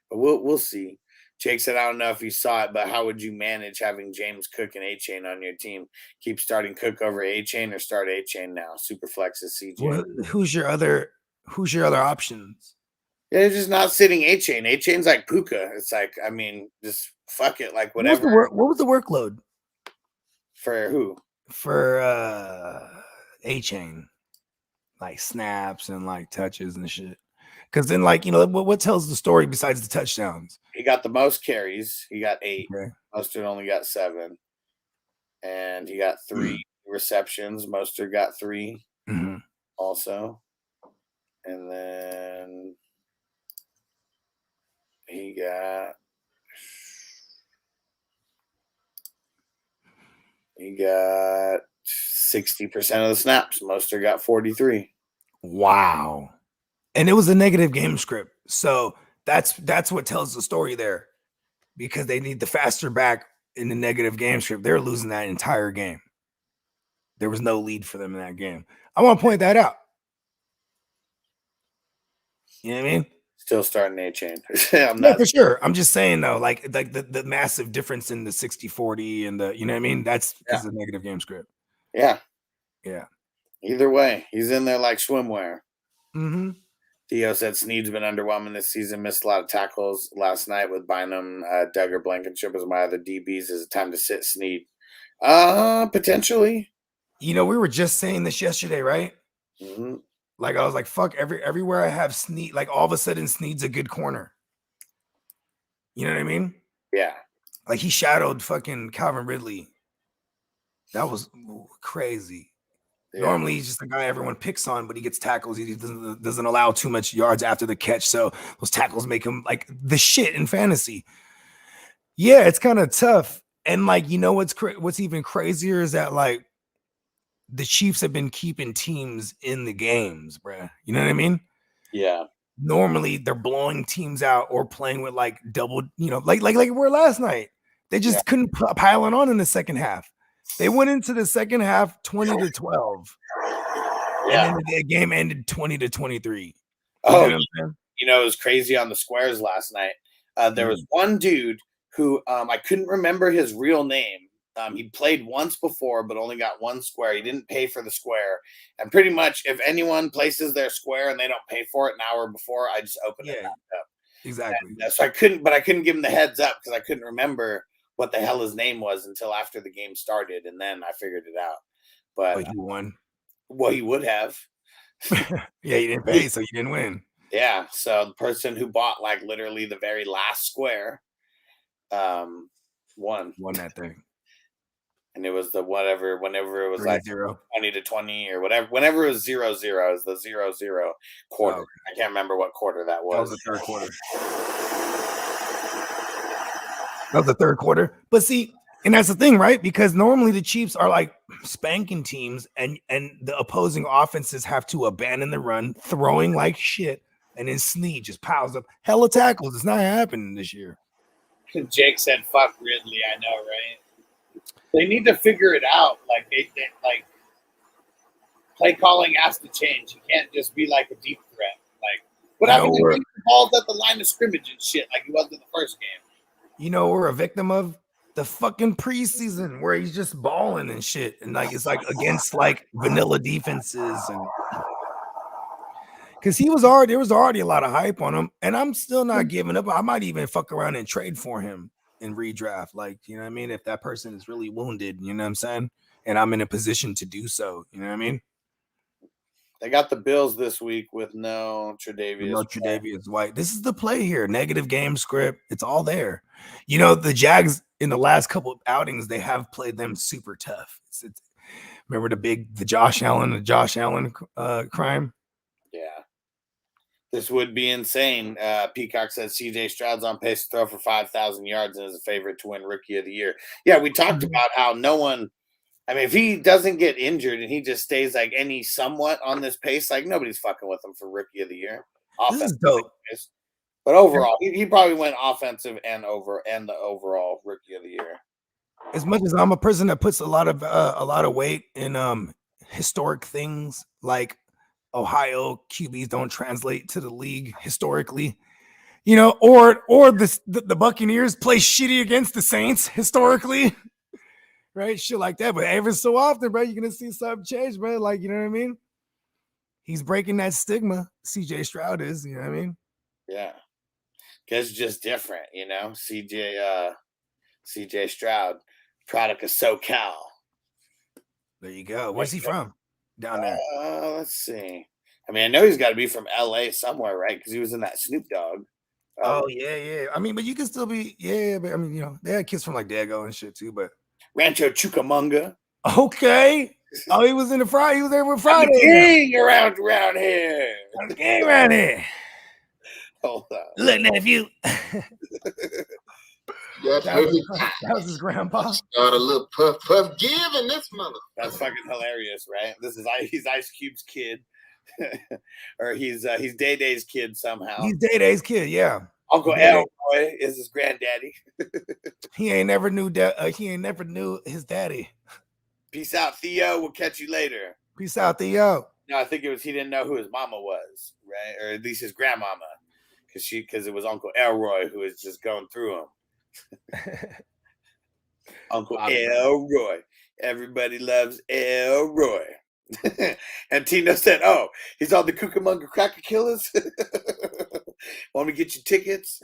but we'll see. Jake said, I don't know if you saw it, but how would you manage having James Cook and A-Chain on your team? Keep starting Cook over A-Chain or start A-Chain now? Superflex is CJ. Well, who's your other options? Yeah, they're just not sitting A-Chain. A-Chain's like Puka. It's like, I mean, just fuck it. Like whatever. What was the workload? For who? For A-Chain. Like snaps and like touches and shit. Because then, like, you know, what tells the story besides the touchdowns? He got the most carries. He got 8. Okay. Mostert only got 7. And he got 3 receptions. Mostert got 3 also. And then he got 60% of the snaps. Mostert got 43. Wow. And it was a negative game script. So that's what tells the story there. Because they need the faster back in the negative game script. They're losing that entire game. There was no lead for them in that game. I want to point that out. You know what I mean? Still starting A-Chain. Yeah, for sure. I'm just saying though, like the massive difference in the 60-40 and the, you know what I mean? That's because of the negative game script. Yeah. Yeah. Either way, he's in there like swimwear. Mm-hmm. Theo said Snead's been underwhelming this season. Missed a lot of tackles last night with Bynum, Duggar, Blankenship as my other DBs. Is it time to sit Snead? Potentially. You know, we were just saying this yesterday, right? Mm-hmm. Like I was like, fuck, everywhere I have Snead, like all of a sudden Snead's a good corner. You know what I mean? Yeah. Like he shadowed fucking Calvin Ridley. That was crazy. Yeah. Normally he's just a guy everyone picks on, but he gets tackles. He doesn't allow too much yards after the catch. So those tackles make him like the shit in fantasy. Yeah, it's kind of tough. And like, you know, what's even crazier is that like the Chiefs have been keeping teams in the games, bruh. You know what I mean? Yeah. Normally they're blowing teams out or playing with like double, you know, like we were last night. They just couldn't pile it on in the second half. They went into the second half 20-12. Yeah. And then the game ended 20-23. Oh, you know, it was crazy on the squares last night. There was one dude who I couldn't remember his real name. He played once before, but only got one square. He didn't pay for the square. And pretty much if anyone places their square and they don't pay for it an hour before, I just open it up. Exactly. And, so I couldn't give him the heads up because I couldn't remember what the hell his name was until after the game started. And then I figured it out. But he won. Well, he would have. Yeah, you didn't pay, so you didn't win. Yeah. So the person who bought like literally the very last square won that thing. And it was whenever it was 3-0. like 20-20 or whatever. Whenever it was 0-0, it was the 0-0 quarter. I can't remember what quarter that was. That was the third quarter. That was the third quarter. But see, and that's the thing, right? Because normally the Chiefs are like spanking teams and the opposing offenses have to abandon the run, throwing like shit, and then Snead just piles up hella tackles. It's not happening this year. Jake said, fuck Ridley. I know, right? They need to figure it out. Like they like play calling has to change. You can't just be like a deep threat. Like what happened to the balls at the line of scrimmage and shit like he was in the first game. You know, we're a victim of the fucking preseason where he's just balling and shit. And like it's like against like vanilla defenses and because there was already a lot of hype on him, and I'm still not giving up. I might even fuck around and trade for him in redraft. Like, you know what I mean? If that person is really wounded, you know what I'm saying? And I'm in a position to do so, you know what I mean? They got the Bills this week with no Tre'Davious White. This is the play here. Negative game script. It's all there. You know, the Jags in the last couple of outings, they have played them super tough. Remember the Josh Allen crime? Yeah. This would be insane. Peacock says CJ Stroud's on pace to throw for 5,000 yards and is a favorite to win Rookie of the Year. Yeah, we talked about how no one – I mean, if he doesn't get injured and he just stays like any somewhat on this pace, like nobody's fucking with him for Rookie of the Year. This is dope. But overall, he probably went offensive and the overall Rookie of the Year. as much as I'm a person that puts a lot of weight in historic things like Ohio QBs don't translate to the league historically, or the Buccaneers play shitty against the Saints historically, right? Shit like that. But every so often, bro, you're gonna see something change, bro. Like, you know what I mean? He's breaking that stigma. CJ Stroud is, you know what I mean? Yeah. Because it's just different, CJ Stroud, product of SoCal. There you go. Where's he from? Down there. Let's see. I mean, I know he's got to be from LA somewhere, right? Because he was in that Snoop Dogg. Oh, yeah. I mean, but you can still be, but I mean, they had kids from like Dago and shit too, but Rancho Cucamonga. Okay. Oh, he was in the Friday. He was there with Friday. I'm the king around here. I'm the king around here. Hold on. Look, nephew. That was his grandpa. Got a little puff give in this mother. That's fucking hilarious, right? He's Ice Cube's kid, or he's Day Day's kid somehow. He's Day Day's kid, yeah. Uncle Elroy is his granddaddy. He ain't never knew his daddy. Peace out, Theo. We'll catch you later. Peace out, Theo. No, I think it was he didn't know who his mama was, right? Or at least his grandmama, because it was Uncle Elroy who was just going through him. Uncle Elroy. Everybody loves Elroy. And Tino said, "Oh, he's on the Cucamonga Cracker Killers. Want me to get you tickets?"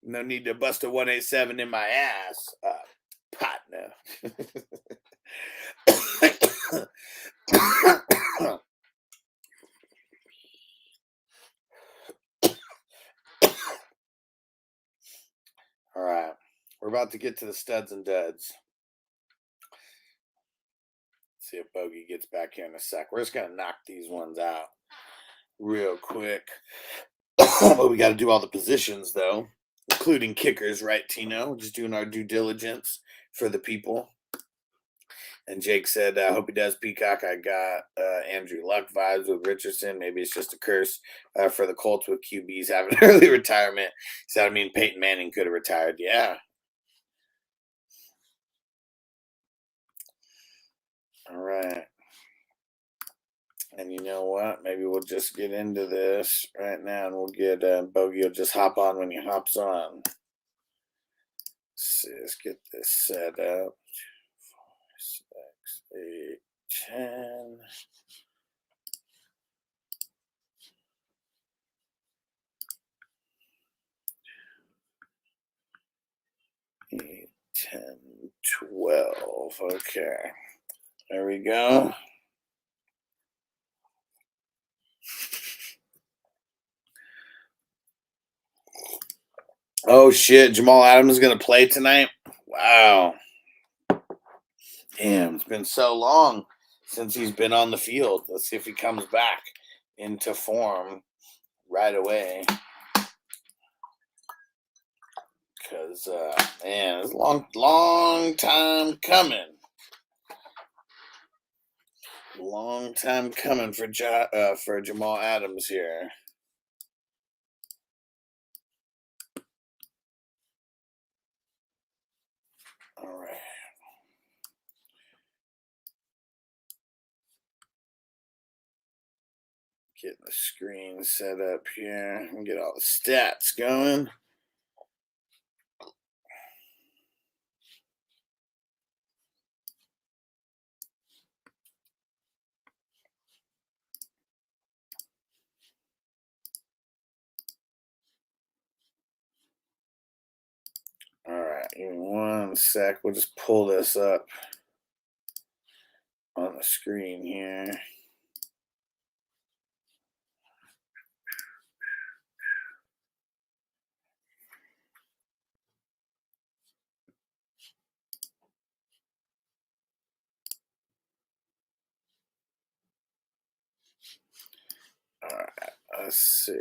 No need to bust a 187 in my ass, partner. All right, we're about to get to the studs and duds. See if Bogey gets back here in a sec. We're just gonna knock these ones out real quick. But we got to do all the positions though, including kickers, right, Tino? We're just doing our due diligence for the people. And Jake said, I hope he does, Peacock. I got Andrew Luck vibes with Richardson. Maybe it's just a curse for the Colts with QBs having early retirement. He said, I mean, Peyton Manning could have retired. Yeah. All right. And you know what? Maybe we'll just get into this right now, and we'll get Bogey will just hop on when he hops on. Let's get this set up. 4, 6, 8, 10. Eight, 10, 12. Okay. There we go. Oh shit, Jamal Adams is gonna play tonight. Wow. Damn, it's been so long since he's been on the field. Let's see if he comes back into form right away. Because man, it's a long time coming. Long time coming for Jamal Adams here. All right. Getting the screen set up here and get all the stats going. All right, give me 1 sec. We'll just pull this up on the screen here. All right, let's see.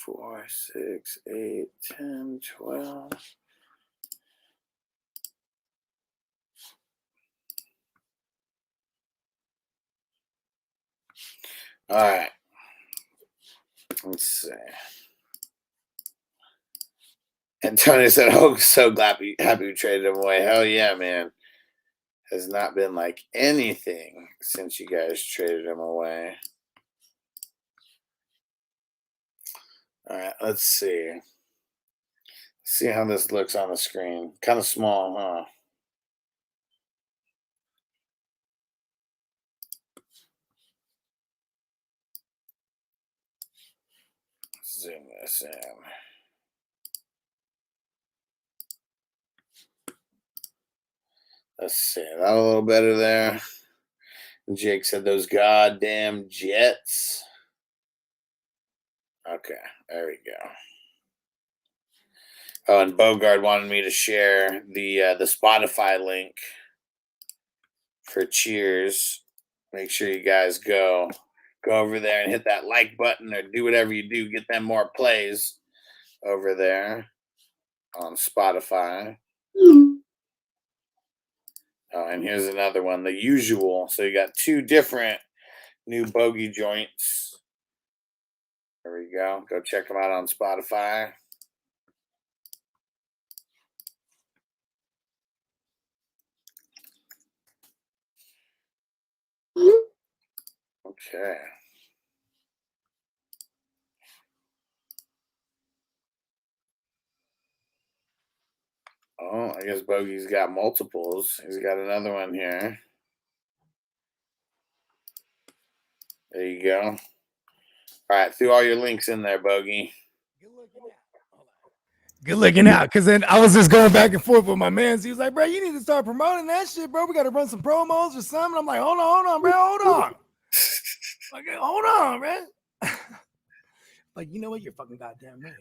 4, 6, 8, 10, 12. All right. Let's see. Antonio said, "Oh, so happy you traded him away. Hell yeah, man. Has not been like anything since you guys traded him away." All right, let's see. See how this looks on the screen. Kind of small, huh? Zoom this in. Let's see. That a little better there. Jake said those goddamn Jets. Okay, there we go. Oh, and Bogard wanted me to share the Spotify link for Cheers. Make sure you guys go over there and hit that like button or do whatever you do. Get them more plays over there on Spotify. Oh, and here's another one, The Usual. So you got two different new bogey joints. There we go. Go check them out on Spotify. Okay. Oh, I guess Bogey's got multiples. He's got another one here. There you go. All right, threw all your links in there, Bogey. Good looking out, because then I was just going back and forth with my man. So he was like, bro, you need to start promoting that shit, bro. We got to run some promos or something. I'm like, hold on, bro. Hold on. Like, hold on, man. Like, you know what? You're fucking goddamn right.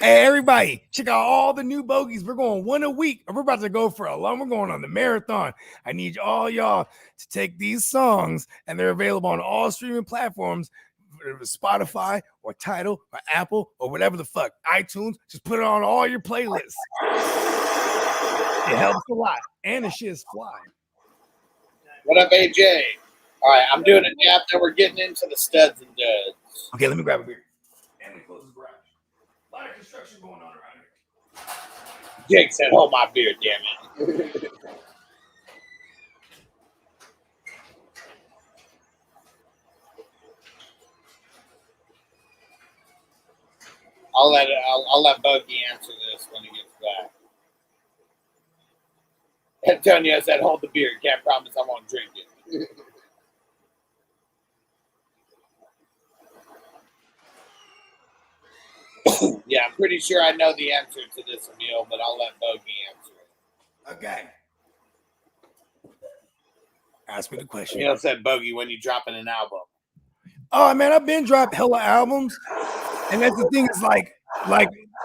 Hey, everybody, check out all the new bogeys. We're going one a week. We're about to go for a long. We're going on the marathon. I need all y'all to take these songs, and they're available on all streaming platforms. Spotify or Tidal or Apple or whatever the fuck, iTunes, just put it on all your playlists. It helps a lot, and the shit is fly. What up, AJ? All right, I'm doing it now. Then we're getting into the studs and duds. Okay, let me grab a beer. And we close the garage. A lot of construction going on around here. Jake said, "Hold my beer, damn it." I'll let Bogey answer this when he gets back. Antonio said, "Hold the beer. Can't promise I won't drink it." Yeah, I'm pretty sure I know the answer to this, Emil, but I'll let Bogey answer it. Okay. Ask me the question. Emil said, "Bogey, when you dropping an album?" Oh man, I've been dropped hella albums, and that's the thing is like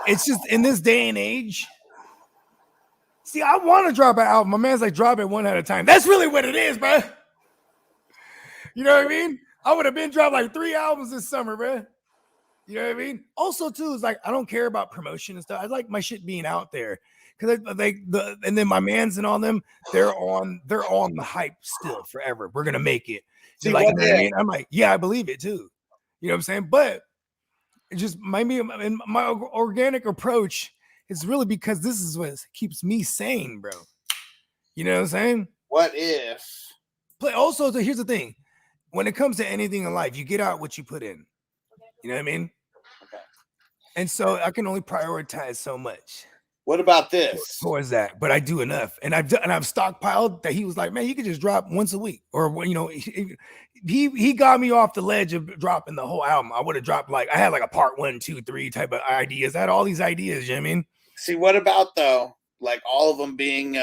it's just in this day and age. See, I want to drop an album. My man's like, drop it one at a time. That's really what it is, bro. You know what I mean? I would have been dropped like 3 albums this summer, bro. You know what I mean? Also, too, is like I don't care about promotion and stuff. I like my shit being out there because and then my mans and all them, they're on the hype still forever. We're gonna make it. See, like, you know what I mean? I'm like, yeah, I believe it too. You know what I'm saying? But it just my organic approach is really because this is what keeps me sane, bro. You know what I'm saying? What if? Also, here's the thing: when it comes to anything in life, you get out what you put in. You know what I mean? Okay. And so I can only prioritize so much. What about this? Towards that, but I do enough, and I've stockpiled that. He was like, "Man, you could just drop once a week," or you know, he got me off the ledge of dropping the whole album. I would have dropped I had like a part 1, 2, 3 type of ideas. I had all these ideas. You know what I mean? See, what about though? Like all of them being,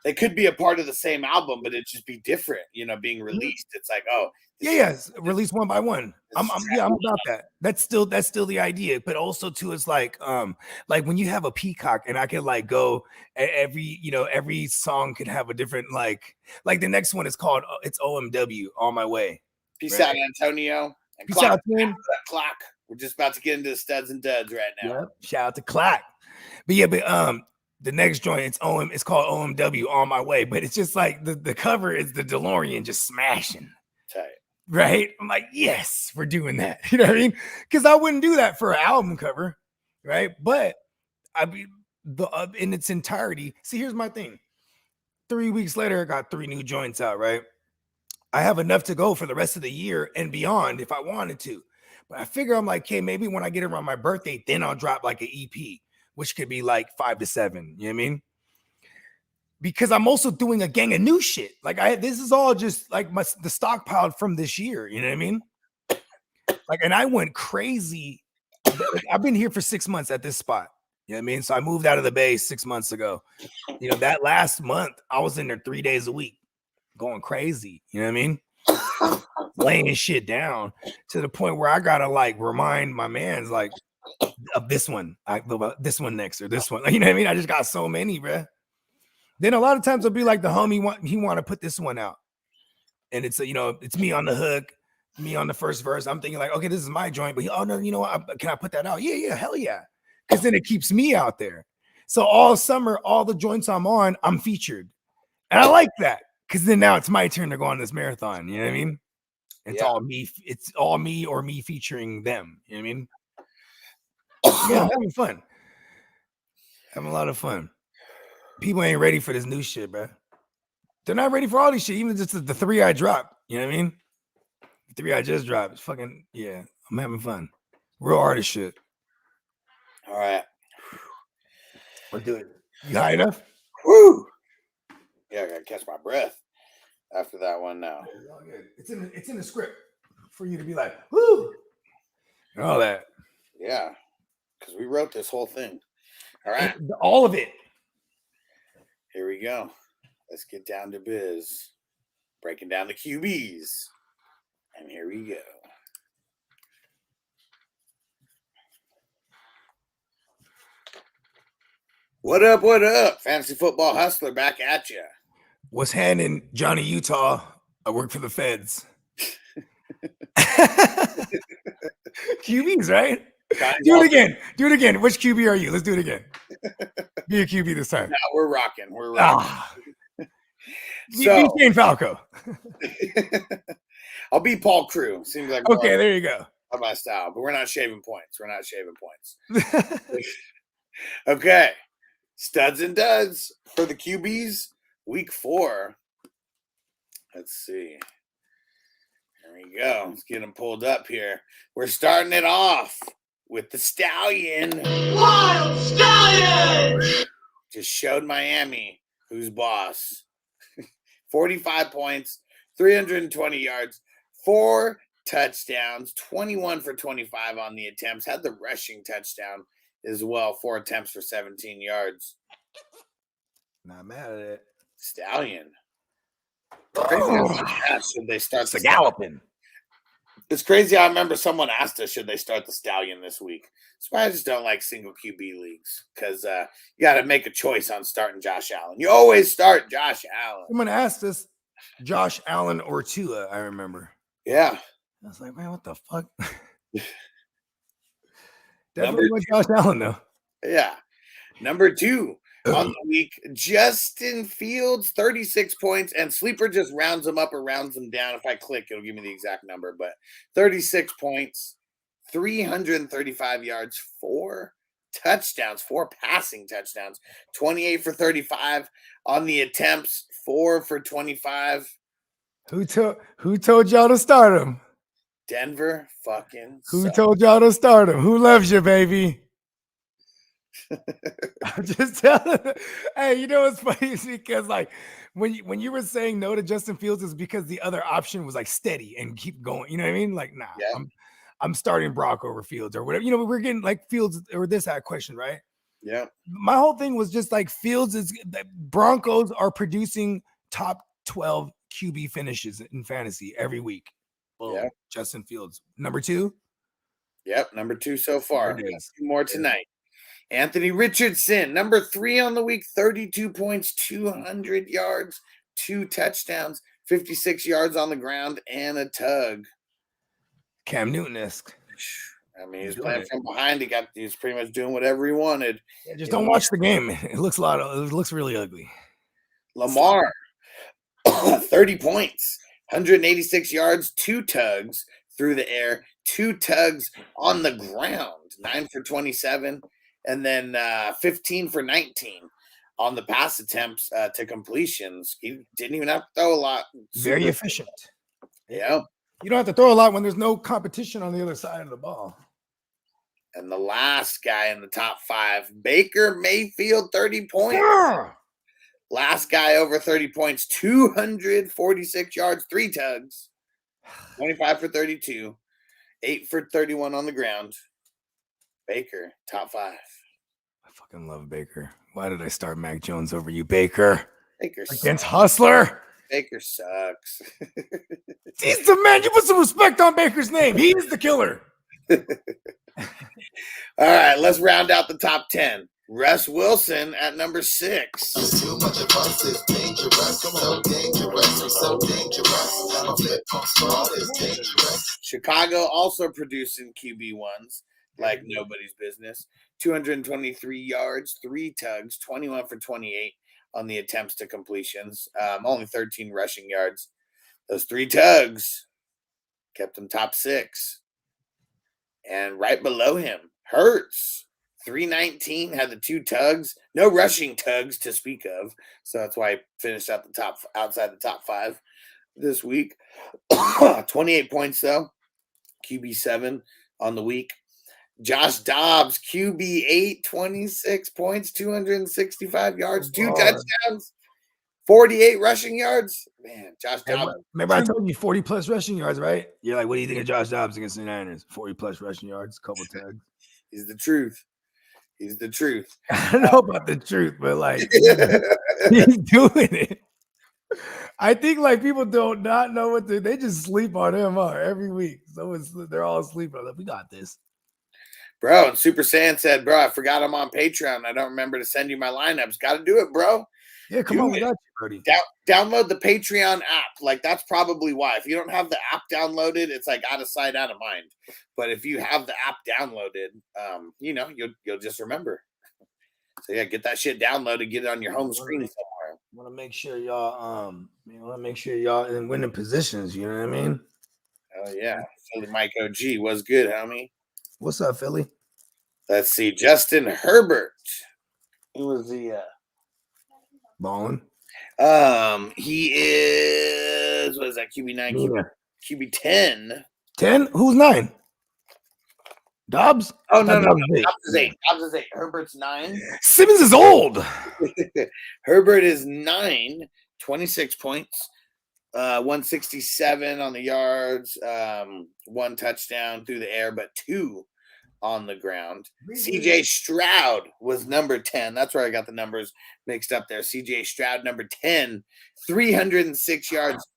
they could be a part of the same album, but it just be different. You know, being released. It's like, oh. Yes, release one by one. I'm about that. That's still the idea. But also too, it's like when you have a Peacock and I can like go every song can have a different like the next one is called it's OMW, On My Way. Peace out, Antonio. And Peace out, man. Clock. We're just about to get into the studs and duds right now. Yep. Shout out to Clock. But yeah, the next joint it's called OMW, On My Way. But it's just like the cover is the DeLorean just smashing. Tight. right? I'm like, yes, we're doing that. You know what I mean? Because I wouldn't do that for an album cover, right? But I mean, in its entirety. See, here's my thing. 3 weeks later, I got 3 new joints out, right? I have enough to go for the rest of the year and beyond if I wanted to. But I figure I'm like, okay, maybe when I get around my birthday, then I'll drop like an EP, which could be like 5 to 7. You know what I mean? Because I'm also doing a gang of new shit. Like this is all just like the stockpile from this year. You know what I mean? Like, and I went crazy. I've been here for 6 months at this spot. You know what I mean? So I moved out of the Bay 6 months ago. You know, that last month, I was in there 3 days a week, going crazy. You know what I mean? Laying shit down to the point where I gotta like remind my mans like of this one, this one next, or this one. You know what I mean? I just got so many, bro. Then a lot of times I'll be like the homie he want to put this one out, and it's it's me on the hook, me on the first verse. I'm thinking like, okay, this is my joint, but oh no, you know what? Can I put that out? Yeah, hell yeah, because then it keeps me out there. So all summer, all the joints I'm on, I'm featured, and I like that because then now it's my turn to go on this marathon. You know what I mean? It's all me. It's all me or me featuring them. You know what I mean? Yeah, I'm having fun. Having a lot of fun. People ain't ready for this new shit, bro. They're not ready for all this shit. Even just the 3 I dropped. You know what I mean? The 3 I just dropped. It's fucking, yeah. I'm having fun. Real artist shit. All right. Let's do it. You high enough? Woo! Yeah, I gotta catch my breath after that one now. It's in the script for you to be like, woo! And all that. Yeah. Because we wrote this whole thing. All right. All of it. Here we go. Let's get down to biz. Breaking down the QBs. And here we go. What up, what up? Fantasy Football Hustler back at you. What's happening, Johnny Utah? I work for the feds. QBs, right? Do it again. Do it again. Which QB are you? Let's do it again. Be a QB this time. No, we're rocking. We're rocking. Be Shane Falco. I'll be Paul Crew. Seems like okay. There you go. My style, but we're not shaving points. We're not shaving points. Okay, studs and duds for the QBs. Week 4. Let's see. There we go. Let's get them pulled up here. We're starting it off with the Stallion. Wild Stallion! Just showed Miami who's boss. 45 points, 320 yards, 4 touchdowns, 21 for 25 on the attempts. Had the rushing touchdown as well. 4 attempts for 17 yards. Not mad at it. Stallion. Should they start the galloping? It's crazy. I remember someone asked us, should they start the Stallion this week? That's why I just don't like single QB leagues, because you got to make a choice on starting Josh Allen. You always start Josh Allen. Someone asked us Josh Allen or Tua, I remember. Yeah. I was like, man, what the fuck? Definitely went Josh Allen, though. Yeah. Number 2 on the week, Justin Fields, 36 points, and Sleeper just rounds them up or rounds them down. If I click, it'll give me the exact number, but 36 points, 335 yards, 4 touchdowns, 4 passing touchdowns, 28 for 35 on the attempts, 4 for 25. Who told y'all to start him? Denver fucking Who sucks. told y'all to start him? Who loves you, baby? I'm just telling. Hey, you know what's funny is because like when you were saying no to Justin Fields is because the other option was like steady and keep going. You know what I mean? Like, nah, Yeah. I'm starting Brock over Fields or whatever. You know, we're getting like Fields or this question, right? Yeah. My whole thing was just like Fields is Broncos are producing top 12 QB finishes in fantasy every week. Boom. Yeah. Justin Fields. Number 2. Yep, number 2 so far. There it is. 2 more tonight. Anthony Richardson, number 3 on the week, 32 points, 200 yards, 2 touchdowns, 56 yards on the ground, and a tug. Cam Newton-esque. I mean, he's playing from behind. He's pretty much doing whatever he wanted. Yeah, just don't watch the game. It looks really ugly. Lamar, 30 points, 186 yards, 2 tugs through the air, 2 tugs on the ground, 9 for 27, and then 15 for 19 on the pass attempts to completions. He didn't even have to throw a lot. Very efficient. Yeah. You don't have to throw a lot when there's no competition on the other side of the ball. And the last guy in the top 5, Baker Mayfield, 30 points. Yeah. Last guy over 30 points, 246 yards, 3 tugs, 25 for 32, 8 for 31 on the ground. Baker, top 5. I fucking love Baker. Why did I start Mac Jones over you, Baker? Baker against sucks. Hustler. Baker sucks. He's the man. You put some respect on Baker's name. He is the killer. All right, let's round out the top 10. Russ Wilson at number 6. Too much advice is dangerous. So dangerous. So dangerous. I'm a flip on small is dangerous. Chicago also producing QB1s like nobody's business. 223 yards, 3 tugs, 21 for 28 on the attempts to completions. Only 13 rushing yards. Those 3 tugs kept him top 6. And right below him, Hurts. 319 had the 2 tugs, no rushing tugs to speak of. So that's why he finished out outside the top 5 this week. 28 points though. QB7 on the week. Josh Dobbs, QB8, 26 points, 265 yards, 2 touchdowns, 48 rushing yards. Man, Josh Dobbs. Remember I told you 40 plus rushing yards, right? You're like, what do you think of Josh Dobbs against the Niners? 40 plus rushing yards, couple tags. He's the truth. He's the truth. I don't know about the truth, but like he's doing it. I think like people don't not know what they just sleep on him every week. So they're all asleep on him. We got this. Bro, and Super Saiyan said, bro, I forgot I'm on Patreon. I don't remember to send you my lineups. Got to do it, bro. Yeah, come on, we got you, Brody. Download the Patreon app. Like, that's probably why. If you don't have the app downloaded, it's like out of sight, out of mind. But if you have the app downloaded, you'll just remember. So yeah, get that shit downloaded, get it on your home screen somewhere. Want to make sure y'all in winning positions, you know what I mean? Oh yeah. Philly Mike OG, what's good, homie? What's up, Philly? Let's see. Justin Herbert. Who was the balling? He is, what is that? QB9, QB 10. 10? Who's 9? Dobbs? Oh, no. Dobbs is 8. Dobbs is 8. Herbert's 9. Simmons is old. Herbert is 9, 26 points, 167 on the yards, 1 touchdown through the air, but 2 on the ground. CJ Stroud was number 10. That's where I got the numbers mixed up there. CJ Stroud, number 10, 306 yards,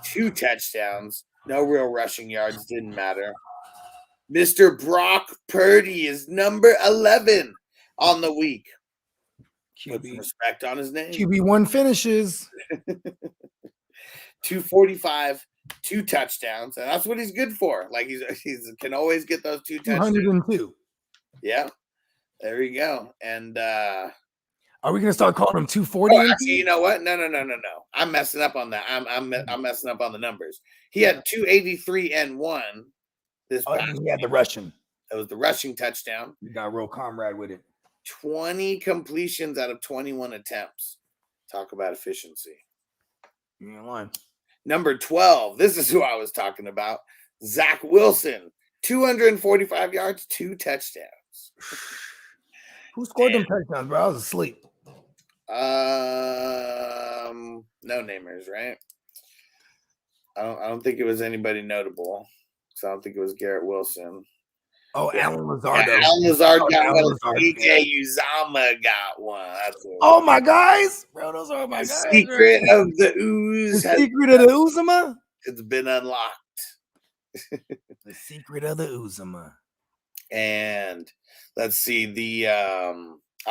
2 touchdowns, no real rushing yards, didn't matter. Mr. Brock Purdy is number 11 on the week. Put some respect on his name. QB1 finishes. 245, 2 touchdowns, and that's what he's good for. Like he's can always get those 2 touchdowns. 202. Yeah, there you go. And are we gonna start calling him 240? Actually, you know what? No. I'm messing up on that. I'm messing up on the numbers. He had 283 and 1. This he had the rushing. That was the rushing touchdown. You got real comrade with it. 20 completions out of 21 attempts. Talk about efficiency. You're in line. Number 12. This is who I was talking about. Zach Wilson. 245 yards, 2 touchdowns. Who scored them touchdowns, bro? I was asleep. No namers, right? I don't think it was anybody notable. So I don't think it was Garrett Wilson. Oh, yeah. Alan Lazard. Yeah, Alan Lazard got one. DJ Uzama got one. Oh, my guys. Bro, those are my guys. Secret of the Ooze. The secret of the Uzama? It's been unlocked. The secret of the Uzama. And let's see, I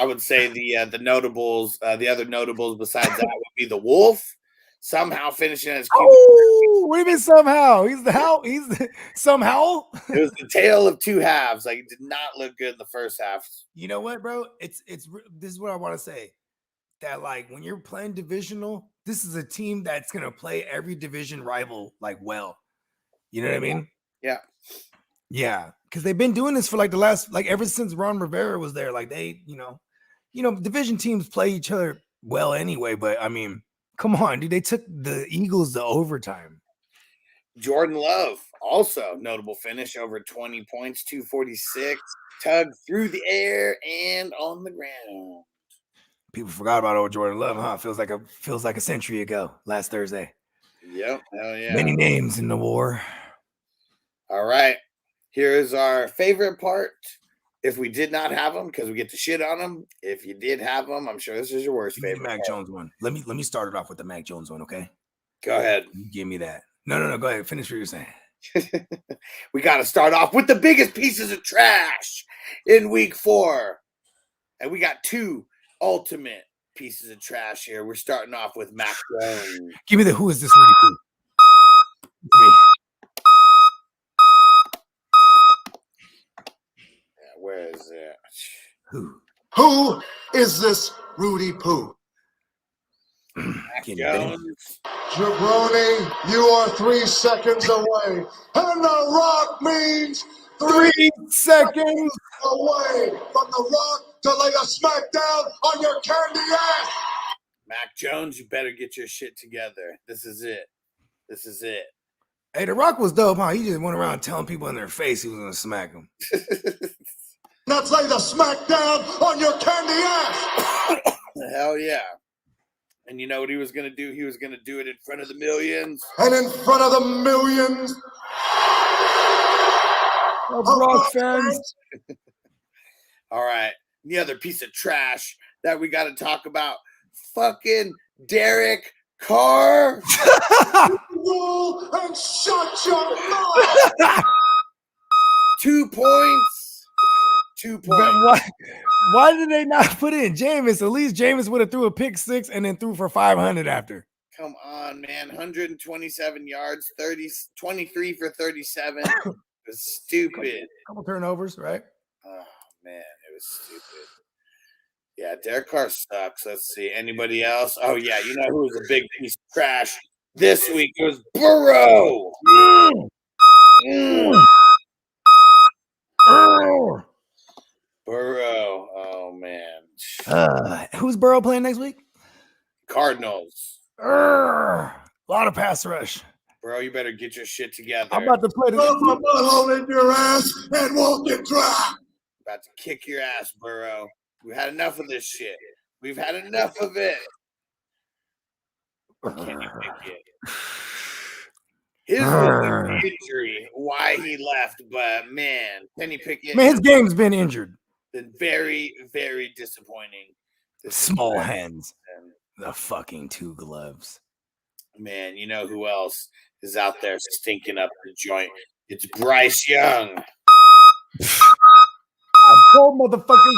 would say the notables, the other notables besides that would be the Wolf. Somehow finishing as QB. Oh, what do you mean somehow? Somehow. It was the tale of 2 halves. Like, it did not look good in the first half. You know what, bro? It's this is what I want to say. That like when you're playing divisional, this is a team that's gonna play every division rival like well. You know what I mean? Yeah. Yeah, because they've been doing this for like the last, like ever since Ron Rivera was there. Like they, division teams play each other well anyway. But I mean, come on, dude, they took the Eagles to overtime. Jordan Love, also notable finish, over 20 points, 246, tug through the air and on the ground. People forgot about old Jordan Love, huh? Feels like a century ago, last Thursday. Yep, hell yeah. Many names in the war. All right, here's our favorite part. If we did not have them, because we get to shit on them. If you did have them, I'm sure this is your worst favorite. Mac Jones one. Let me start it off with the Mac Jones one, okay? Go ahead. You give me that. No. Go ahead. Finish what you're saying. We got to start off with the biggest pieces of trash in week 4. And we got 2 ultimate pieces of trash here. We're starting off with Mac Jones. Give me the who is this Rudy Poo? Me. Yeah, where is it? Who is this Rudy Poo? Mac Jones. Jabroni, you are 3 seconds away. And The Rock means 3 seconds away from The Rock to lay a smackdown on your candy ass. Mac Jones, you better get your shit together. This is it. Hey, The Rock was dope, huh? He just went around telling people in their face he was going to smack them. Let's lay the smackdown on your candy ass. Hell yeah. And you know what he was going to do? He was going to do it in front of the millions. And in front of the millions of Rock fans. All right. The other piece of trash that we got to talk about, fucking Derek Carr. Roll and shut your mouth. 2 points. 2 points. Why did they not put in Jameis? At least Jameis would have threw a pick 6 and then threw for 500 after. Come on, man. 127 yards, 23 for 37. It was stupid. Couple turnovers, right? Oh, man. It was stupid. Yeah, Derek Carr sucks. Let's see. Anybody else? Oh, yeah. You know who was a big piece of trash this week? It was Burrow. Burrow. Oh, man. Who's Burrow playing next week? Cardinals. A lot of pass rush. Bro, you better get your shit together. I'm about to play the Put my butthole in your ass and walk it dry. About to kick your ass, Burrow. We've had enough of this shit. We've had enough of it. Kenny Pickett. His injury, why he left, but man, Kenny Pickett. Man, his game's been injured. Been very, very disappointing. Small hands. The fucking 2 gloves. Man, you know who else is out there stinking up the joint? It's Bryce Young. I told motherfuckers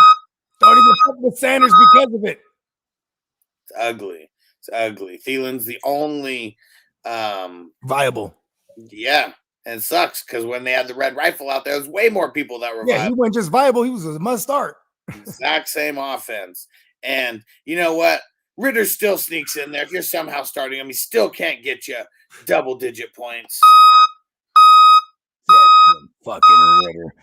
don't even fuck with Sanders because of it. It's ugly. It's ugly. Thielen's the only viable. Yeah, and it sucks because when they had the red rifle out there, there was way more people that were Yeah, viable. he wasn't just viable. He was a must start. Exact same offense. And you know what? Ritter still sneaks in there. If you're somehow starting him, he still can't get you double-digit points. Fucking Ritter.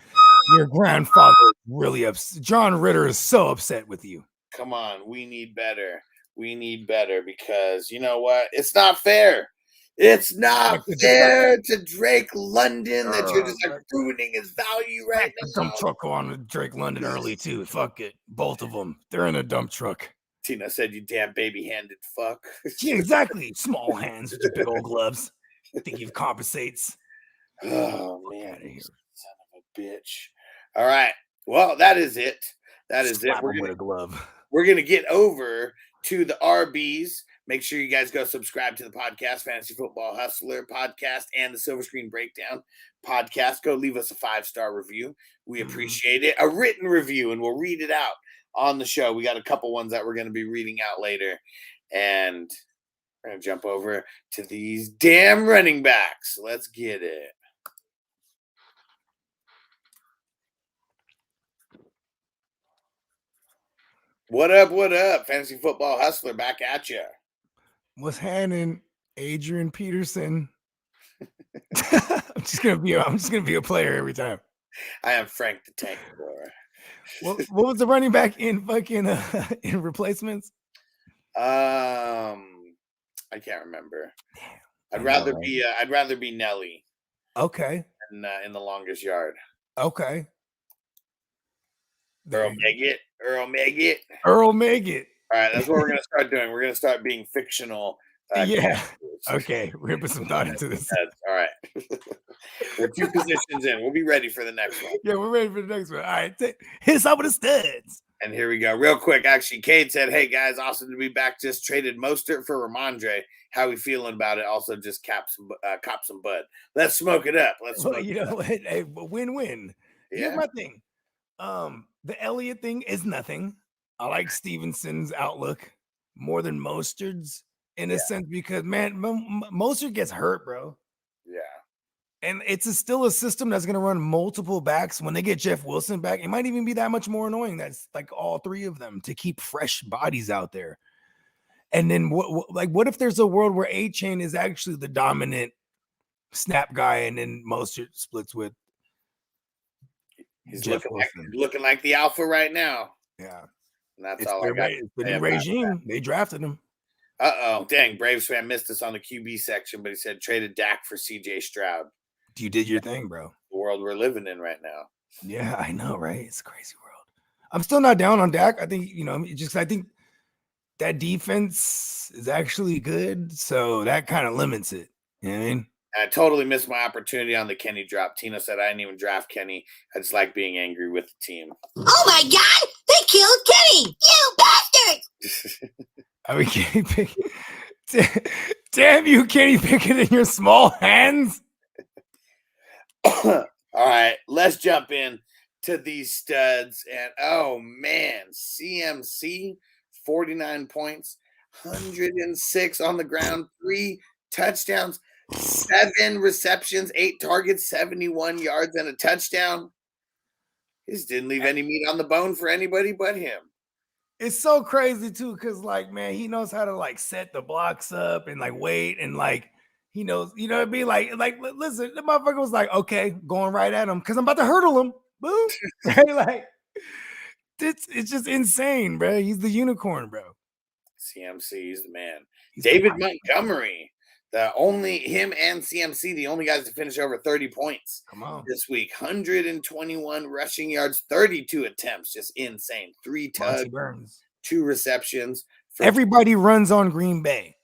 Your grandfather is really upset. John Ritter is so upset with you. Come on, we need better. We need better because you know what? It's not fair. It's not fair to Drake London that you're just like ruining his value right now. Dump truck on Drake London early too. Fuck it. Both of them. They're in a dump truck. Tina said, "You damn baby-handed fuck." Yeah, exactly. Small hands with your big old gloves. Think he compensates. Oh man, son of a bitch. All right. Well, that is it. That is Slap it. We're him with gonna a glove. We're gonna get over to the RBs. Make sure you guys go subscribe to the podcast, Fantasy Football Hustler podcast, and the Silver Screen Breakdown podcast. Go leave us a 5-star review. We appreciate it. A written review, and we'll read it out on the show. We got a couple ones that we're going to be reading out later. And we're going to jump over to these damn running backs. Let's get it. What up? What up? Fantasy Football Hustler back at you. What's happening, Adrian Peterson? I'm just gonna be a player every time. I am Frank the Tank Boy. What was the running back in fucking in replacements? I can't remember. I'd rather be Nelly. Okay. In the longest yard. Okay. Earl Megget. Earl Megget. All right, that's what we're gonna start doing. We're gonna start being fictional. Yeah. Okay. We're gonna put some thought into this. All right. We're 2 positions in. We'll be ready for the next one. Yeah, we're ready for the next one. All right. Hit us up with the studs. And here we go. Real quick, actually, Cade said, "Hey guys, awesome to be back. Just traded Mostert for Ramondre. How we feeling about it? Also, just cop some bud. Let's smoke it up. Let's smoke it up. What? Hey, win-win. Yeah. Here's my thing. The Elliott thing is nothing. I like Stevenson's outlook more than Mostert's in a sense because man, Mostert gets hurt, bro. Yeah. And it's still a system that's going to run multiple backs. When they get Jeff Wilson back, it might even be that much more annoying. That's like all 3 of them to keep fresh bodies out there. And then what if there's a world where A-Chain is actually the dominant snap guy and then Mostert splits with He's Jeff looking like the alpha right now. Yeah. And that's It's all I got. the new regime. They drafted him. Dang, Braves fan missed us on the QB section, but he said traded Dak for CJ Stroud. You did your thing, bro. The world we're living in right now. Yeah, I know, right? It's a crazy world. I'm still not down on Dak. I think, I think that defense is actually good. So that kind of limits it. You know what I mean? I totally missed my opportunity on the Kenny drop. Tino said I didn't even draft Kenny. I just like being angry with the team. Oh my God! They killed Kenny! You bastard! I mean, Kenny Pickett. Damn you, Kenny Pickett, in your small hands. All right, let's jump in to these studs. And oh man, CMC, 49 points, 106 on the ground, 3 touchdowns, 7 receptions, 8 targets, 71 yards, and a touchdown. He just didn't leave any meat on the bone for anybody but him. It's so crazy too, because like, man, he knows how to like set the blocks up and like wait and like he knows, you know what I mean? Like listen, the motherfucker was like, okay, going right at him because I'm about to hurdle him. Boom. Right? Like it's just insane, bro. He's the unicorn, bro. CMC is the man. David Montgomery. Him and CMC, the only guys to finish over 30 points this week. 121 rushing yards, 32 attempts. Just insane. 3 tugs, 2 receptions. Everybody runs on Green Bay.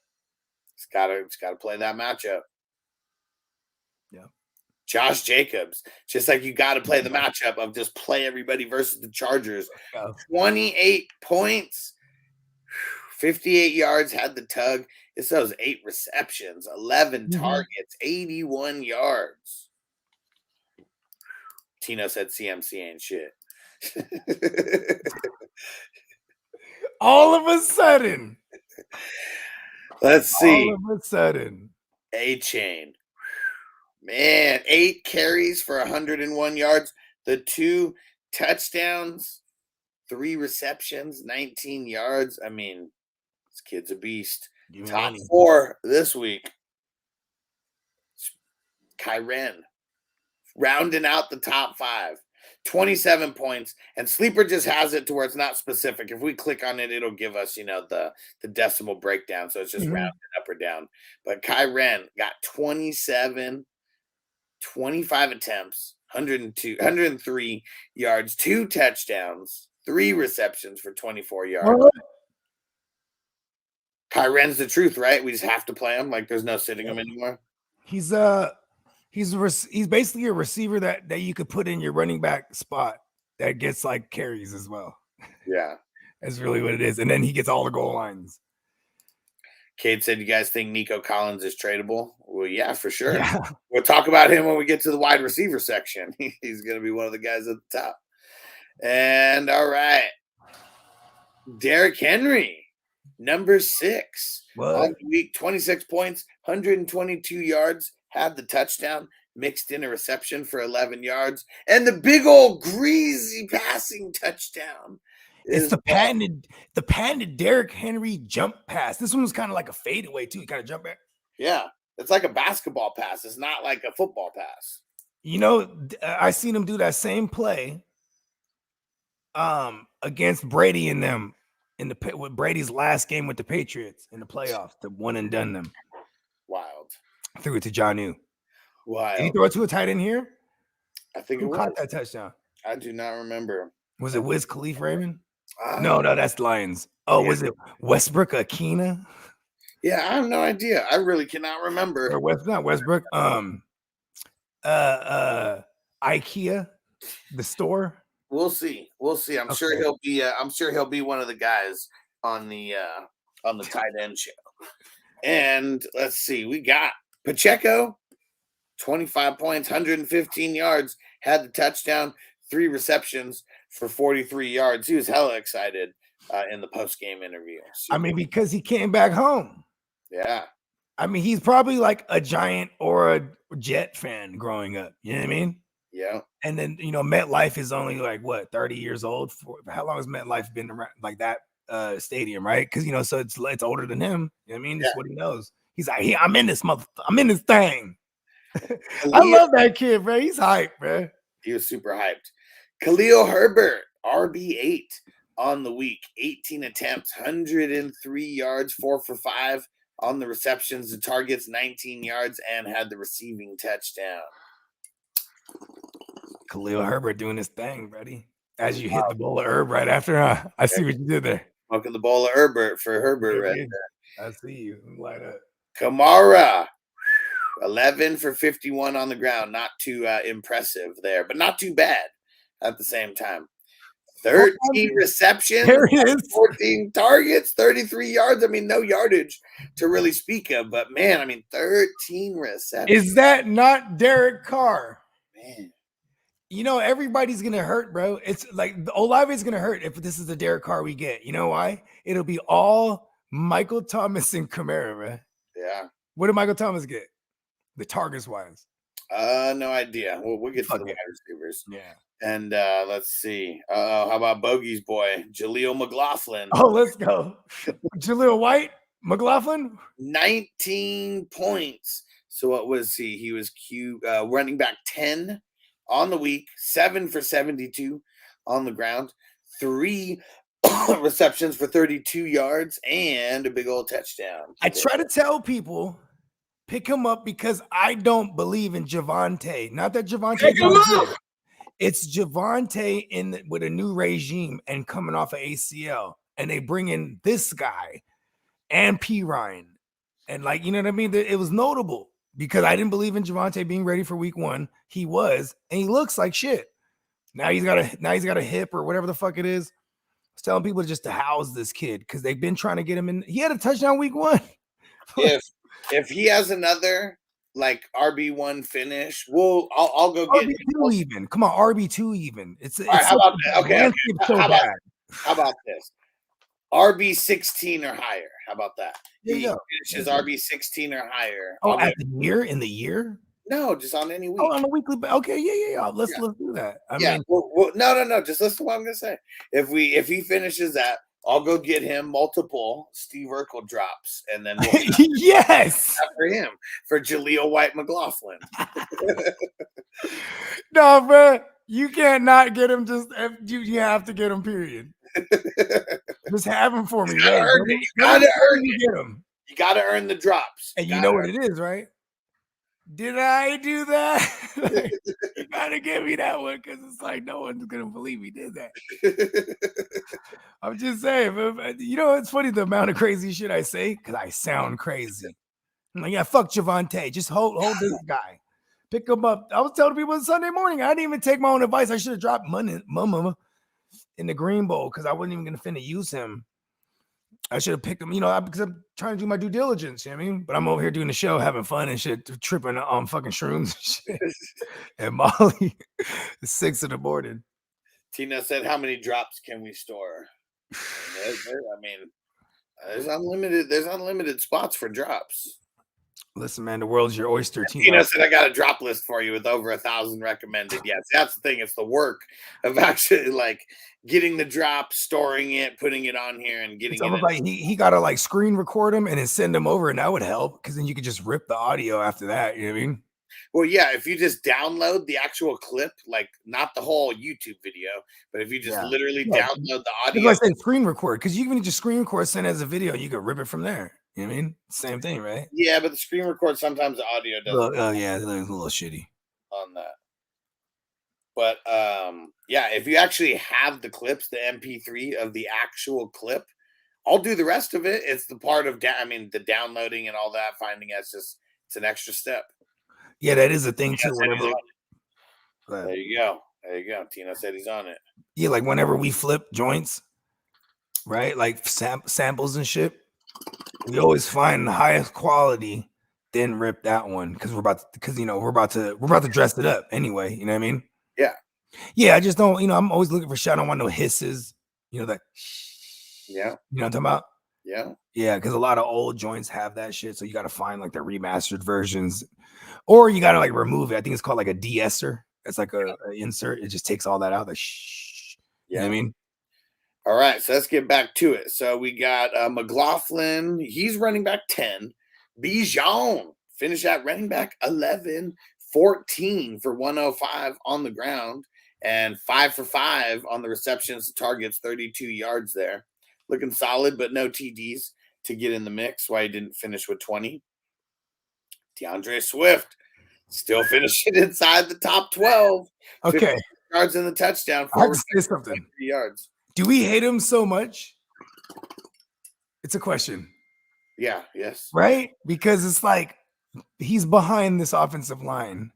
It's gotta play that matchup. Yeah. Josh Jacobs. Just like you gotta play the matchup of just play everybody versus the Chargers. 28 points. 58 yards, had the tug. It's those 8 receptions, 11 targets, 81 yards. Tino said CMC ain't shit. All of a sudden. Let's see. All of a sudden. A-Chain. Man, 8 carries for 101 yards. The 2 touchdowns, 3 receptions, 19 yards. I mean, this kid's a beast. Top 4 this week. Kyren rounding out the top 5. 27 points. And Sleeper just has it to where it's not specific. If we click on it, it'll give us, the decimal breakdown. So it's just rounded up or down. But Kyren got 27, 25 attempts, 103 yards, 2 touchdowns, 3 receptions for 24 yards. Kyren's the truth, right? We just have to play him. Like there's no sitting him anymore. He's basically a receiver that you could put in your running back spot that gets like carries as well. Yeah. That's really what it is. And then he gets all the goal lines. Cade said, you guys think Nico Collins is tradable? Well, yeah, for sure. Yeah. We'll talk about him when we get to the wide receiver section. He's going to be one of the guys at the top. And all right. Derrick Henry. Number 6 on the week, 26 points, 122 yards, had the touchdown, mixed in a reception for 11 yards, and the big old greasy passing touchdown. It's the patented Derrick Henry jump pass. This one was kind of like a fadeaway too. He kind of jump back. Yeah, it's like a basketball pass. It's not like a football pass. You know, I seen him do that same play against Brady and them with Brady's last game with the Patriots in the playoffs, the one and done them. Wild. Threw it to Jonnu. Wild. Did he throw it to a tight end here? I think Who it was. caught that touchdown? I do not remember. Was it Wiz Khalif Raymond? No, that's Lions. Oh, was it Westbrook Akina? Yeah, I have no idea. I really cannot remember. Or not Westbrook. IKEA, the store. We'll see. I'm sure he'll be. I'm sure he'll be one of the guys on the tight end show. And let's see, we got Pacheco, 25 points, 115 yards, had the touchdown, 3 receptions for 43 yards. He was hella excited in the post-game interview. I mean, because he came back home. Yeah. I mean, he's probably like a Giant or a Jet fan growing up. You know what I mean? Yeah. And then, MetLife is only like, what, 30 years old? How long has MetLife been around, like that stadium, right? Because, so it's older than him. You know what I mean? That's what he knows. He's like, I'm in this I'm in this thing. I love that kid, bro. He's hyped, bro. He was super hyped. Khalil Herbert, RB8 on the week, 18 attempts, 103 yards, 4 for 5 on the receptions, the targets, 19 yards, and had the receiving touchdown. Khalil Herbert doing his thing, buddy. As you hit the bowl of herb right after, I see what you did there. Smoking the bowl of Herbert for Herbert right there. I see you. Light up. Kamara, 11 for 51 on the ground. Not too impressive there, but not too bad at the same time. 13 receptions, 14 targets, 33 yards. I mean, no yardage to really speak of, but man, I mean, 13 receptions. Is that not Derek Carr? Man. Everybody's going to hurt, bro. It's like Olave is going to hurt if this is the Derek Carr we get. You know why? It'll be all Michael Thomas and Kamara, bro. Yeah. What did Michael Thomas get? The targets wise. No idea. We'll get to the wide receivers. Yeah. And let's see. How about Bogey's boy, Jaleel McLaughlin? Oh, let's go. Jaleel White, McLaughlin? 19 points. So what was he? He was running back 10 on the week, 7 for 72 on the ground, 3 receptions for 32 yards, and a big old touchdown. I try to tell people, pick him up because I don't believe in Javonte. Not that Javonte. It's Javonte with a new regime and coming off of ACL, and they bring in this guy and P. Ryan, and like, you know what I mean? It was notable because I didn't believe in Javonte being ready for week 1. He was, and he looks like shit. Now he's got a hip or whatever the fuck it is. I was telling people just to house this kid because they've been trying to get him in. He had a touchdown week 1. If he has another like RB1 finish, I'll go get RB2 even. Come on, RB2 even. It's how about that? Okay. So how about this? RB16 or higher. How about that? He finishes RB16 or higher. Oh, in the year? No, just on any week. Oh, on a weekly. Okay, yeah. Let's do that. I mean, no. Just listen to what I'm gonna say. If he finishes that, I'll go get him multiple Steve Urkel drops, and then we'll yes after him for Jaleel White McLaughlin. No, bro, you can't not get him. You have to get him. Period. Just have him for me. You gotta earn it. Get him. You gotta earn the drops. And you know what it is, right? Did I do that? You gotta give me that one because it's like no one's gonna believe he did that. I'm just saying, it's funny the amount of crazy shit I say because I sound crazy. I'm like, yeah, fuck Javonte. Just hold this guy. Pick him up. I was telling people Sunday morning. I didn't even take my own advice. I should have dropped Mama in the Green Bowl because I wasn't even gonna finna use him. I should have picked him, because I'm trying to do my due diligence. You know what I mean? But I'm over here doing the show, having fun and shit, tripping on fucking shrooms and shit. And Molly, 6 in the morning. Tina said, "How many drops can we store?" There's unlimited. There's unlimited spots for drops. Listen, man, the world's your oyster. Tina said I got a drop list for you with over 1,000 recommended. Yes, that's the thing. It's the work of actually like getting the drop, storing it, putting it on here, and getting It's it. almost like he got to like screen record them and then send them over, and that would help because then you could just rip the audio after that. You know what I mean? Well, yeah, if you just download the actual clip, like not the whole YouTube video, but if you just literally download the audio. Like I said, screen record, because you can just screen record, send it as a video, you can rip it from there. You know what I mean? Same thing, right? Yeah, but the screen record, sometimes the audio doesn't. Oh, yeah, it's a little shitty on that. But yeah, if you actually have the clips, the MP3 of the actual clip, I'll do the rest of it. It's the part of the downloading and all that, finding it's an extra step. Yeah, that is a thing too. Whenever, there you go. There you go. Tina said he's on it. Yeah, like whenever we flip joints, right? Like samples and shit, we always find the highest quality, then rip that one because we're about to dress it up anyway. You know what I mean? Yeah. Yeah, I just don't. I'm always looking for shit. I don't want no hisses. That. Yeah. You know what I'm talking about? Yeah. Yeah, because a lot of old joints have that shit, so you got to find like the remastered versions, or you got to like remove it. I think it's called like a de-esser. It's like a insert. It just takes all that out. Like, you know what I mean? All right, so let's get back to it. So we got McLaughlin. He's running back 10. Bijan finished at running back 11, 14 for 105 on the ground, and 5 for 5 on the receptions to targets, 32 yards there. Looking solid, but no TDs to get in the mix. Why he didn't finish with 20. DeAndre Swift still finishing inside the top 12. Okay. Yards in the touchdown. I have to say something. Yards. Do we hate him so much? It's a question. Yeah, yes. Right? Because it's like he's behind this offensive line.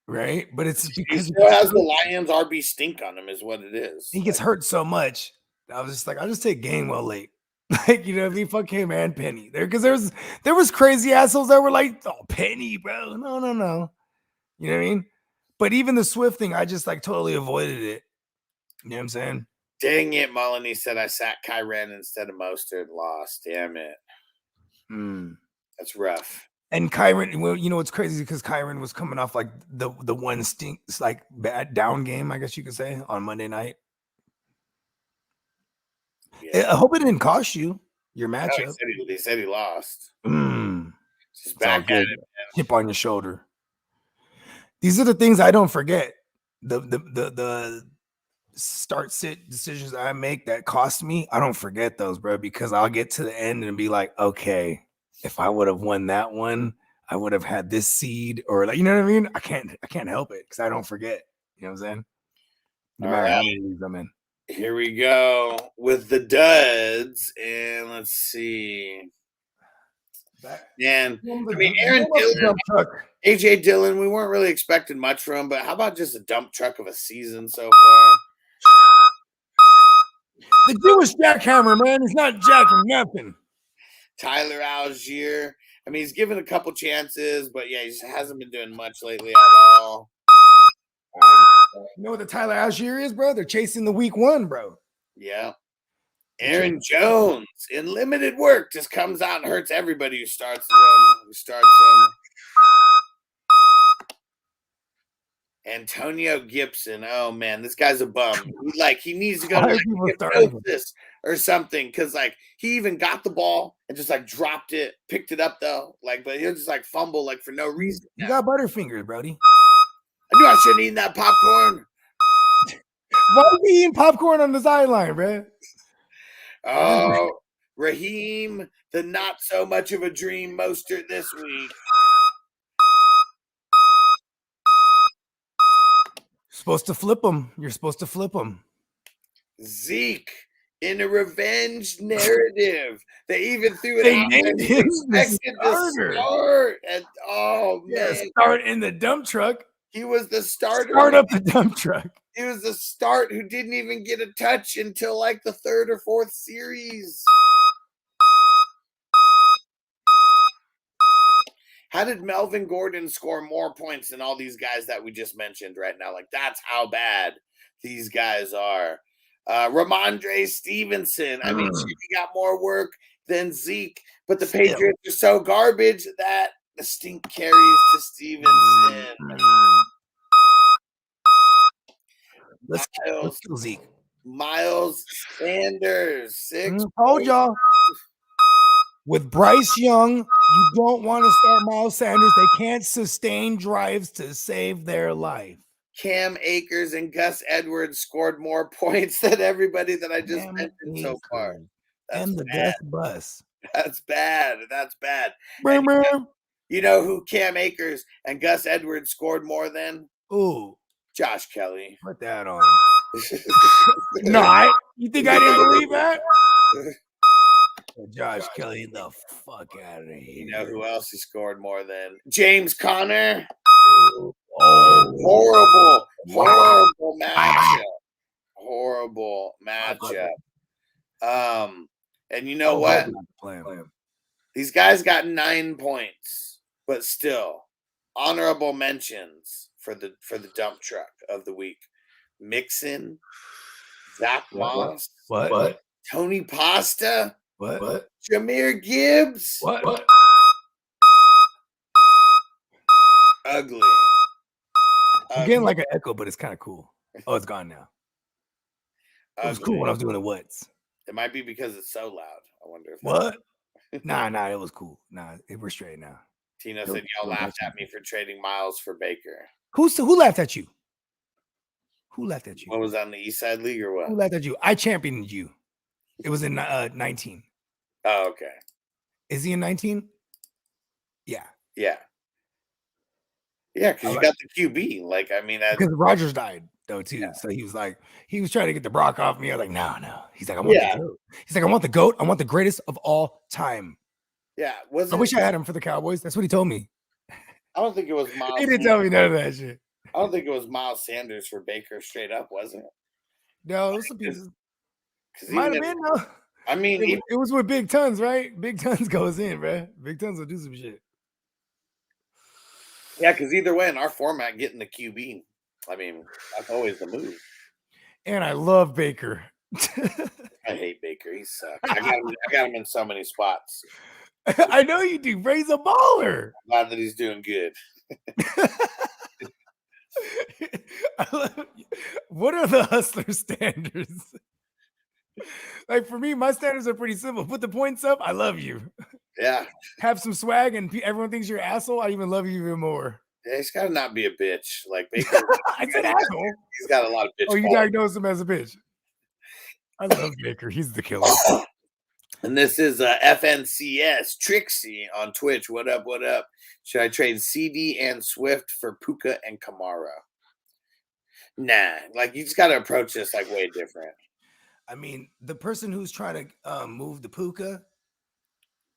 Right? But it's because he still has the Lions RB stink on him, is what it is. He gets hurt so much. I was just like, I'll just take Gainwell late. Like, you know what I mean? Fuck him and Penny. Because there was crazy assholes that were like, oh, Penny, bro. No. You know what I mean? But even the Swift thing, I just like totally avoided it. You know what I'm saying? Dang it, Mullany said I sat Kyren instead of Mostert. Lost. Damn it. That's rough. And Kyren, well, you know what's crazy because Kyren was coming off like the one stinks like bad down game, I guess you could say, on Monday night. Yeah. I hope it didn't cost you your matchup. No, he said he lost. Just back at it. Chip on your shoulder. These are the things I don't forget. The start sit decisions I make that cost me. I don't forget those, bro, because I'll get to the end and be like, okay, if I would have won that one, I would have had this seed, or like, you know what I mean? I can't help it because I don't forget. You know what I'm saying? No matter how many leagues I'm in. Here we go with the duds, and let's see. And I mean, Aaron Dillon, AJ Dillon, we weren't really expecting much from him, but how about just a dump truck of a season so far? The Jewish jackhammer, man, he's not jacking nothing. Tyler Algier, I mean, he's given a couple chances, but yeah, he just hasn't been doing much lately at all. You know what the Tyler Algier is, bro? They're chasing the week 1, bro. Yeah. Aaron Jones in limited work just comes out and hurts everybody who starts him. Antonio Gibson. Oh man, this guy's a bum. He needs to go to hypnosis or something, because like he even got the ball and just like dropped it, picked it up though. But he'll just like fumble like for no reason. You got butterfingers, Brody. I knew I shouldn't eat that popcorn. Why are you eating popcorn on the sideline, bro? Oh, Raheem, the not so much of a dream Mostert this week. Supposed to flip them. You're supposed to flip them. Zeke in a revenge narrative. They even threw it they out. Named him the starter. Start. And man, start in the dump truck. He was the starter. Start up the dump truck. He was the start who didn't even get a touch until like the 3rd or 4th series. How did Melvin Gordon score more points than all these guys that we just mentioned right now? Like, that's how bad these guys are. Ramondre Stevenson. I mean, he got more work. than Zeke, but the Patriots are so garbage that the stink carries to Stevenson. Let's kill Zeke. Miles Sanders, 6. Told y'all. With Bryce Young, you don't want to start Miles Sanders. They can't sustain drives to save their life. Cam Akers and Gus Edwards scored more points than everybody that I just mentioned so far. And the Gus bus. That's bad. That's bad. Brr, And brr. you know who Cam Akers and Gus Edwards scored more than? Ooh. Josh Kelly. Put that on. You think I didn't believe that? Josh Kelly, the fuck out of here. You know who else he scored more than? James Conner. Oh, Horrible matchup. Horrible matchup. And you know what? These guys got 9 points, but still honorable mentions for the dump truck of the week. Mixon, Zach Moss, What? Tony Pasta, What? Jahmyr Gibbs. What? Ugly. I'm getting like an echo, but it's kind of cool. Oh, it's gone now. It was cool when I was doing the what's. It might be because it's so loud. I wonder if What? Nah, it was cool. Nah, we're straight now. Tino said y'all laughed at me for trading Miles for Baker. Who laughed at you? Who laughed at you? What was that, on the East Side League or what? Who laughed at you? I championed you. It was in 19. Oh, okay. Is he in 19? Yeah. Yeah. Yeah, because you got the QB. Like, I mean, because Rodgers died though too. Yeah. So he was trying to get the Brock off me. I was like, no. He's like, I want the GOAT. He's like, I want the GOAT. I want the greatest of all time. Yeah. I wish I had him for the Cowboys. That's what he told me. I don't think it was Miles. He didn't tell me none of that shit. I don't think it was Miles Sanders for Baker straight up, was it? No, it was some pieces. Might have been though. I mean, it was with Big Tons, right? Big Tons goes in, bro. Big Tons will do some shit. Yeah, because either way, in our format, getting the QB, I mean, that's always the move. And I love Baker. I hate Baker. He sucks. I got him in so many spots. I know you do. But he's a baller. I'm glad that he's doing good. What are the hustler standards? Like for me, my standards are pretty simple. Put the points up. I love you. Yeah. Have some swag, and everyone thinks you're an asshole. I even love you even more. Yeah, he's got to not be a bitch. Like Baker. I said asshole. He's got a lot of bitch. Oh, you diagnosed him as a bitch. I love Baker. He's the killer. And this is FNCS Trixie on Twitch. What up? What up? Should I trade CD and Swift for Puka and Kamara? Nah, like you just got to approach this like way different. I mean, the person who's trying to move the Puka,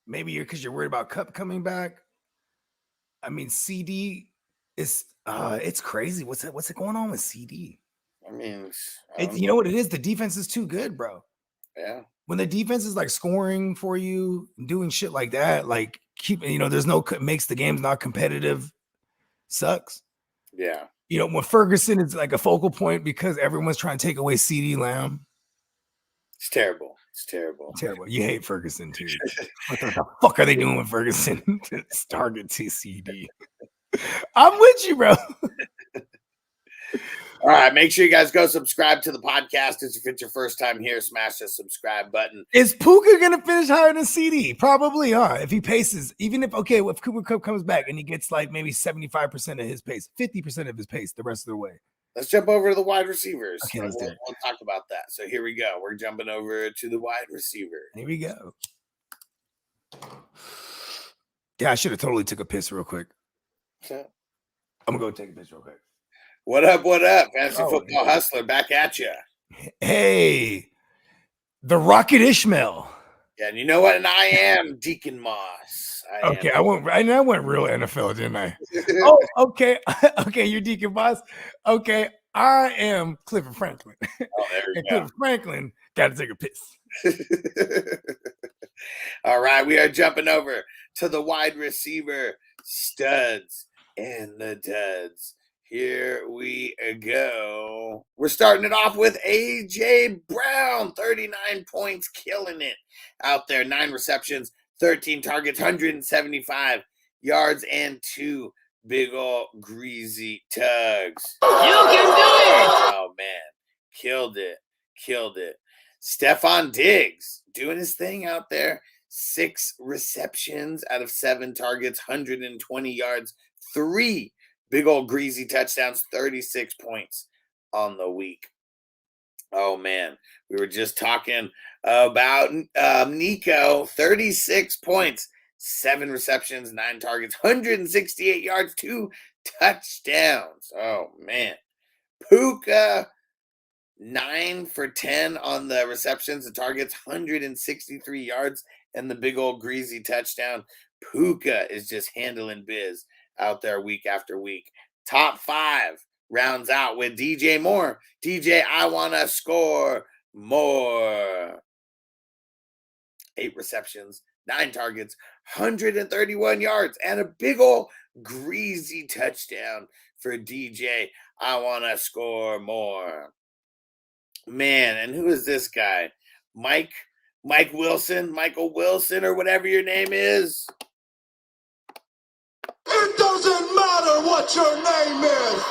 maybe because you're worried about Cup coming back. I mean, CD is it's crazy. What's it going on with CD? I mean, you know what it is? The defense is too good, bro. Yeah. When the defense is like scoring for you, doing shit like that, like there's no makes the games not competitive. Sucks. Yeah. When Ferguson is like a focal point because everyone's trying to take away CD Lamb. It's terrible. It's terrible. Terrible. You hate Ferguson too. What the fuck are they doing with Ferguson? Target to CD. I'm with you, bro. All right, make sure you guys go subscribe to the podcast. If it's your first time here, smash the subscribe button. Is Puka gonna finish higher than CD? Probably, if he paces, if Cooper Kupp comes back and he gets like maybe 75% of his pace, 50% of his pace the rest of the way. Let's jump over to the wide receivers. Okay, let's do it. We'll talk about that. So here we go. We're jumping over to the wide receiver. Here we go. Yeah, I should have totally took a piss real quick. I'm gonna go take a piss real quick. What up? What up? Fantasy Football Hustler back at you. Hey, the Rocket Ishmael. Yeah, and you know what? And I am Deacon Moss. I went real NFL, didn't I? Oh, okay. Okay, you're Deacon Moss. Okay, I am Clifford Franklin. Oh, there we and go. Clifford Franklin got to take a piss. All right, we are jumping over to the wide receiver studs and the duds. Here we go. We're starting it off with A.J. Brown, 39 points, killing it out there. 9 receptions, 13 targets, 175 yards, and 2 big ol' greasy tugs. You can do it! Oh, man. Killed it. Stephon Diggs doing his thing out there. 6 receptions out of 7 targets, 120 yards, 3 big old greasy touchdowns, 36 points on the week. Oh, man. We were just talking about Nico, 36 points, 7 receptions, 9 targets, 168 yards, 2 touchdowns. Oh, man. Puka, 9 for 10 on the receptions and targets, 163 yards, and the big old greasy touchdown. Puka is just handling biz out there week after week. Top 5 rounds out with DJ Moore. DJ, I want to score more. 8 receptions, 9 targets, 131 yards, and a big old greasy touchdown for DJ. I want to score more. Man, and who is this guy? Michael Wilson, or whatever your name is. It doesn't matter what your name is.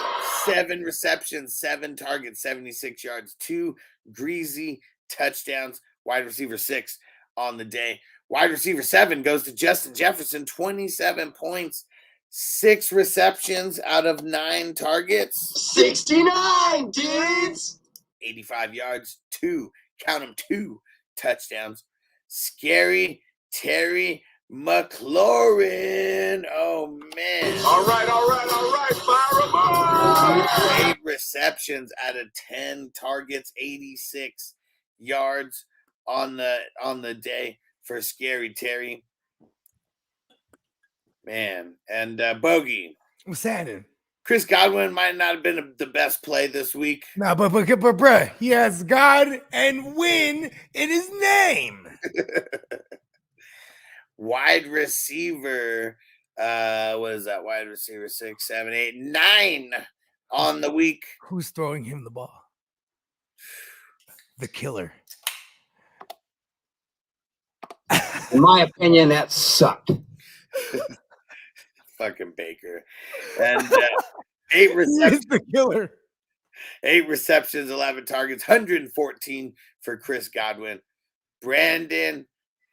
7 receptions, 7 targets, 76 yards, 2 greasy touchdowns. Wide receiver 6 on the day. Wide receiver 7 goes to Justin Jefferson, 27 points, 6 receptions out of 9 targets. 69, dudes. 85 yards, 2 touchdowns. Scary Terry McLaurin. Oh, man. All right. Fire 'em up. 8 receptions out of 10 targets, 86 yards on the day for Scary Terry. Man, and Bogey. What's happening? Chris Godwin might not have been the best play this week. No, but bruh, he has God and win in his name. Wide receiver, what is that? Wide receiver 6, 7, 8, 9 on the week. Who's throwing him the ball? The killer. In my opinion, that sucked. Fucking Baker. And 8 receptions. The killer. 8 receptions, 11 targets, 114 for Chris Godwin. Brandon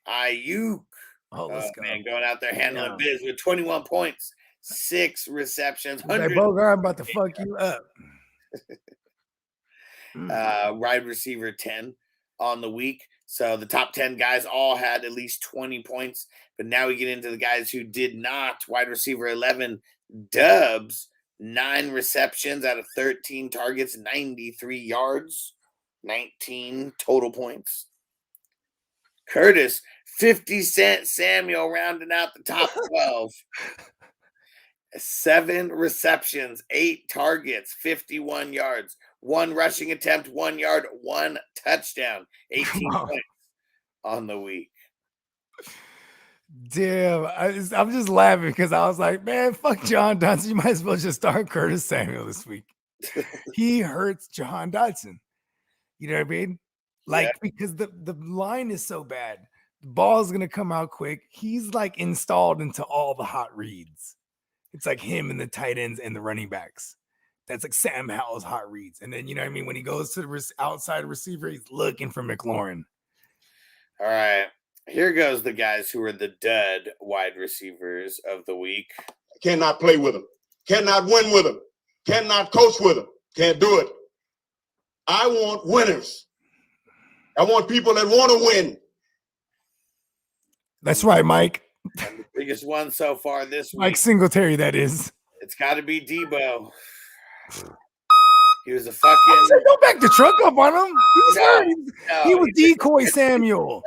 Ayuk. Oh, let's go. Man, going out there handling biz with 21 points, 6 receptions. Hey, Bogard, I'm about to fuck you up. Wide receiver 10 on the week. So the top 10 guys all had at least 20 points. But now we get into the guys who did not. Wide receiver 11, Dubs, 9 receptions out of 13 targets, 93 yards, 19 total points. Curtis, 50 Cent Samuel rounding out the top 12. 7 receptions, 8 targets, 51 yards, 1 rushing attempt, 1 yard, 1 touchdown, 18 points on the week. Damn, I'm just laughing because I was like, man, fuck John Dodson. You might as well just start Curtis Samuel this week. He hurts John Dodson. You know what I mean? Like, because the line is so bad. The ball is going to come out quick. He's like installed into all the hot reads. It's like him and the tight ends and the running backs. That's like Sam Howell's hot reads. And then, you know what I mean? When he goes to the outside receiver, he's looking for McLaurin. All right. Here goes the guys who are the dud wide receivers of the week. Cannot play with them. Cannot win with them. Cannot coach with them. Can't do it. I want winners. I want people that want to win. That's right, Mike. And the biggest one so far this week. Mike Singletary, that is. It's got to be Debo. He was a fucking. Go back the truck up on him. He was hurt. He was decoy Samuel.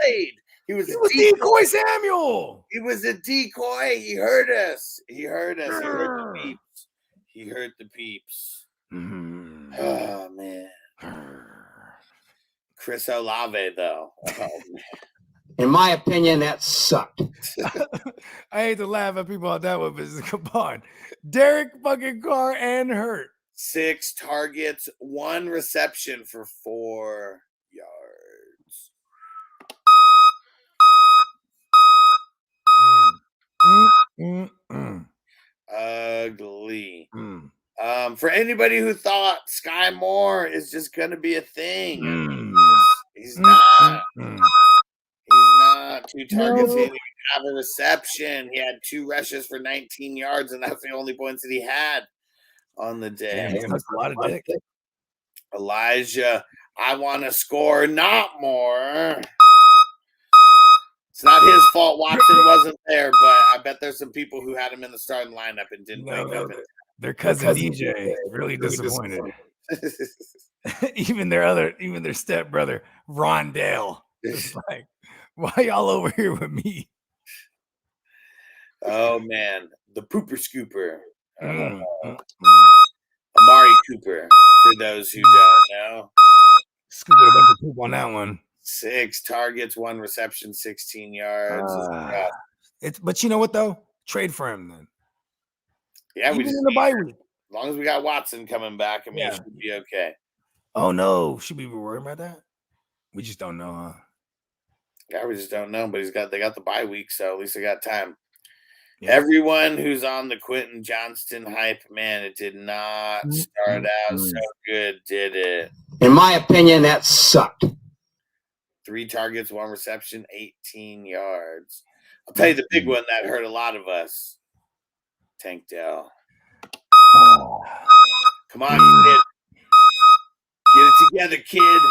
He was decoy Samuel. He was a decoy. He hurt us. He hurt the peeps. He hurt the peeps. Oh, man. Chris Olave, though. Oh, man. In my opinion, that sucked. I hate to laugh at people on that one, but come on. Derek fucking Carr and Hurt. 6 targets, 1 reception for 4 yards. Ugly. For anybody who thought Sky Moore is just going to be a thing, he's not. He's not. 2 targets. He didn't even have a reception. He had 2 rushes for 19 yards, and that's the only points that he had on the day. Damn, that's a lot of dick. Elijah, I want to score, not more. It's not his fault Watson wasn't there, but I bet there's some people who had him in the starting lineup and didn't wake up. Their cousin DJ really disappointed. even their stepbrother Rondale. It's like, why y'all over here with me? Oh man, the pooper scooper. Amari Cooper, for those who don't know. Scooping a bunch of poop on that one. 6 targets, 1 reception, 16 yards. But you know what though? Trade for him then. Yeah, we Even just in the bye week. As long as we got Watson coming back, I mean, it should be okay. Oh no, should we be worried about that? We just don't know, huh? Yeah, we just don't know. But they got the bye week, so at least they got time. Yeah. Everyone who's on the Quentin Johnston hype, man, it did not start out so good, did it? In my opinion, that sucked. 3 targets, 1 reception, 18 yards. I'll tell you the big one that hurt a lot of us. Tank Dell. Come on, kid. Get it together, kid.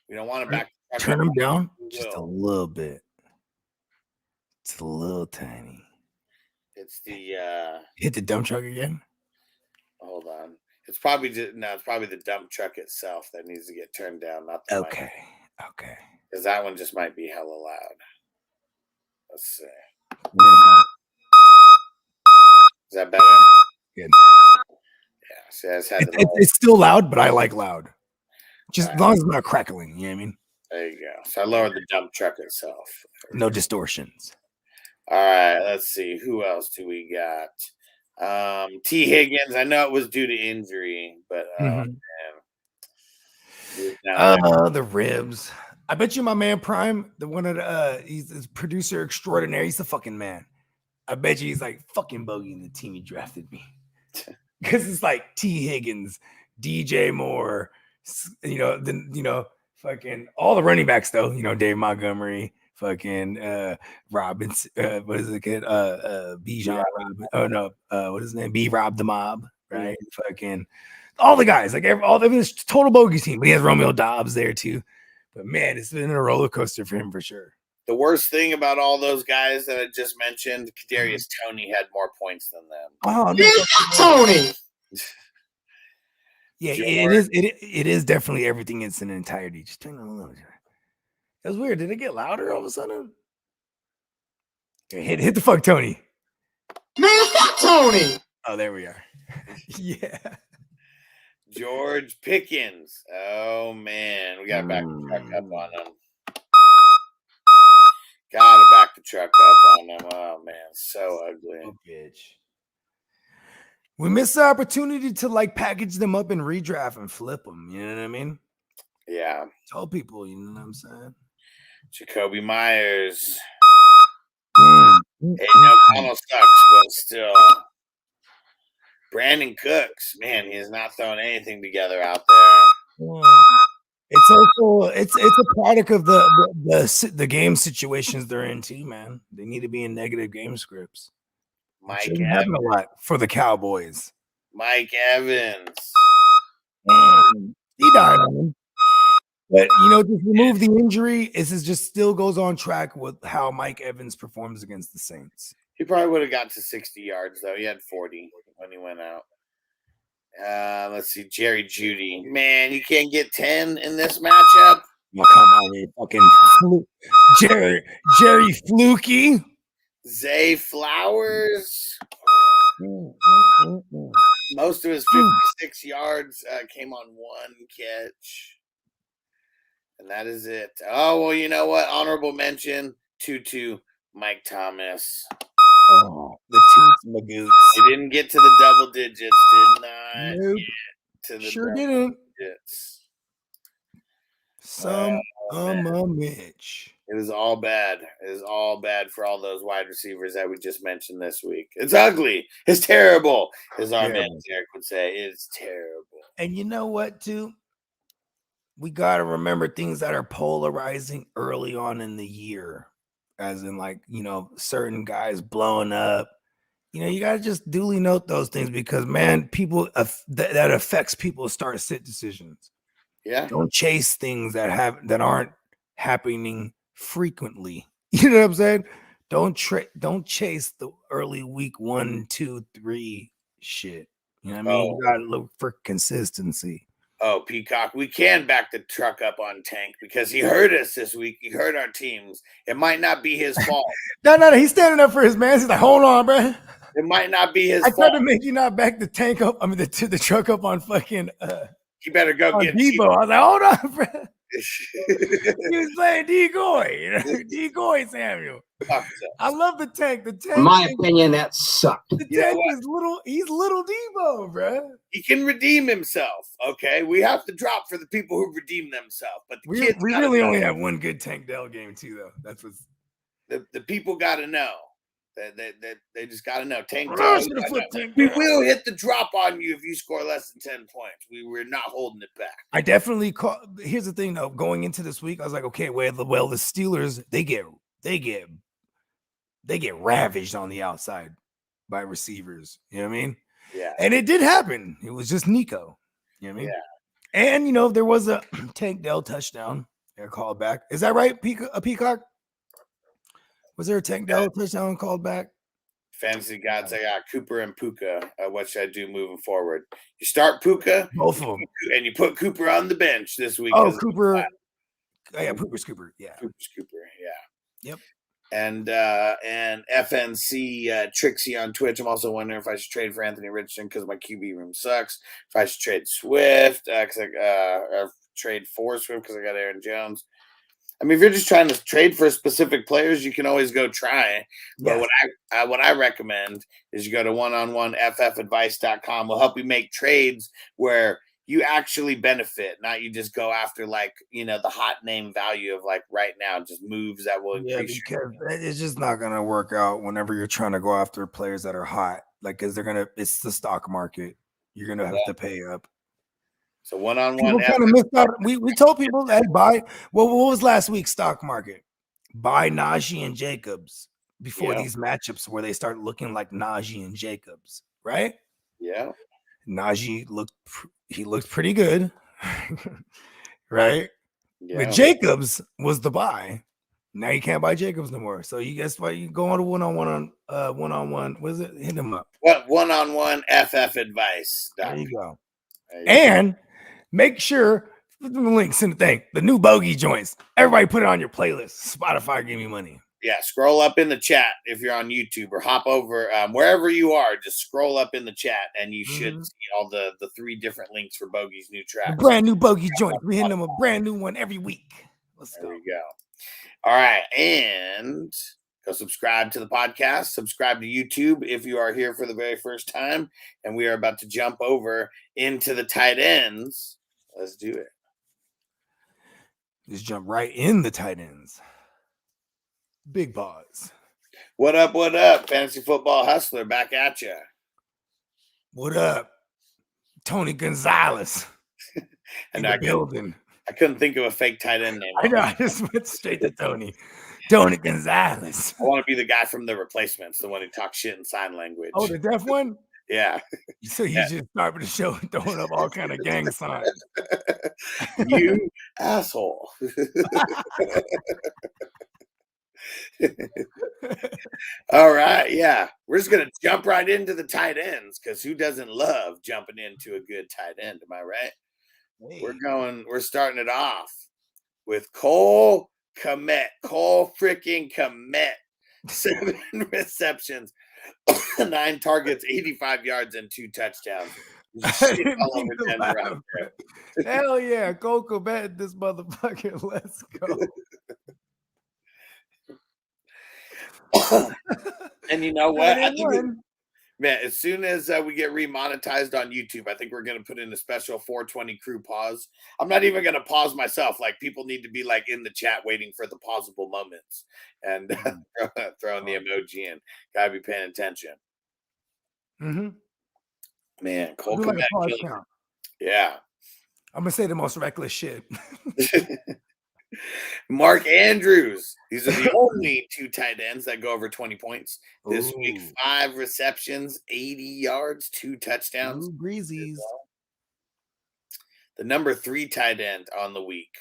We don't want to back. Turn him down just a little bit. It's a little tiny. It's the hit the dump truck again. Hold on. It's probably it's probably the dump truck itself that needs to get turned down, not the mic. Okay. Because that one just might be hella loud. Let's see. Is that better? Good. Yeah. See, I just had it's still loud, but I like loud. Just as long as it's not crackling, you know what I mean? There you go. So I lowered the dump truck itself. No distortions. All right, let's see. Who else do we got? T. Higgins. I know it was due to injury, but man. The ribs. I bet you my man Prime, the one that he's producer extraordinaire, he's the fucking man. I bet you he's like fucking Bogey in the team he drafted me. Because it's like T. Higgins, DJ Moore, fucking all the running backs though, Dave Montgomery, fucking Robbins, what is it kid? Bijan Robin. Oh no, what is his name? B Rob the Mob, right? Fucking all the guys, like all of his total bogey team. But he has Romeo Dobbs there too. But man, it's been a roller coaster for him for sure. The worst thing about all those guys that I just mentioned, Kadarius Toney had more points than them. Oh, Tony. Yeah, it is definitely everything in entirety. Just turn it a little bit. It was weird. Did it get louder all of a sudden? Hit the fuck Tony. Man, fuck Tony. Oh, there we are. Yeah. George Pickens. Oh man, we gotta back the truck up on him. Gotta back the truck up on him. Oh man, so ugly. Oh, bitch. We missed the opportunity to like package them up and redraft and flip them. You know what I mean? Yeah. Tell people, you know what I'm saying? Jacoby Myers. Hey, no, Connell sucks, but still. Brandon Cooks, man, he has not thrown anything together out there. It's also it's a product of the game situations they're in too, man. They need to be in negative game scripts. Mike Evans a lot for the Cowboys. Mike Evans. He died on him. But just remove the injury. This is just still goes on track with how Mike Evans performs against the Saints. He probably would have got to 60 yards though. He had 40 when he went out. Let's see, Jerry Jeudy. Man, you can't get 10 in this matchup. Oh, come on, you fucking Jerry Fluky. Zay Flowers. Most of his 56 yards came on 1 catch. And that is it. Oh, well, you know what? Honorable mention to Mike Thomas. Oh, the Toots Magoots. They didn't get to the double digits. Did not Nope. get to the Sure double didn't. digits. Some man. Mitch. It is all bad. It is all bad for all those wide receivers that we just mentioned this week. It's ugly. It's terrible, as our man Derek would say. It's terrible. And you know what, too? We got to remember things that are polarizing early on in the year, as in, like, you know, certain guys blowing up. You know, you got to just duly note those things because, man, people that affects people's start-sit decisions. Yeah. Don't chase things that aren't happening frequently. You know what I'm saying? Don't chase the early week 1, 2, 3 shit. You know what I mean? You gotta look for consistency. Oh, Peacock, we can back the truck up on Tank because he hurt us this week. He hurt our teams. It might not be his fault. No, he's standing up for his man. He's like, hold on, bro. It might not be his I fault. tried to make you not back the tank up. I mean, the truck up on fucking. He better go get Debo. I was like, hold on, bro. He was playing decoy, you know? Decoy Samuel. I love the tank. The tank. In my opinion, that sucked. The tank is little. He's little Debo, bro. He can redeem himself. Okay, we have to drop for the people who redeem themselves. But the kids, we really only have one good Tank Dell game too, though. That's what's the people got to know. They just got to know. Tank We're Dell, just gonna flip Tank we Dell. will hit the drop on you if you score less than 10 points. We're not holding it back. I definitely call. Here's the thing, though. Going into this week, I was like, okay, well, the Steelers they get ravaged on the outside by receivers. You know what I mean? Yeah. And it did happen. It was just Nico. You know what I mean? Yeah. And you know, there was a Tank Dell touchdown. They're called back. Is that right, Peacock? Was there a Tank Dell touchdown called back? Fantasy gods, I got Cooper and Puka. What should I do moving forward? You start Puka, both of them, and you put Cooper on the bench this week. Oh, Cooper. Yeah, Cooper's Cooper. Yeah. Cooper's Cooper. Yeah. Yep. And FNC Trixie on Twitch. I'm also wondering if I should trade for Anthony Richardson because my QB room sucks. If I should trade Swift, trade for Swift because I got Aaron Jones. I mean, if you're just trying to trade for specific players, you can always go try. But what I recommend is you go to oneononeffadvice.com. We'll help you make trades where you actually benefit, not you just go after like, you know, the hot name value of like right now, just moves that will increase. Because it's just not gonna work out whenever you're trying to go after players that are hot. Like, because it's the stock market. You're gonna have to pay up. So one-on-one. People kind of missed out. We told people that buy. Well, what was last week's stock market? Buy Najee and Jacobs before these matchups where they start looking like Najee and Jacobs, right? Yeah. Najee looked pretty good, right? Yeah. But Jacobs was the buy. Now you can't buy Jacobs no more. So you guess what? You go on to one-on-one. What is it? Hit him up. What one-on-one FF advice? There you go. And make sure the links in the thing. The new bogey joints. Everybody put it on your playlist. Spotify, give me money. Yeah, scroll up in the chat if you're on YouTube or hop over wherever you are. Just scroll up in the chat and you should see all the 3 different links for Bogey's new tracks. Brand new bogey joint. We're hitting them a brand new one every week. There we go. All right, and go subscribe to the podcast. Subscribe to YouTube if you are here for the very first time. And we are about to jump over into the tight ends. Let's do it. Just jump right in the tight ends. Big pause. What up? What up? Fantasy Football Hustler back at you. What up? Tony Gonzalez in the building. I couldn't think of a fake tight end name. I know. I just went straight to Tony. Tony Gonzalez. I want to be the guy from The Replacements, the one who talks shit in sign language. Oh, the deaf one? Yeah. So you just started the show throwing up all kind of gang signs. You asshole. All right, yeah. We're just gonna jump right into the tight ends because who doesn't love jumping into a good tight end? Am I right? Hey. We're starting it off with Cole Kmet. Cole freaking Kmet. 7 receptions, 9 targets, 85 yards, and 2 touchdowns. All over Denver. Hell yeah, Cole Kmet, this motherfucker. Let's go. And you know what? Tight end one. Man, as soon as we get remonetized on YouTube, I think we're going to put in a special 420 crew pause. I'm not even going to pause myself. Like, people need to be like in the chat waiting for the pausable moments and throwing the emoji in. Got to be paying attention. Mm-hmm. Man, Cole Do like a Kmet pause killing count. it. Yeah. I'm gonna say the most reckless shit. Mark Andrews. These are the only 2 tight ends that go over 20 points this week. 5 receptions, 80 yards, 2 touchdowns. Breezies. The number 3 tight end on the week.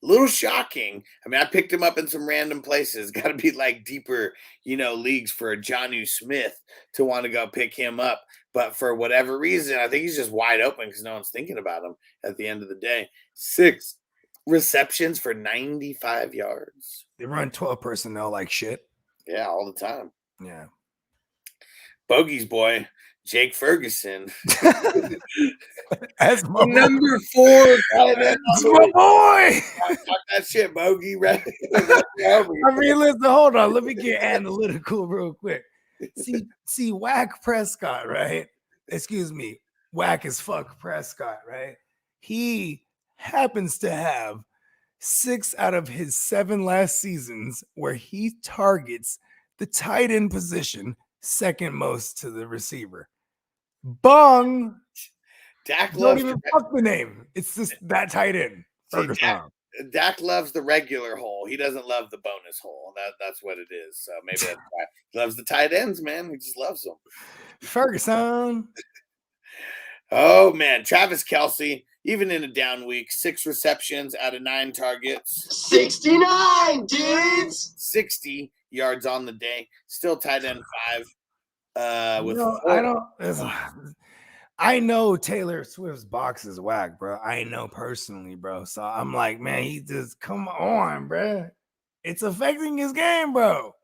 A little shocking. I mean, I picked him up in some random places. Got to be like deeper, leagues for Jonnu Smith to want to go pick him up. But for whatever reason, I think he's just wide open because no one's thinking about him at the end of the day. 6 receptions for 95 yards. They run 12 personnel like shit. Yeah, all the time. Yeah. Bogey's boy, Jake Ferguson. That's my number 4 tight end. That's my boy. Talk that shit, Bogey. Right? I mean, listen, hold on. Let me get analytical real quick. See, Whack Prescott, right? Excuse me, Whack as fuck Prescott, right? He happens to have 6 out of his 7 last seasons where he targets the tight end position second most to the receiver. Bong. Dak Don't loves even fuck the name. It's just that tight end. Dak loves the regular hole. He doesn't love the bonus hole. That's what it is. So maybe that's why he loves the tight ends, man. He just loves them. Ferguson. Oh man, Travis Kelce, even in a down week, 6 receptions out of 9 targets. 69, dudes. 60 yards on the day. Still tight end 5. With I know Taylor Swift's box is whack, bro. I know personally, bro. So I'm like, man, he just come on, bro. It's affecting his game, bro.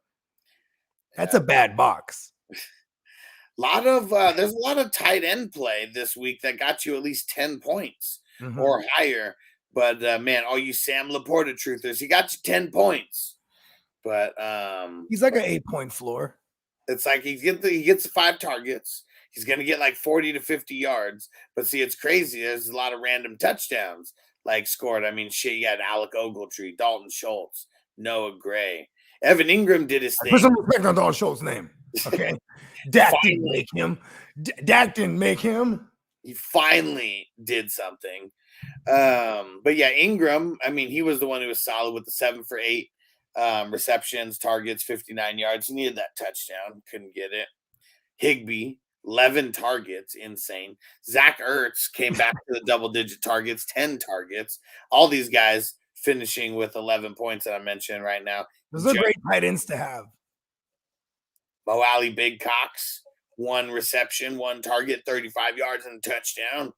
That's a bad box. There's a lot of tight end play this week that got you at least 10 points or higher. But man, all you Sam Laporta truthers, he got you 10 points. But he's like an 8-point floor. It's like he gets 5 targets. He's gonna get like 40 to 50 yards. But see, it's crazy. There's a lot of random touchdowns like scored. I mean, shit, you had Alec Ogletree, Dalton Schultz, Noah Gray. Evan Ingram did his thing. Put some respect on Dalton Schultz's name. Okay. Dak didn't make him. Dak didn't make him. He finally did something. But yeah, Ingram, I mean, he was the one who was solid with the 7 for 8 receptions, targets, 59 yards. He needed that touchdown. Couldn't get it. Higbee, 11 targets. Insane. Zach Ertz came back to the double-digit targets, 10 targets. All these guys finishing with 11 points that I'm mentioning right now. Those are great tight ends to have. Mo Alley, Big Cox, 1 reception, 1 target, 35 yards and a touchdown.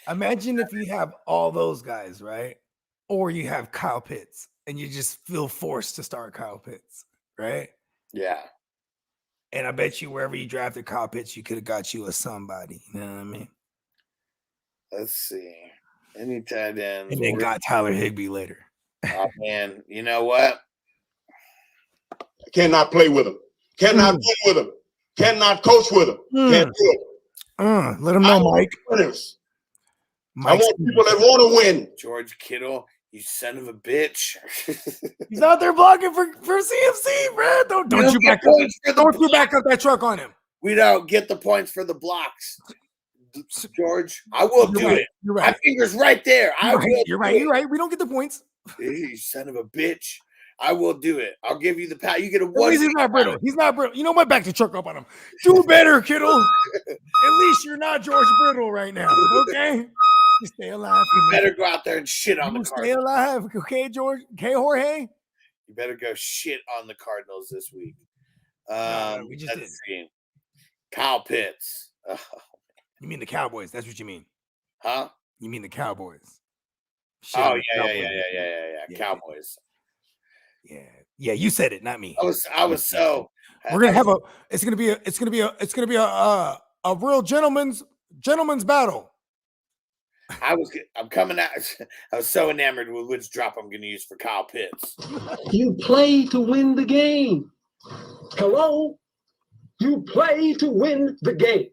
Imagine if you have all those guys, right? Or you have Kyle Pitts and you just feel forced to start Kyle Pitts, right? Yeah. And I bet you wherever you drafted Kyle Pitts, you could have got you a somebody. You know what I mean? Let's see. Any tight ends. And then got Tyler Higbee later. Oh, man. You know what? Cannot play with him. Cannot win with him. Cannot coach with him. Can't do it. Let him know, Mike. Winners. I want people that want to win. George Kittle, you son of a bitch. He's out there blocking for CMC, bro. Don't you back up that truck on him. We don't get the points for the blocks. George, I will do it. You're right. My finger's right there. You're right. We don't get the points. You son of a bitch. I will do it. I'll give you the power. You get a 1. He's not brittle. He's not brittle. You know what? Back the truck up on him. Do better, Kittle. At least you're not George Brittle right now. Okay? You stay alive. You better go out there and shit on the Cardinals. Stay alive. Okay, George. Okay, Jorge. You better go shit on the Cardinals this week. We just did. See. Kyle Pitts. Oh. You mean the Cowboys? That's what you mean. Huh? You mean the Cowboys? Oh, yeah. Cowboys. Yeah. You said it, not me. I was so. We're gonna have It's gonna be a real gentleman's battle. I'm coming out. I was so enamored with which drop I'm gonna use for Kyle Pitts. You play to win the game. Hello? You play to win the game.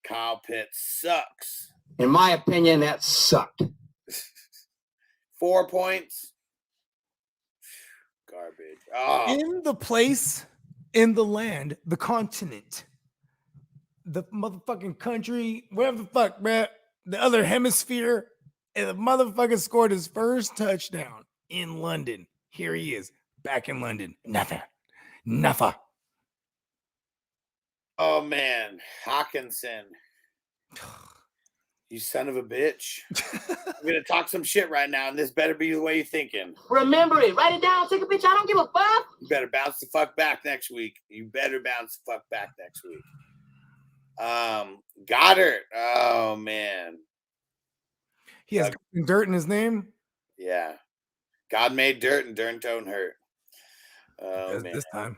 Kyle Pitts sucks. In my opinion, that sucked. 4 points. Garbage. Oh. In the place, in the land, the continent, the motherfucking country, whatever the fuck, man, the other hemisphere, and the motherfucker scored his first touchdown in London. Here he is, back in London. Nothing. Oh man, Hawkinson. You son of a bitch. I'm gonna talk some shit right now, and this better be the way you're thinking. Remember it. Write it down. Take a picture. I don't give a fuck. You better bounce the fuck back next week. Goddard. Oh man. He has dirt in his name. Yeah. God made dirt and dirt don't hurt. Oh man. This time.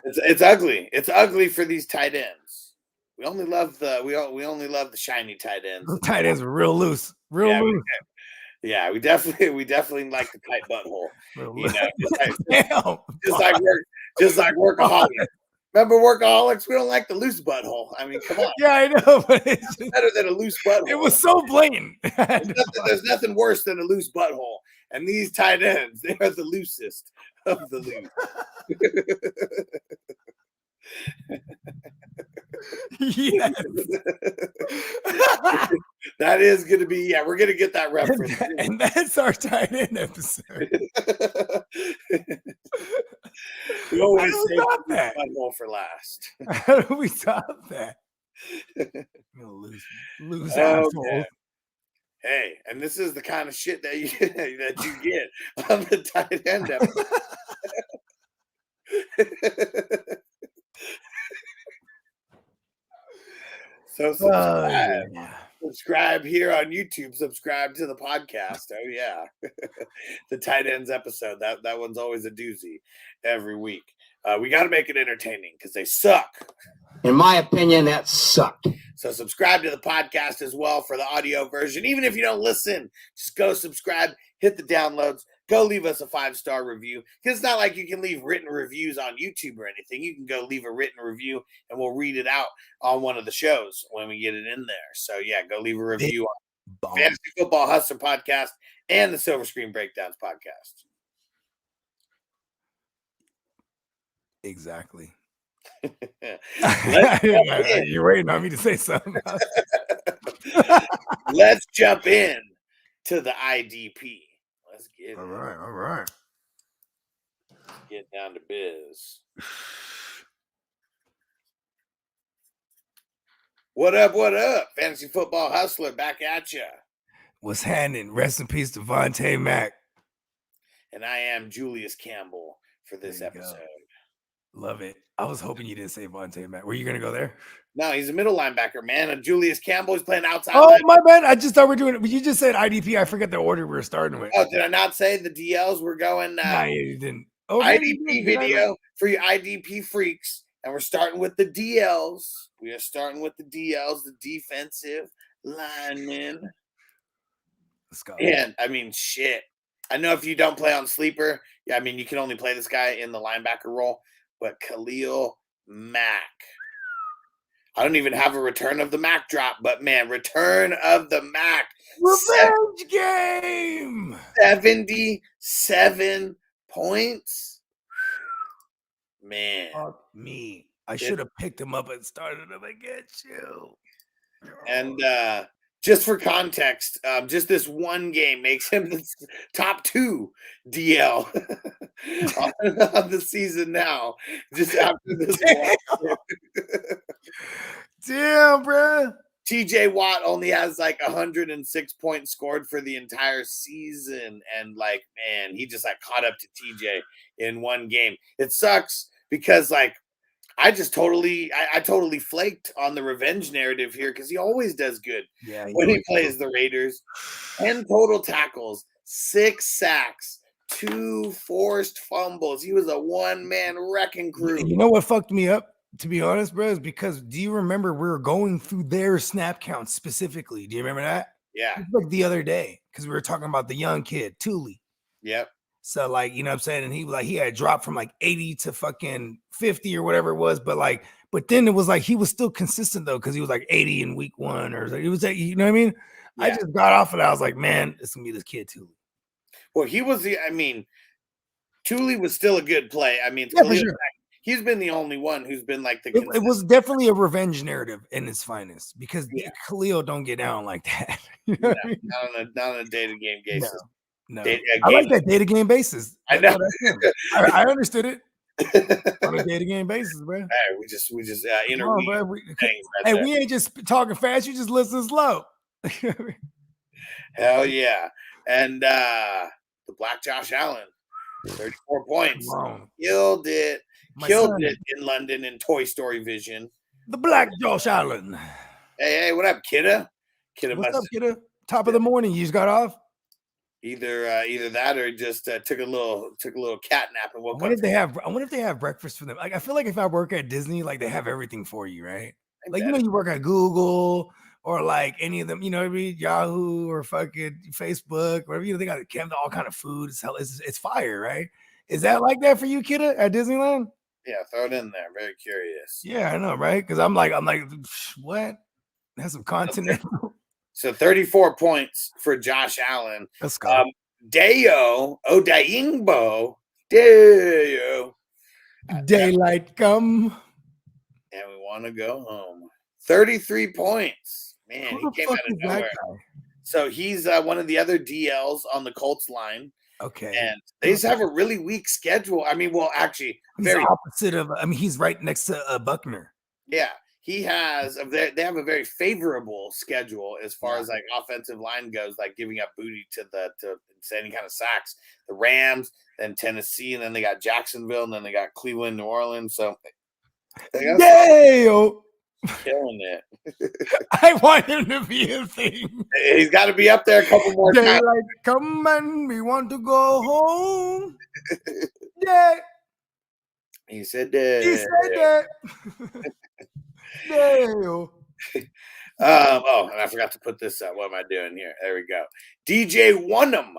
It's ugly. It's ugly for these tight ends. We only love the shiny tight ends. Those tight ends were real loose. Loose. We definitely like the tight butthole. Just like workaholics. Remember workaholics? We don't like the loose butthole. I mean, come on. Yeah, I know, but it's better than a loose butthole. It was so blatant. There's nothing worse than a loose butthole. And these tight ends, they are the loosest of the loose. Yes. That is going to be, we're going to get that reference. And that's our tight end episode. We always save that butthole for last. How do we top that? Lose assholes. Hey, and this is the kind of shit that you get on the tight end episode. So subscribe here on YouTube. Subscribe to the podcast. Oh yeah, the tight ends episode. That one's always a doozy every week. We got to make it entertaining because they suck. In my opinion, that sucked. So subscribe to the podcast as well for the audio version. Even if you don't listen, just go subscribe, hit the downloads, go leave us a 5-star review. Because it's not like you can leave written reviews on YouTube or anything. You can go leave a written review and we'll read it out on one of the shows when we get it in there. So yeah, go leave a review on Fantasy Football Hustler Podcast and the Silver Screen Breakdowns Podcast. Exactly. You're waiting on me to say something. Let's jump in to the IDP. Let's get all right. Get down to biz. What up? Fantasy Football Hustler back at ya. What's happening? Rest in peace, Devontae Mack. And I am Julius Campbell for this episode. Love it. I was hoping you didn't say Vontae Mack. Were you going to go there? No, he's a middle linebacker, man. And Julius Campbell is playing outside. Oh, my bad. I just thought we were doing it. You just said IDP. I forgot the order we were starting with. Oh, did I not say the DLs were going? Nah, you didn't. Oh, IDP video for you IDP freaks. And we're starting with the DLs. We are starting with the DLs, the defensive linemen. Let's go. And, I mean, shit. I know if you don't play on Sleeper, I mean, you can only play this guy in the linebacker role. But Khalil Mack. I don't even have a return of the Mack drop, but man, return of the Mack. Revenge game. 77 points. Man. Fuck me. I should have picked him up and started him against you. And just for context, just this one game makes him the top 2 DL on the season now. Just after this one. Damn, bro. TJ Watt only has like 106 points scored for the entire season. And like, man, he just like caught up to TJ in one game. It sucks because like, I totally flaked on the revenge narrative here because he always does good when he plays the Raiders. 10 total tackles, 6 sacks, 2 forced fumbles. He was a one-man wrecking crew. You know what fucked me up, to be honest, bro, is because do you remember we were going through their snap counts specifically? Do you remember that? Yeah. Like the other day, because we were talking about the young kid, Thule. Yep. So like, you know what I'm saying? And he had dropped from like 80 to fucking 50 or whatever it was, but then it was like he was still consistent though, because he was like 80 in week 1 or it was like, you know what I mean? I Yeah. just got off of that. I was like, man, it's gonna be this kid too. Well, Thule was still a good play. I mean, Yeah, for sure. he's been the only one who's been like the. It was definitely a revenge narrative in its finest because Khalil don't get down like that. You know what I mean? Not on a day-to-game basis. No, Day- I like that data game basis. I know. I understood it on a data game basis, bro. Hey, we just Come on, bro. We ain't just talking fast. You just listen slow. Hell yeah! And the Black Josh Allen, 34 points, killed it, son. in London in Toy Story Vision. The Black Josh Allen. Hey, what up, Kidda? What's up, Kidda? Top of the morning. You just got off. Either that or just took a little cat nap and woke up. I wonder if they have breakfast for them. Like I feel like if I work at Disney, like they have everything for you, right? Like you know, you work at Google or like any of them, you know what I mean? Yahoo or fucking Facebook, whatever. You know, they got all kind of food. It's fire, right? Is that like that for you, Kidda, at Disneyland? Yeah, throw it in there. Very curious. Yeah, I know, right? Because I'm like, what? That's some content. So 34 points for Josh Allen. Let's go. Deo Odayingbo. Deo. Daylight come. And we want to go home. 33 points. Man, Who he the came fuck out of is that nowhere. guy? So he's one of the other DLs on the Colts line. Okay. And they just have a really weak schedule. I mean, well, actually, He's very opposite of. I mean, he's right next to Buckner. yeah. He has they have a very favorable schedule as far as like offensive line goes, like giving up booty to any kind of sacks. The Rams, then Tennessee, and then they got Jacksonville, and then they got Cleveland, New Orleans. So they got killing it. I want him to be a thing. He's got to be up there a couple more times. Daylight come and we want to go home. Yeah. He said that. He said that. Oh, and I forgot to put this up. What am I doing here? There we go. DJ Wonham.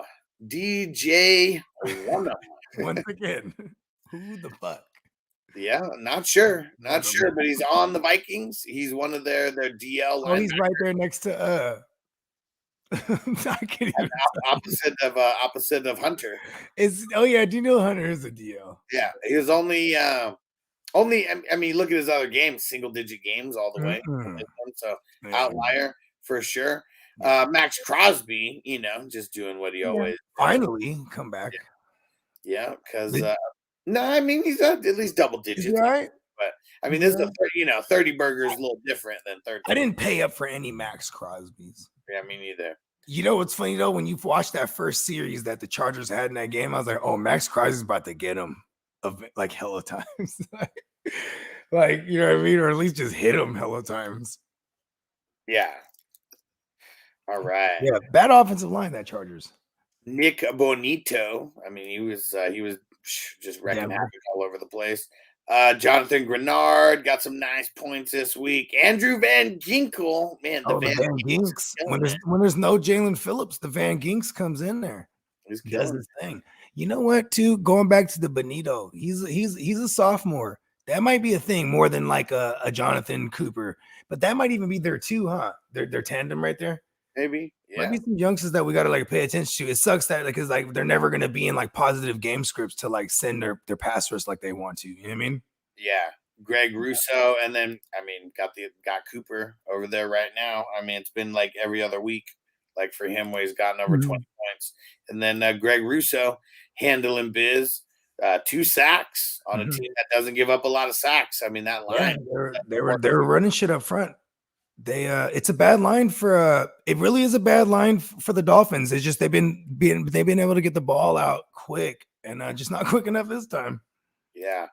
Once again, who the fuck? Yeah, not sure, but he's on the Vikings. He's one of their DL. Oh, he's right there next to I can't even opposite of Hunter. Daniel Hunter is a DL. Yeah, he was only. I mean, look at his other games, single-digit games all the way. So outlier for sure. Max Crosby, just doing what he always finally come back. Yeah, because no, I mean he's at least double digits. Is he all right? But I mean, this is 30 burgers a little different than 30. I didn't pay up for any Max Crosbys. Yeah, me neither. You know what's funny though? When you watched that first series that the Chargers had in that game, I was like, oh, Max Crosby's about to get him like hella times. Like, you know what I mean? Or at least just hit him hella times. Yeah. All right. Yeah, bad offensive line, that Chargers. Nick Bonito. I mean, he was just wrecking havoc all over the place. Jonathan Grenard got some nice points this week. Andrew Van Ginkel, man, the Van Ginks. When there's no Jalen Phillips, the Van Ginks comes in there. He does his thing. You know what? Too going back to the Bonito, he's a sophomore. That might be a thing more than like a Jonathan Cooper, but that might even be there too, huh? Their tandem right there. Maybe. Yeah. Might be some youngsters that we gotta like pay attention to. It sucks that because like they're never gonna be in like positive game scripts to like send their pass rush like they want to. You know what I mean? Yeah. Greg Russo, and then I mean got Cooper over there right now. I mean, it's been like every other week, like for him where he's gotten over 20 points. And then Greg Russo handling biz. 2 sacks on a team that doesn't give up a lot of sacks. I mean, that line. They were running shit up front. It's a bad line for it really is a bad line for the Dolphins. It's just they've been able to get the ball out quick and just not quick enough this time. Yeah.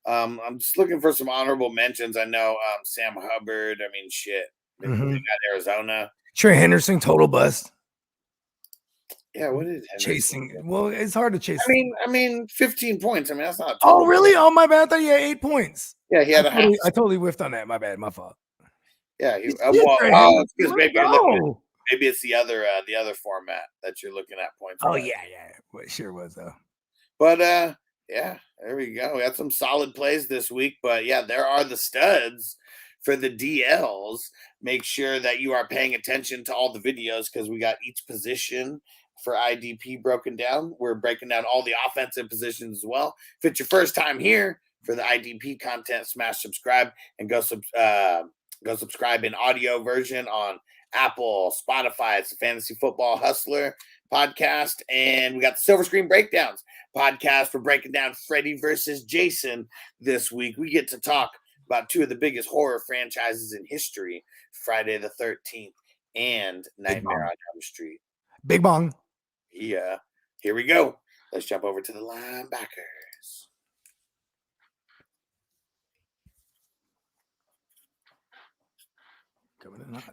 I'm just looking for some honorable mentions. I know Sam Hubbard. I mean, shit. We got Arizona. Trey Henderson, total bust. Yeah, what is chasing? Well, it's hard to chase. I mean, 15 points. I mean, that's not. Oh, really? Oh, my bad. I thought he had 8 points. Yeah, he had a half. I totally whiffed on that. My bad. My fault. Yeah. It's because maybe maybe it's the other format that you're looking at. Points. Oh yeah. Well, it sure was though. But yeah, there we go. We had some solid plays this week. But yeah, there are the studs for the DLs. Make sure that you are paying attention to all the videos because we got each position for IDP broken down. We're breaking down all the offensive positions as well. If it's your first time here for the IDP content, smash subscribe and go subscribe in audio version on Apple, Spotify. It's the Fantasy Football Hustler podcast. And we got the Silver Screen Breakdowns podcast for breaking down Freddy versus Jason this week. We get to talk about two of the biggest horror franchises in history, Friday the 13th and Nightmare on Elm Street. Big bong. Yeah. Here we go. Let's jump over to the linebackers.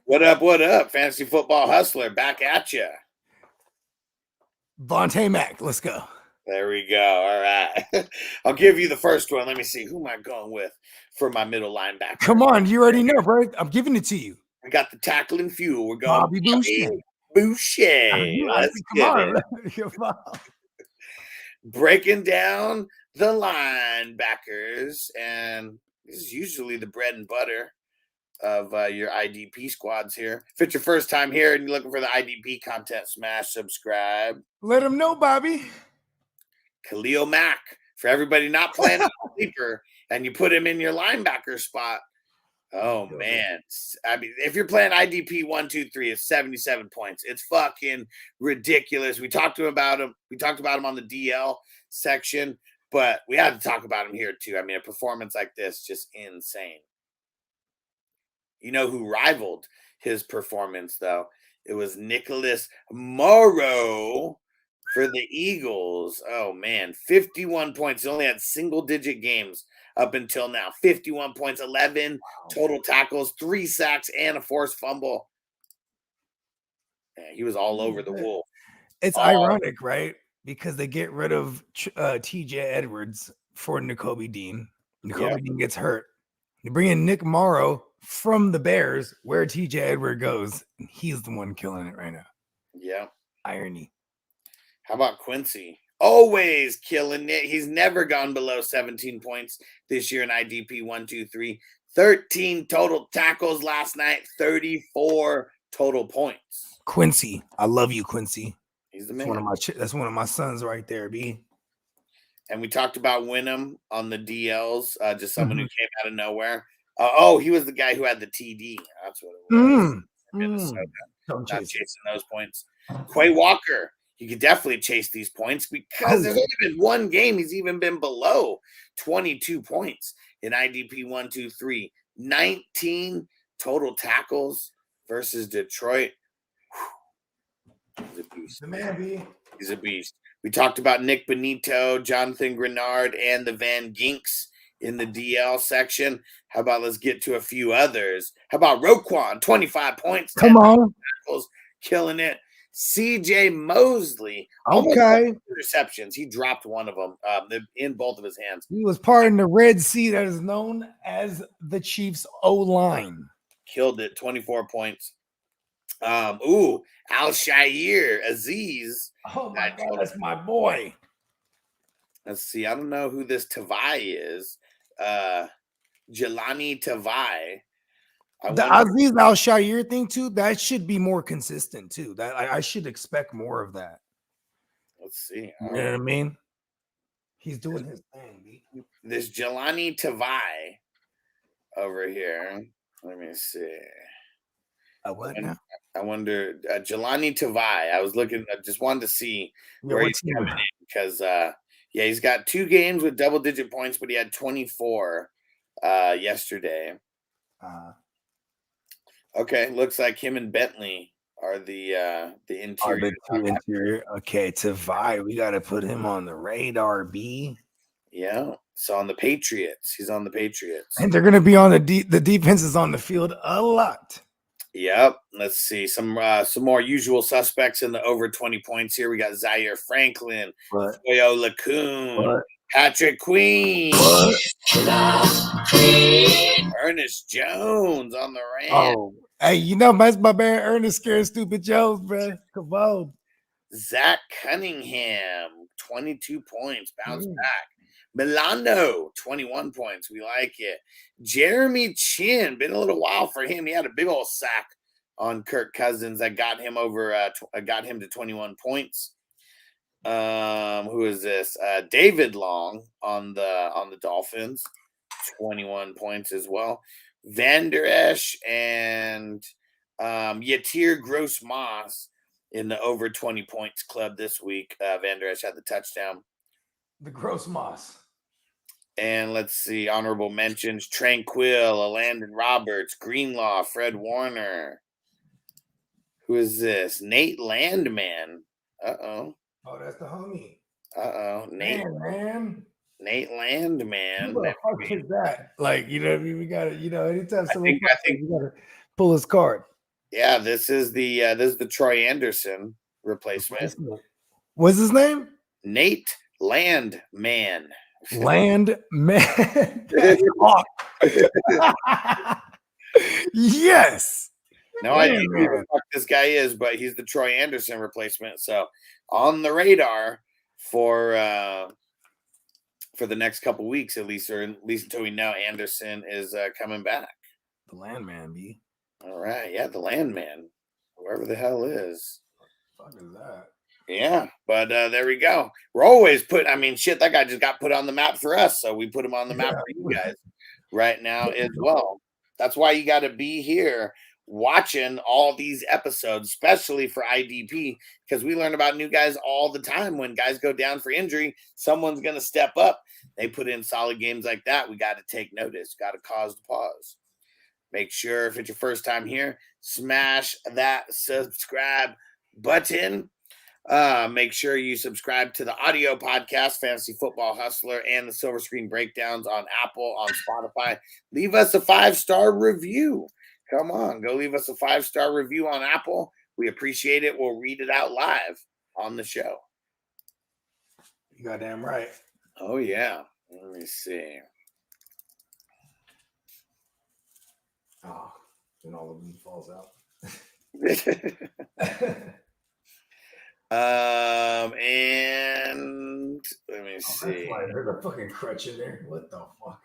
What up? What up? Fantasy Football Hustler back at you. Vontae Mack, let's go. There we go. All right. I'll give you the first one. Let me see. Who am I going with for my middle linebacker? Come on, you already know, bro. I'm giving it to you. We got the tackling fuel. We're going Bobby Boucher. Let's get it. Breaking down the linebackers, and this is usually the bread and butter of your IDP squads here. If it's your first time here and you're looking for the IDP content, smash subscribe. Let them know, Bobby. Khalil Mack. For everybody not playing a sleeper and you put him in your linebacker spot. Oh man. I mean, if you're playing IDP 1, 2, 3, it's 77 points. It's fucking ridiculous. We talked about him. We talked about him on the DL section, but we had to talk about him here too. I mean, a performance like this, just insane. You know who rivaled his performance though? It was Nicholas Morrow for the Eagles. Oh man, 51 points. He only had single-digit games up until now. 51 points, 11 total tackles, 3 sacks, and a forced fumble. Yeah, he was all over the wool. It's ironic, right? Because they get rid of TJ Edwards for Nakobe Dean. Nakobe Dean gets hurt. You bring in Nick Morrow from the Bears, where TJ Edwards goes. He's the one killing it right now. Yeah. Irony. How about Quincy? Always killing it. He's never gone below 17 points this year in IDP 1, 2, 3. 13 total tackles last night, 34 total points. Quincy. I love you, Quincy. He's the man. That's one of my sons right there, B. And we talked about Wynnum on the DLs, just someone who came out of nowhere. He was the guy who had the TD. That's what it was. Minnesota. Not chasing those points. Quay Walker. You could definitely chase these points because there's only been one game he's even been below 22 points in IDP 1, 2, 3. 19 total tackles versus Detroit. He's a beast. The man, B. He's a beast. We talked about Nick Benito, Jonathan Grenard, and the Van Ginks in the DL section. How about let's get to a few others? How about Roquan, 25 points. Come on. Tackles, killing it. CJ Mosley. Okay. Receptions. He dropped one of them in both of his hands. He was part in the Red Sea that is known as the Chiefs O-line. Killed it. 24 points. Al-Shair Aziz. Oh my God, that's my boy. Let's see. I don't know who this Tavai is. Jelani Tavai. The Aziz Al-Shair thing too, that should be more consistent too. That I should expect more of that. Let's see. You know what I mean? He's doing his thing. This Jelani Tavai over here. Let me see. What now? I wonder, Jelani Tavai. I was looking, I just wanted to see where he's coming in because, he's got 2 games with double-digit points, but he had 24 yesterday. Okay, looks like him and Bentley are the interior. Interior. Okay, Tavai, we got to put him on the radar, B. Yeah, so on the Patriots. He's on the Patriots. And they're going to be on the defense is on the field a lot. Yep. Let's see some more usual suspects in the over 20 points here. We got Zaire Franklin, Toyo Lacoon, Patrick Queen, Ernest Jones on the Rams. Oh, Hey, you know, that's my man Ernest Scared Stupid Jones, bro. Come on. Zach Cunningham, 22 points, bounce back. Milano, 21 points. We like it. Jeremy Chin, been a little while for him. He had a big old sack on Kirk Cousins that got him got him to 21 points. Who is this? David Long on the Dolphins, 21 points as well. Van Der Esch and Yatir Gross Moss in the over 20 points club this week. Van Der Esch had the touchdown. The Gross Moss. And let's see, honorable mentions: Tranquil, Landon Roberts, Greenlaw, Fred Warner. Who is this? Nate Landman. Oh, that's the homie. Nate. Man. Nate Landman. Who the fuck is that? Like, you know what I mean? We gotta, anytime someone I think we gotta pull his card. Yeah, this is the Troy Anderson replacement. What's his name? Nate Landman. Landman. Yes. No idea who the fuck this guy is, but he's the Troy Anderson replacement. So on the radar for the next couple weeks, at least until we know Anderson is coming back. The Landman, B. All right, yeah, the Landman, whoever the hell is. What the fuck is that? Yeah, but there we go. We're always shit, that guy just got put on the map for us, so we put him on the map for you guys right now as well. That's why you got to be here watching all these episodes, especially for IDP, because we learn about new guys all the time. When guys go down for injury, someone's going to step up. They put in solid games like that. We got to take notice, got to cause the pause. Make sure if it's your first time here, smash that subscribe button. Make sure you subscribe to the audio podcast, Fantasy Football Hustler, and the Silver Screen Breakdowns on Apple, on Spotify. Leave us a 5-star review. Come on, go leave us a 5-star review on Apple. We appreciate it. We'll read it out live on the show. You goddamn right. Oh, yeah. Let me see. Oh, then all of them falls out. And let me see. There's a fucking crutch in there. What the fuck?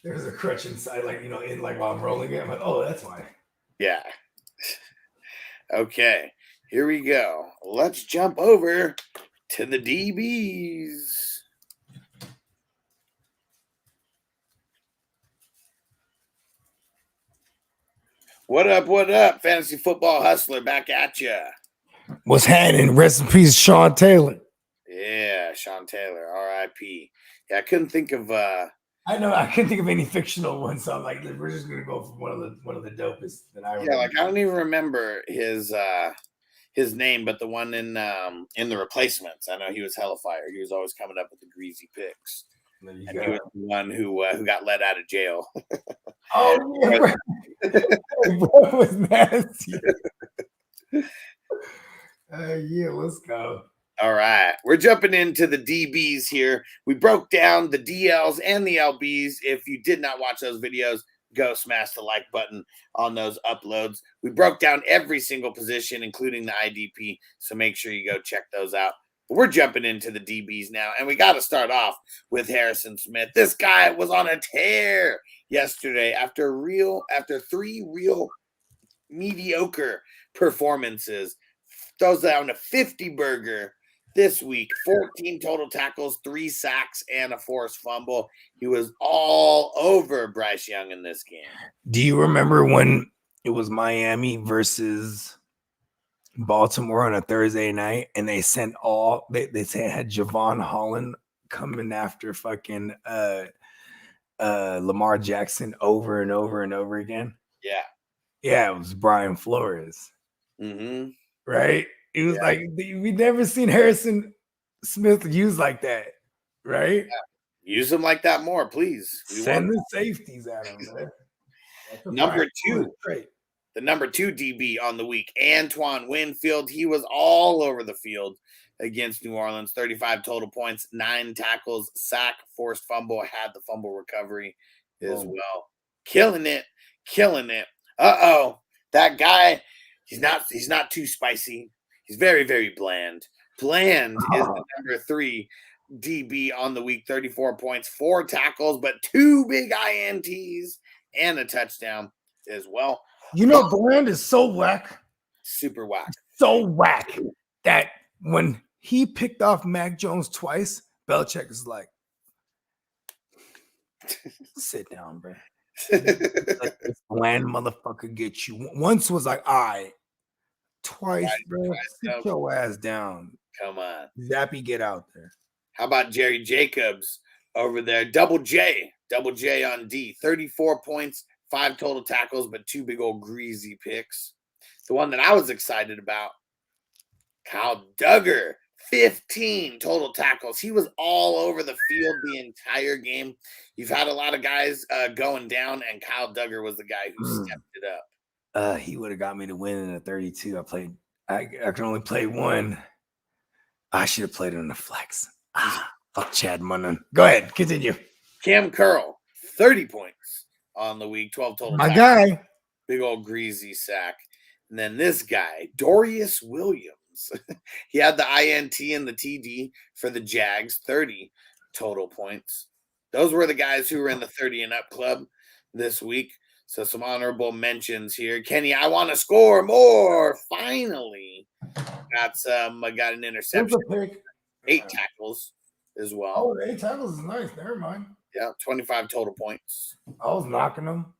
There's a crutch inside, in while I'm rolling it. I'm like, oh, that's why. Yeah. Okay, here we go. Let's jump over to the DBs. What up, Fantasy Football Hustler, back at ya. What's happening? Rest in peace, Sean Taylor. Yeah, Sean Taylor, R.I.P. Yeah, I couldn't think of I know I couldn't think of any fictional ones, so I'm like, we're just gonna go for one of the dopest that I remember. Yeah, I don't even remember his name, but the one in the replacements, I know he was hella fire. He was always coming up with the greasy picks. And he was the one who got let out of jail. Oh yeah, bro. That was nasty. Yeah, let's go. All right, we're jumping into the DBs here. We broke down the DLs and the LBs. If you did not watch those videos, go smash the like button on those uploads. We broke down every single position, including the IDP, so make sure you go check those out. But we're jumping into the DBs now, and we got to start off with Harrison Smith. This guy was on a tear yesterday after 3 real mediocre performances. Throws down a 50-burger this week, 14 total tackles, 3 sacks, and a forced fumble. He was all over Bryce Young in this game. Do you remember when it was Miami versus Baltimore on a Thursday night, and they sent they had Javon Holland coming after fucking Lamar Jackson over and over and over again? Yeah, it was Brian Flores. Mm-hmm. Right? It was like we never seen Harrison Smith used like that, right? Yeah. Use him like that more, please. Send the safeties at him, man. Number 2, the number 2 DB on the week, Antoine Winfield. He was all over the field against New Orleans. 35 total points, 9 tackles, sack, forced fumble, had the fumble recovery as well. killing it, killing it. Uh-oh, that guy, he's not too spicy. He's very, very bland. Bland is the number 3 DB on the week, 34 points, 4 tackles, but 2 big INTs and a touchdown as well. You know, Bland is so whack. Super whack. So whack that when he picked off Mac Jones twice, Belichick is like, sit down, bro. Let this Bland motherfucker get you. Once was like, all right. Twice, bro. Sit your ass down. Come on. Zappy, get out there. How about Jerry Jacobs over there? Double J on D. 34 points, 5 total tackles, but 2 big old greasy picks. The one that I was excited about, Kyle Duggar, 15 total tackles. He was all over the field the entire game. You've had a lot of guys going down, and Kyle Duggar was the guy who stepped it up. He would have got me to win in a 32. I can only play one. I should have played it in the flex. Fuck Chad Munnan. Go ahead, continue. Cam Curl, 30 points on the week, 12 total My tackles. guy. Big old greasy sack. And then this guy, Dorius Williams. He had the INT and the TD for the Jags, 30 total points. Those were the guys who were in the 30 and up club this week. So some honorable mentions here. Kenny, I want to score more. Finally. Got an interception. 8 tackles as well. Oh, 8 tackles is nice. Never mind. Yeah, 25 total points. I was knocking them.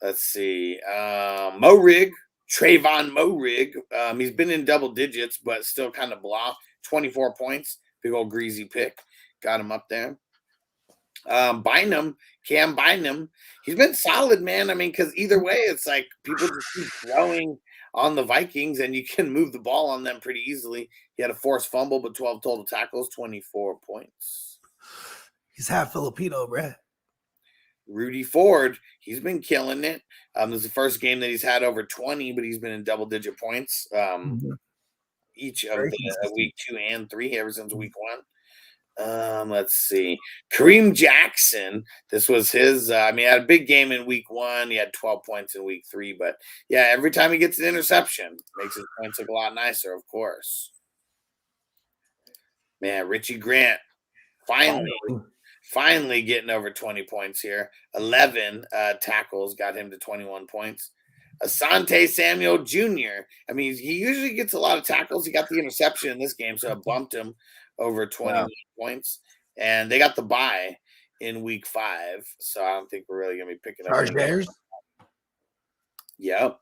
Let's see. Morig, Trayvon Morig. He's been in double digits, but still kind of blah. 24 points. Big old greasy pick. Got him up there. Bynum, Cam Bynum. He's been solid, man. I mean, because either way, it's like people just keep throwing on the Vikings, and you can move the ball on them pretty easily. He had a forced fumble, but 12 total tackles, 24 points. He's half Filipino, bruh. Rudy Ford, he's been killing it. This is the first game that he's had over 20, but he's been in double-digit points each of the week 2 and 3 ever since week 1. Let's see. Kareem Jackson. This was his. He had a big game in week 1. He had 12 points in week 3. But yeah, every time he gets an interception, makes his points look a lot nicer, of course. Man, Richie Grant finally getting over 20 points here. 11 tackles got him to 21 points. Asante Samuel Jr. I mean, he usually gets a lot of tackles. He got the interception in this game, so it bumped him over 21 points. And they got the bye in week 5, so I don't think we're really going to be picking up. Chargers? Yep.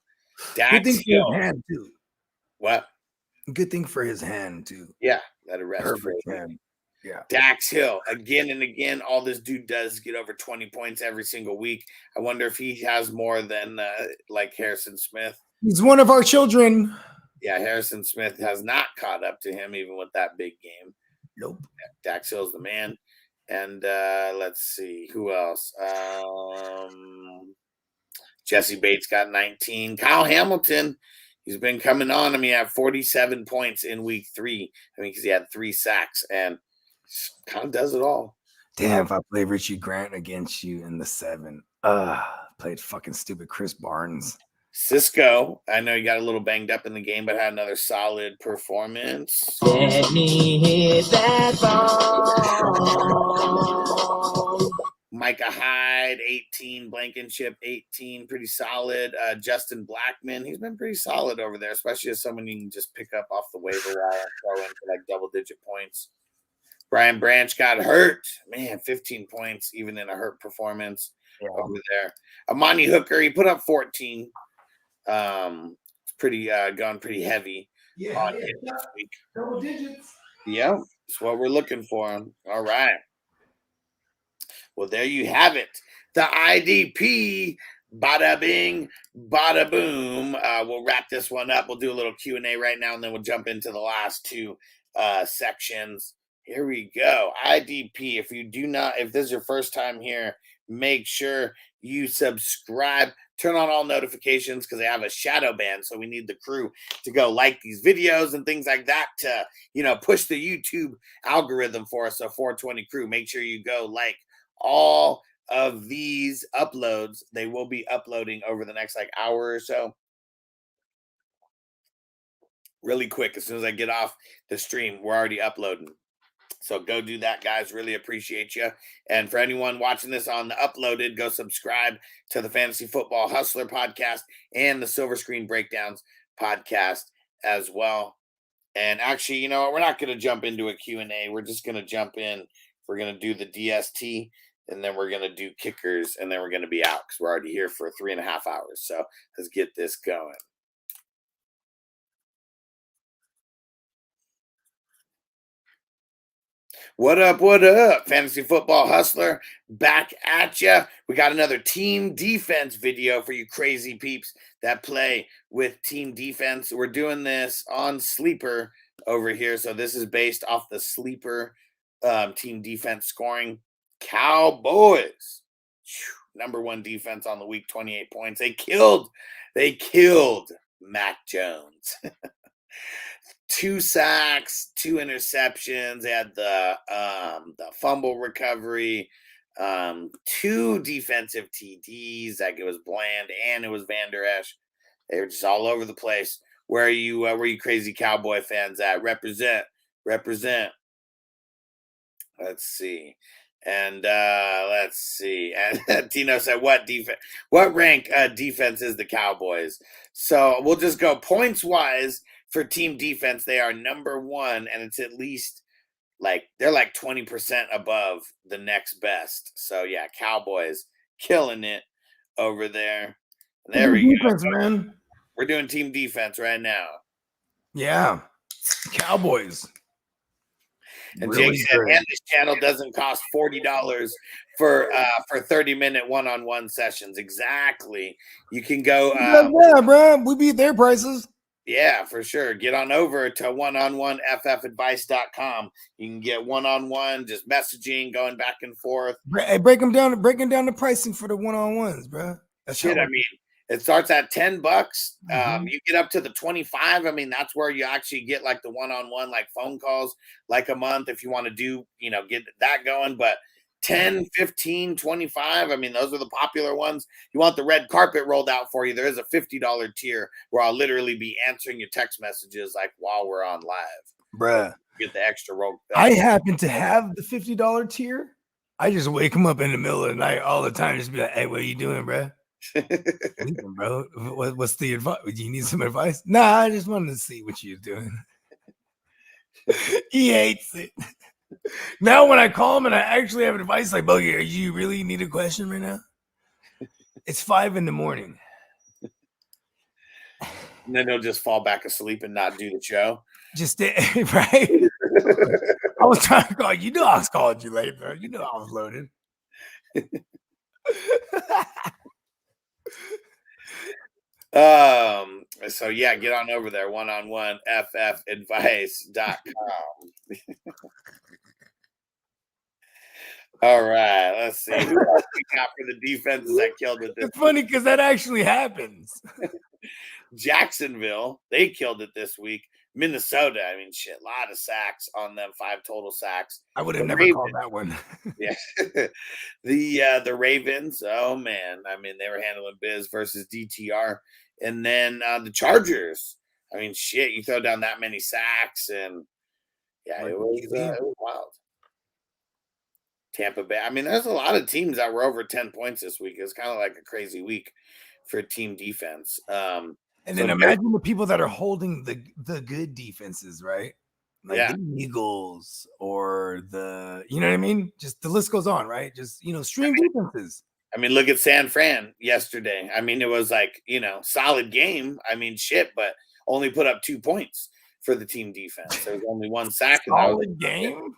Good thing for his hand, too. What? Good thing for his hand, too. Yeah, that arrest. Perfect hand. Yeah. Dax Hill, again and again, all this dude does is get over 20 points every single week. I wonder if he has more than like Harrison Smith. He's one of our children. Yeah, Harrison Smith has not caught up to him even with that big game. Nope. Dax Hill's the man. And let's see. Who else? Jesse Bates got 19. Kyle Hamilton, he's been coming on. I mean, he had 47 points in week 3. I mean, because he had 3 sacks and kind of does it all. Damn, if I play Richie Grant against you in the 7. Played fucking stupid Chris Barnes. Cisco, I know he got a little banged up in the game, but had another solid performance. Let me hit that ball. Micah Hyde, 18. Blankenship, 18. Pretty solid. Justin Blackman, he's been pretty solid over there, especially as someone you can just pick up off the waiver wire and throw in for like double-digit points. Brian Branch got hurt. Man, 15 points, even in a hurt performance over there. Amani Hooker, he put up 14. Pretty gone pretty heavy. Yeah, this week. Double digits. Yeah, that's what we're looking for. All right. Well, there you have it. The IDP. Bada bing, bada boom. We'll wrap this one up. We'll do a little Q&A right now, and then we'll jump into the last 2 sections. Here we go. IDP. If this is your first time here, make sure you subscribe. Turn on all notifications because they have a shadow ban. So we need the crew to go like these videos and things like that to, push the YouTube algorithm for us. So 420 crew, make sure you go like all of these uploads. They will be uploading over the next like hour or so. Really quick, as soon as I get off the stream, we're already uploading. So go do that, guys. Really appreciate you. And for anyone watching this on the uploaded, go subscribe to the Fantasy Football Hustler podcast and the Silver Screen Breakdowns podcast as well. And actually, you know what? We're not going to jump into a Q&A. We're just going to jump in. We're going to do the DST, and then we're going to do kickers, and then we're going to be out because we're already here for 3.5 hours. So let's get this going. What up, Fantasy Football Hustler, back at ya. We got another team defense video for you crazy peeps that play with team defense. We're doing this on Sleeper over here. So this is based off the Sleeper team defense scoring. Cowboys, number 1 defense on the week, 28 points. They killed Mac Jones. 2 sacks, 2 interceptions. They had the fumble recovery, 2 defensive TDs. Like, it was Bland and it was Van Der Esch. They were just all over the place. Where are you crazy Cowboy fans at? Represent. Let's see. And let's see. And Tino said, what rank defense is the Cowboys? So we'll just go points wise. For team defense, they are number 1, and it's at least they're like 20% above the next best. So yeah, Cowboys killing it over there. There we go, man. We're doing team defense right now. Yeah, Cowboys. And really Jake said, and this channel doesn't cost $40 for 30-minute one-on-one sessions. Exactly. You can go. Yeah, bro. We beat their prices. Yeah, for sure. Get on over to oneononeffadvice.com. You can get one-on-one, just messaging, going back and forth. Breaking down the pricing for the one-on-ones, bro. That's shit. I mean, it starts at $10. You get up to the 25. I mean, that's where you actually get like the one-on-one, like phone calls, like a month if you want to do, get that going. But 10, 15, 25. I mean, those are the popular ones. You want the red carpet rolled out for you. There is a $50 tier where I'll literally be answering your text messages like while we're on live. Bruh. Get the extra roll. I happen to have the $50 tier. I just wake them up in the middle of the night all the time. Just be like, hey, what are you doing, bro? Bro, what's the advice? Do you need some advice? Nah, I just wanted to see what you're doing. He hates it. Now when I call him and I actually have advice, like, Bogard, you really need a question right now? It's 5 a.m. And then he'll just fall back asleep and not do the show. Just right. I was trying to call you. I was calling you late, bro. I was loaded. So yeah, get on over there, oneononeffadvice.com. All right, let's see who else we got for the defenses that killed it. It's funny because that actually happens. Jacksonville, they killed it this week. Minnesota, I mean, shit, a lot of sacks on them, 5 total sacks. I would have never called that one. Yeah. The Ravens, oh man, I mean, they were handling biz versus DTR. And then the Chargers, I mean, shit, you throw down that many sacks, and yeah, it was wild. Tampa Bay, I mean, there's a lot of teams that were over 10 points this week. It's kind of like a crazy week for team defense. And then imagine the people that are holding the good defenses, right? Like the Eagles or you know what I mean? Just the list goes on, right? Just, stream defenses. I mean, look at San Fran yesterday. I mean, it was like, solid game. I mean, shit, but only put up 2 points for the team defense. There was only 1 sack. Solid game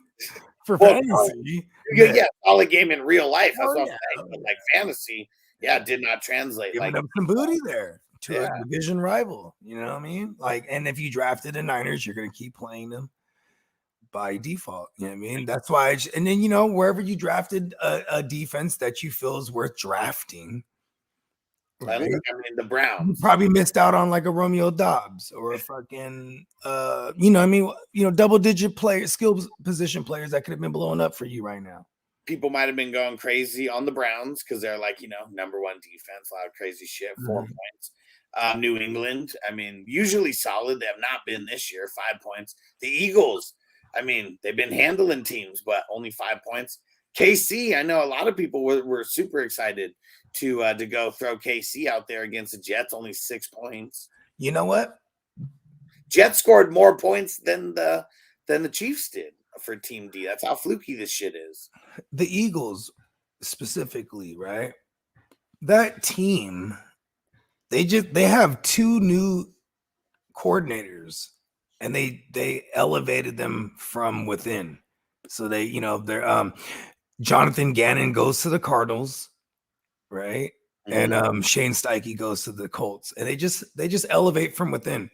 for fantasy. Yeah, solid game in real life. That's what I'm saying. But like fantasy, did not translate. Giving up some booty there to a division rival. You know what I mean? Like, and if you drafted the Niners, you're going to keep playing them by default. You know what I mean? That's why. And then, wherever you drafted a defense that you feel is worth drafting. Right? I mean, the Browns. You probably missed out on like a Romeo Dobbs or a fucking, double-digit skill position players that could have been blowing up for you right now. people might have been going crazy on the Browns because they're like, number one defense, a lot of crazy shit, 4 points. New England, I mean, usually solid. They have not been this year, 5 points. The Eagles, I mean, they've been handling teams, but only 5 points. KC, I know a lot of people were super excited to go throw KC out there against the Jets, only 6 points. You know what? Jets scored more points than the Chiefs did for Team D. That's how fluky this shit is. The Eagles specifically, right? That team, they have 2 new coordinators, and they elevated them from within. So they're Jonathan Gannon goes to the Cardinals, right? And Shane Steichen goes to the Colts, and they just elevate from within.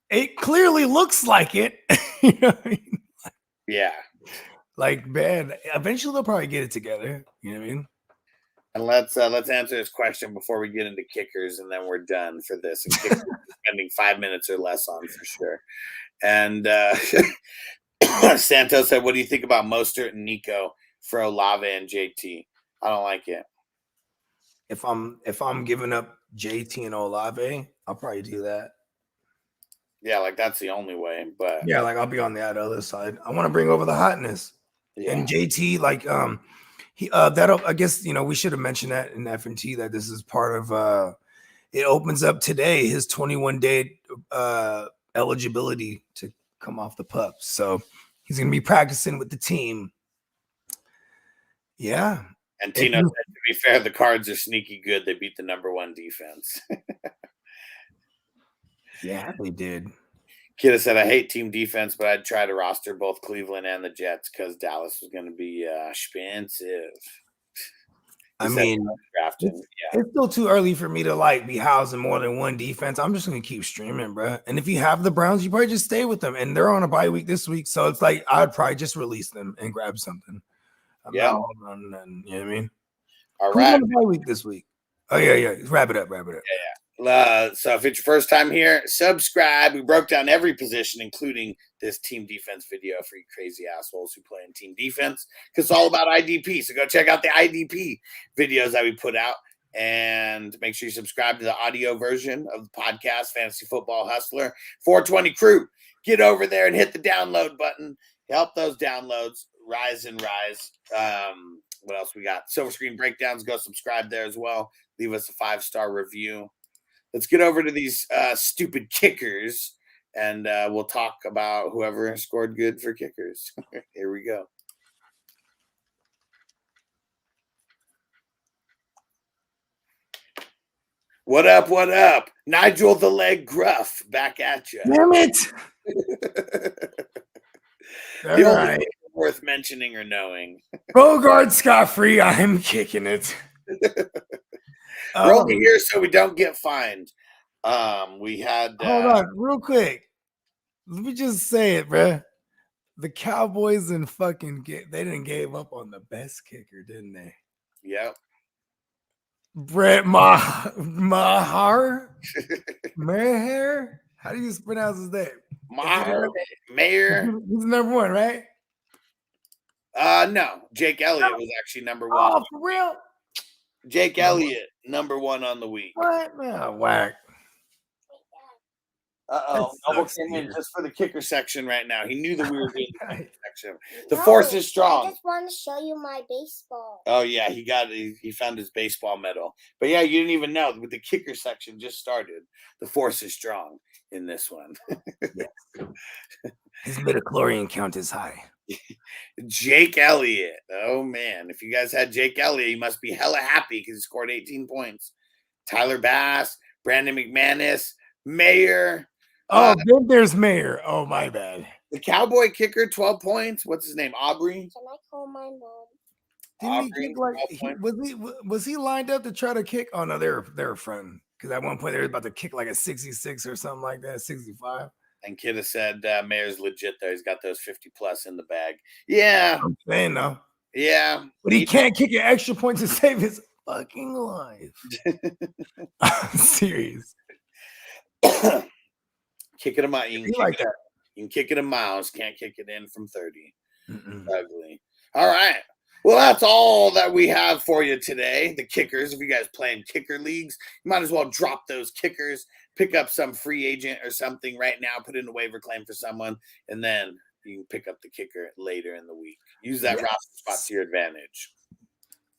It clearly looks like it. You know what I mean? Yeah. Like, man, eventually they'll probably get it together. You know what I mean? And let's answer this question before we get into kickers, and then we're done for this. And kickers spending 5 minutes or less on for sure. And Santos said, "What do you think about Mostert and Nico for Olave and JT?" I don't like it. If I'm giving up JT and Olave, I'll probably do that. Yeah, like that's the only way. But yeah, like I'll be on the other side. I want to bring over the hotness. Yeah. And JT, like he that'll, I guess, we should have mentioned that in F&T that this is part of it opens up today his 21-day eligibility to come off the pup. So he's gonna be practicing with the team. Yeah. And Tino said, to be fair, the Cards are sneaky good. They beat the number 1 defense. Yeah, they did. Kidda said, I hate team defense, but I'd try to roster both Cleveland and the Jets because Dallas was going to be expensive. I mean, it's still too early for me to be housing more than one defense. I'm just going to keep streaming, bro. And if you have the Browns, you probably just stay with them. And they're on a bye week this week. So it's like I'd probably just release them and grab something. You know what I mean? All right. Who's on a bye week this week? Oh, yeah. Wrap it up. Yeah. So if it's your first time here, subscribe. We broke down every position, including this team defense video for you crazy assholes who play in team defense, because it's all about IDP. So go check out the IDP videos that we put out, and make sure you subscribe to the audio version of the podcast, Fantasy Football Hustler. 420 crew, get over there and hit the download button. Help those downloads rise and rise. What else we got? Silver Screen Breakdowns. Go subscribe there as well. Leave us a 5-star review. Let's get over to these stupid kickers, and we'll talk about whoever scored good for kickers. Here we go. What up? What up? Nigel the Leg Gruff back at you. Damn it. The only thing worth mentioning or knowing. Bogard Scott free. I'm kicking it. We're only here so we don't get fined. We had hold on real quick. Let me just say it, bro. The Cowboys and they didn't give up on the best kicker, didn't they? Yep. Brett Maher? Maher? How do you pronounce his name? Mayer. He's number 1, right? No. Jake Elliott was actually number 1. Oh, for real? Jake Elliott, number 1 on the week. What? Oh, whack. Noble came in just for the kicker section right now. He knew that we were doing the kicker section. The force is strong. I just want to show you my baseball. Oh, yeah. He found his baseball medal. But, yeah, you didn't even know. With the kicker section just started. The force is strong in this one. Yes. His midichlorian count is high. Jake Elliott. Oh, man. If you guys had Jake Elliott, you must be hella happy because he scored 18 points. Tyler Bass, Brandon McManus, Mayer. Oh, then there's Mayer. Oh, my bad. The Cowboy kicker, 12 points. What's his name? Aubrey? Can I call my mom? Didn't he kick was he lined up to try to kick? Oh, no, they're a friend. Because at one point they were about to kick like a 66 or something like that, 65. And Kidda said Mayer's legit, though. He's got those 50-plus in the bag. Yeah. I'm saying, though. Yeah. But he can't kick an extra point to save his fucking life. I'm serious. Kick it a mile. You can kick it a miles. Can't kick it in from 30. Mm-mm. Ugly. All right. Well, that's all that we have for you today. The kickers. If you guys playing kicker leagues, you might as well drop those kickers, pick up some free agent or something right now, put in a waiver claim for someone, and then you can pick up the kicker later in the week. Use that roster spot to your advantage.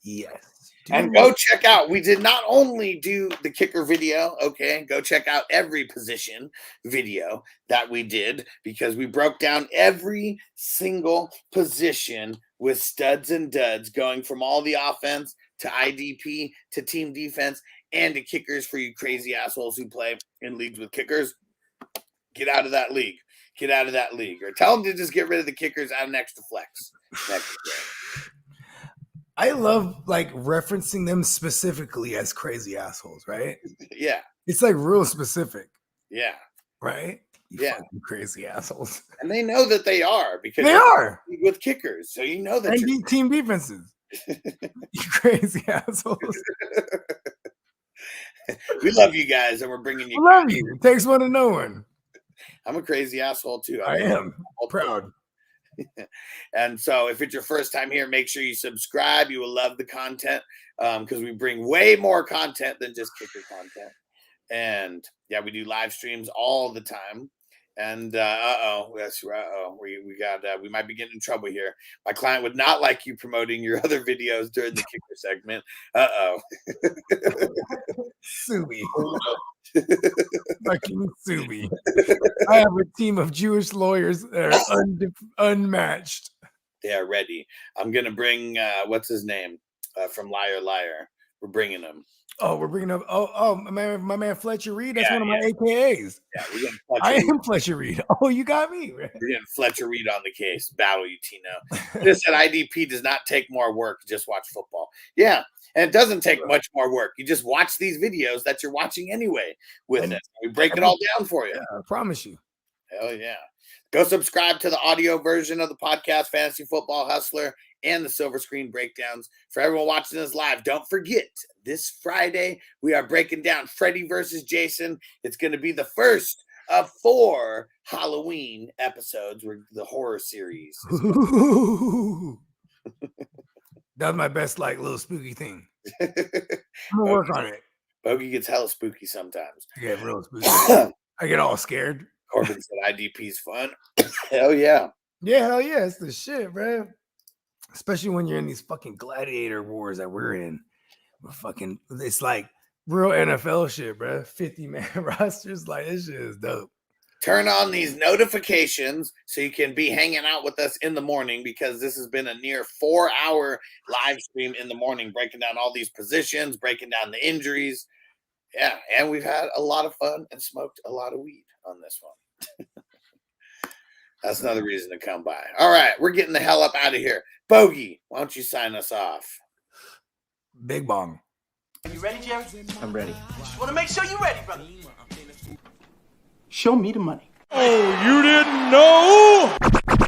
Yes. And go check out, we did not only do the kicker video, okay? Go check out every position video that we did, because we broke down every single position with studs and duds, going from all the offense to IDP to team defense and to kickers for you crazy assholes who play in leagues with kickers. Get out of that league. Get out of that league. Or tell them to just get rid of the kickers, add an extra flex. I love like referencing them specifically as crazy assholes, right? Yeah. It's like real specific. Yeah. Right? You fucking crazy assholes. And they know that they are, because they are with kickers. So you know that and you're team defenses. You crazy assholes. We love you guys, and we're bringing you. I love you. It takes one to know one. I'm a crazy asshole too. I am proud. And so if it's your first time here, make sure you subscribe. You will love the content, because we bring way more content than just kicker content. And yeah, we do live streams all the time. And we might be getting in trouble here. My client would not like you promoting your other videos during the kicker segment. Sue me. Fucking sue me. I have a team of Jewish lawyers that are unmatched. They are ready. I'm gonna bring what's his name from Liar Liar. We're bringing him. Oh, we're bringing up. My man Fletcher Reed. That's one of my AKAs. Yeah, we're getting Fletcher I Reed. am Fletcher Reed. Oh, you got me. We're getting Fletcher Reed on the case. Battle you, Tino. This at IDP does not take more work. Just watch football. Yeah, and it doesn't take much more work. You just watch these videos that you're watching anyway with it. We break it all down for you. Yeah, I promise you. Hell yeah. Go subscribe to the audio version of the podcast, Fantasy Football Hustler, and the Silver Screen Breakdowns. For everyone watching this live, don't forget, this Friday, we are breaking down Freddy versus Jason. It's going to be the first of 4 Halloween episodes, the horror series. That's my best, like, little spooky thing. I'm gonna work on it. Bogey gets hella spooky sometimes. Yeah, real spooky. I get all scared. Corbin said IDP's fun. Hell yeah. Yeah, hell yeah. It's the shit, bro. Especially when you're in these fucking gladiator wars that we're in. It's like real NFL shit, bro. 50-man rosters. Like, this shit is dope. Turn on these notifications so you can be hanging out with us in the morning, because this has been a near 4-hour live stream in the morning, breaking down all these positions, breaking down the injuries. Yeah, and we've had a lot of fun and smoked a lot of weed on this one. That's another reason to come by. All right, we're getting the hell up out of here. Bogey, why don't you sign us off? Big bong. Are you ready, Jerry? I'm ready. Just want to make sure you're ready, brother. Show me the money. Oh, you didn't know?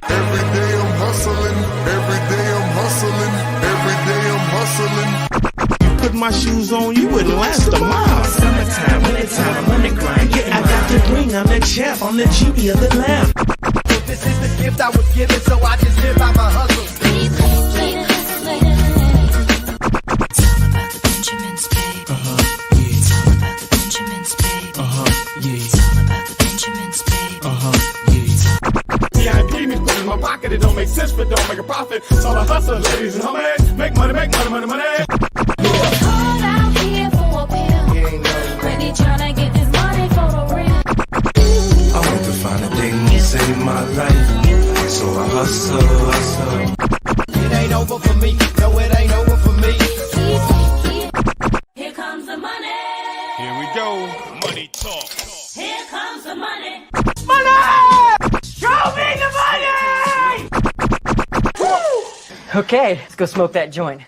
Every day I'm hustling. Every day I'm hustling. Every day I'm hustling. Put my shoes on, you wouldn't last a mile. Summertime, wintertime, I'm on the grind. Yeah, I got the ring, I'm the champ, I'm the genie of the lamp. This is the gift I was given, so I just live by my hustle. It's all about the Benjamins, baby. Yeah. It's all about the Benjamins, baby. Yeah. It's all about the Benjamins, baby. Yeah. VIP me put in my pocket, it don't make sense, but don't make a profit. So I hustle, ladies and homies. Make money, money, money, money. Call out here for a pill. Ready tryna get this money for the real. I want to find a thing to save my life, so I hustle. It ain't over for me. No, it ain't over for me. Here comes the money. Here we go. Money talk. Here comes the money. Money! Show me the money! Okay, let's go smoke that joint.